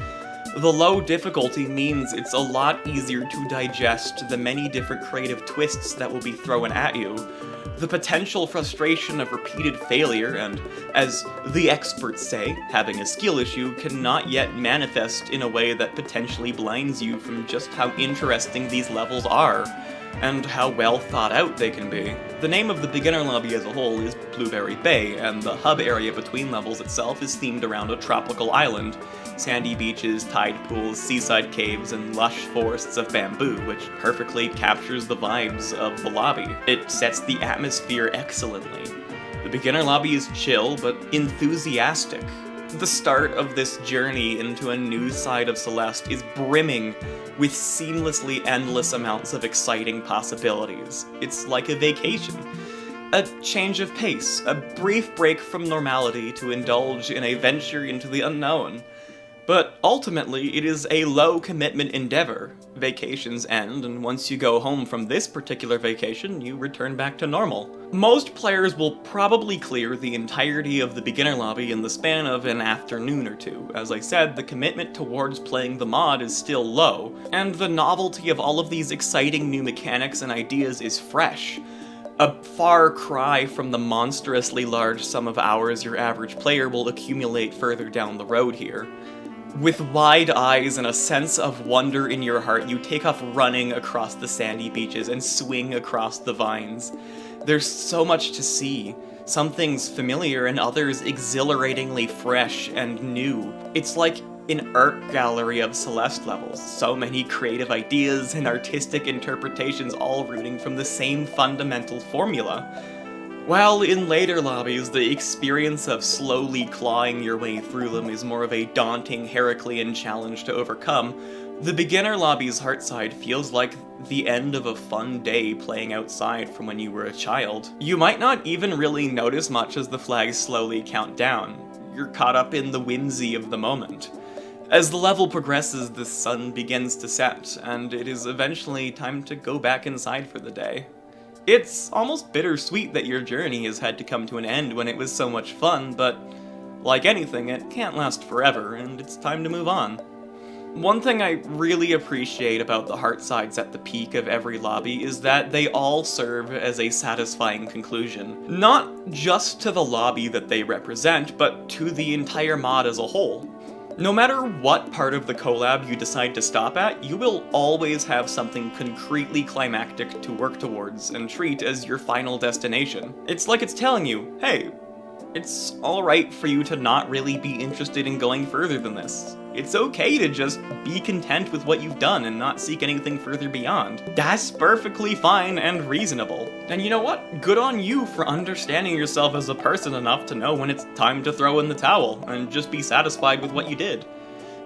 The low difficulty means it's a lot easier to digest the many different creative twists that will be thrown at you. The potential frustration of repeated failure and, as the experts say, having a skill issue cannot yet manifest in a way that potentially blinds you from just how interesting these levels are, and how well thought out they can be. The name of the beginner lobby as a whole is Blueberry Bay, and the hub area between levels itself is themed around a tropical island. Sandy beaches, tide pools, seaside caves, and lush forests of bamboo, which perfectly captures the vibes of the lobby. It sets the atmosphere excellently. The beginner lobby is chill, but enthusiastic. The start of this journey into a new side of Celeste is brimming with seamlessly endless amounts of exciting possibilities. It's like a vacation. A change of pace, a brief break from normality to indulge in a venture into the unknown. But ultimately, it is a low-commitment endeavor. Vacations end, and once you go home from this particular vacation, you return back to normal. Most players will probably clear the entirety of the beginner lobby in the span of an afternoon or two. As I said, the commitment towards playing the mod is still low, and the novelty of all of these exciting new mechanics and ideas is fresh. A far cry from the monstrously large sum of hours your average player will accumulate further down the road here. With wide eyes and a sense of wonder in your heart, you take off running across the sandy beaches and swing across the vines. There's so much to see. Some things familiar and others exhilaratingly fresh and new. It's like an art gallery of Celeste levels. So many creative ideas and artistic interpretations all rooting from the same fundamental formula. While in later lobbies, the experience of slowly clawing your way through them is more of a daunting Heraclean challenge to overcome, the beginner lobby's Heartside feels like the end of a fun day playing outside from when you were a child. You might not even really notice much as the flags slowly count down. You're caught up in the whimsy of the moment. As the level progresses, the sun begins to set, and it is eventually time to go back inside for the day. It's almost bittersweet that your journey has had to come to an end when it was so much fun, but like anything, it can't last forever, and it's time to move on. One thing I really appreciate about the Heartsides at the peak of every lobby is that they all serve as a satisfying conclusion. Not just to the lobby that they represent, but to the entire mod as a whole. No matter what part of the collab you decide to stop at, you will always have something concretely climactic to work towards and treat as your final destination. It's like it's telling you, hey, it's alright for you to not really be interested in going further than this. It's okay to just be content with what you've done and not seek anything further beyond. That's perfectly fine and reasonable. And you know what? Good on you for understanding yourself as a person enough to know when it's time to throw in the towel and just be satisfied with what you did.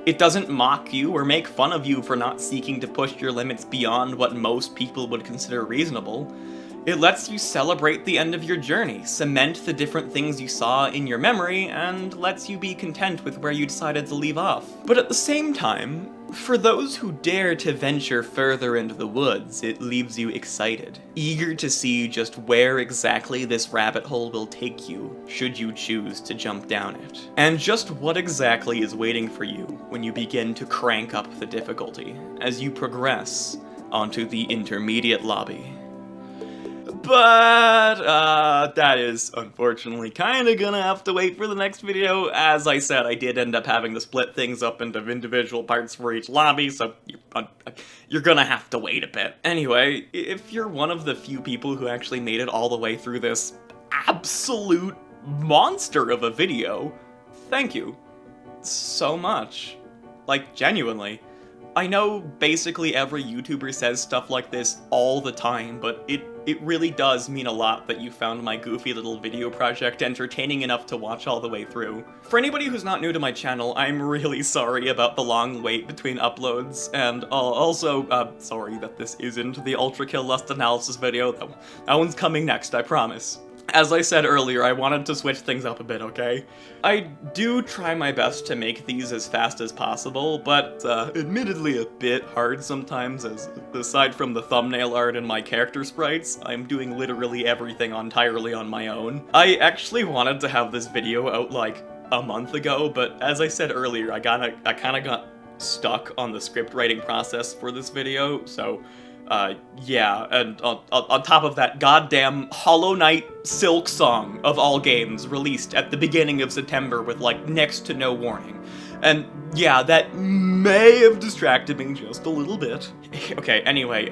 It doesn't mock you or make fun of you for not seeking to push your limits beyond what most people would consider reasonable. It lets you celebrate the end of your journey, cement the different things you saw in your memory, and lets you be content with where you decided to leave off. But at the same time, for those who dare to venture further into the woods, it leaves you excited, eager to see just where exactly this rabbit hole will take you, should you choose to jump down it. And just what exactly is waiting for you when you begin to crank up the difficulty, as you progress onto the intermediate lobby. But, that is unfortunately kinda gonna have to wait for the next video. As I said, I did end up having to split things up into individual parts for each lobby, so you're gonna have to wait a bit. Anyway, if you're one of the few people who actually made it all the way through this absolute monster of a video, thank you so much. Like, genuinely. I know basically every YouTuber says stuff like this all the time, but it really does mean a lot that you found my goofy little video project entertaining enough to watch all the way through. For anybody who's not new to my channel, I'm really sorry about the long wait between uploads, and also, sorry that this isn't the ULTRAKILL Lust Analysis video. That one's coming next, I promise. As I said earlier, I wanted to switch things up a bit, okay? I do try my best to make these as fast as possible, but admittedly a bit hard sometimes, as aside from the thumbnail art and my character sprites, I'm doing literally everything entirely on my own. I actually wanted to have this video out like a month ago, but as I said earlier, I kinda got stuck on the script writing process for this video, so yeah, and on top of that, goddamn Hollow Knight Silk Song, of all games, released at the beginning of September with, like, next to no warning. And yeah, that may have distracted me just a little bit. Okay, anyway,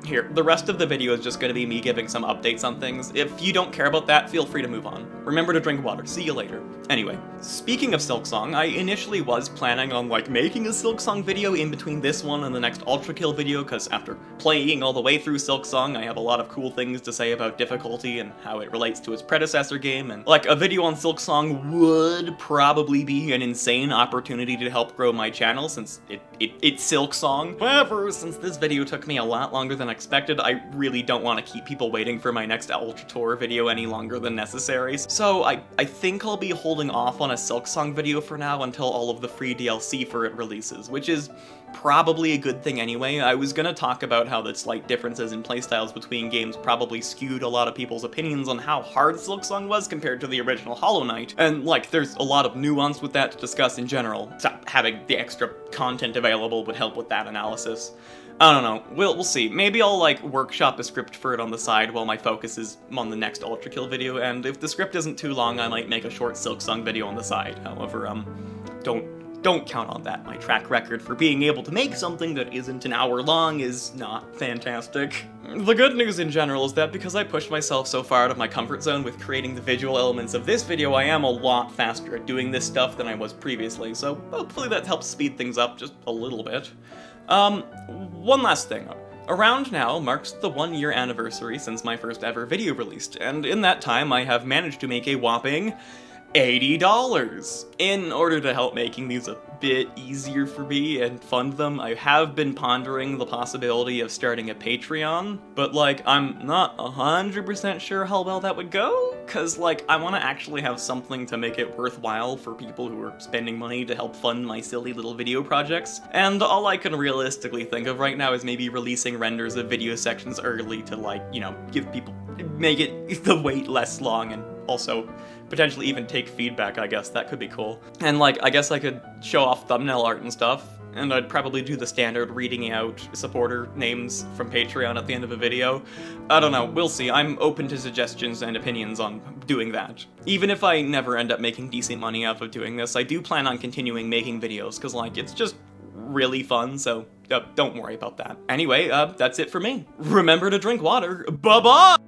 Here, the rest of the video is just gonna be me giving some updates on things. If you don't care about that, feel free to move on. Remember to drink water. See you later. Anyway, speaking of Silksong, I initially was planning on, like, making a Silksong video in between this one and the next ULTRAKILL video, because after playing all the way through Silksong, I have a lot of cool things to say about difficulty and how it relates to its predecessor game, and, like, a video on Silksong would probably be an insane opportunity to help grow my channel, since it's Silksong. However, since this video took me a lot longer than expected, I really don't want to keep people waiting for my next ULTRATOUR video any longer than necessary. So I think I'll be holding off on a Silksong video for now until all of the free DLC for it releases, which is probably a good thing anyway. I was gonna talk about how the slight differences in playstyles between games probably skewed a lot of people's opinions on how hard Silksong was compared to the original Hollow Knight, and like there's a lot of nuance with that to discuss in general, so having the extra content available would help with that analysis. I don't know, we'll see. Maybe I'll, like, workshop a script for it on the side while my focus is on the next ULTRAKILL video, and if the script isn't too long, I might make a short Silksong video on the side. However, don't count on that. My track record for being able to make something that isn't an hour long is not fantastic. The good news in general is that because I pushed myself so far out of my comfort zone with creating the visual elements of this video, I am a lot faster at doing this stuff than I was previously, so hopefully that helps speed things up just a little bit. One last thing. Around now marks the 1-year anniversary since my first ever video released, and in that time I have managed to make a whopping $80. In order to help making these a bit easier for me and fund them, I have been pondering the possibility of starting a Patreon, but like, I'm not 100% sure how well that would go, cause like, I want to actually have something to make it worthwhile for people who are spending money to help fund my silly little video projects, and all I can realistically think of right now is maybe releasing renders of video sections early to, like, you know, give people, make it the wait less long, and also potentially even take feedback, I guess. That could be cool. And like, I guess I could show off thumbnail art and stuff, and I'd probably do the standard reading out supporter names from Patreon at the end of a video. I don't know, we'll see. I'm open to suggestions and opinions on doing that. Even if I never end up making decent money out of doing this, I do plan on continuing making videos, because like, it's just really fun, so don't worry about that. Anyway, that's it for me. Remember to drink water. Bye-bye!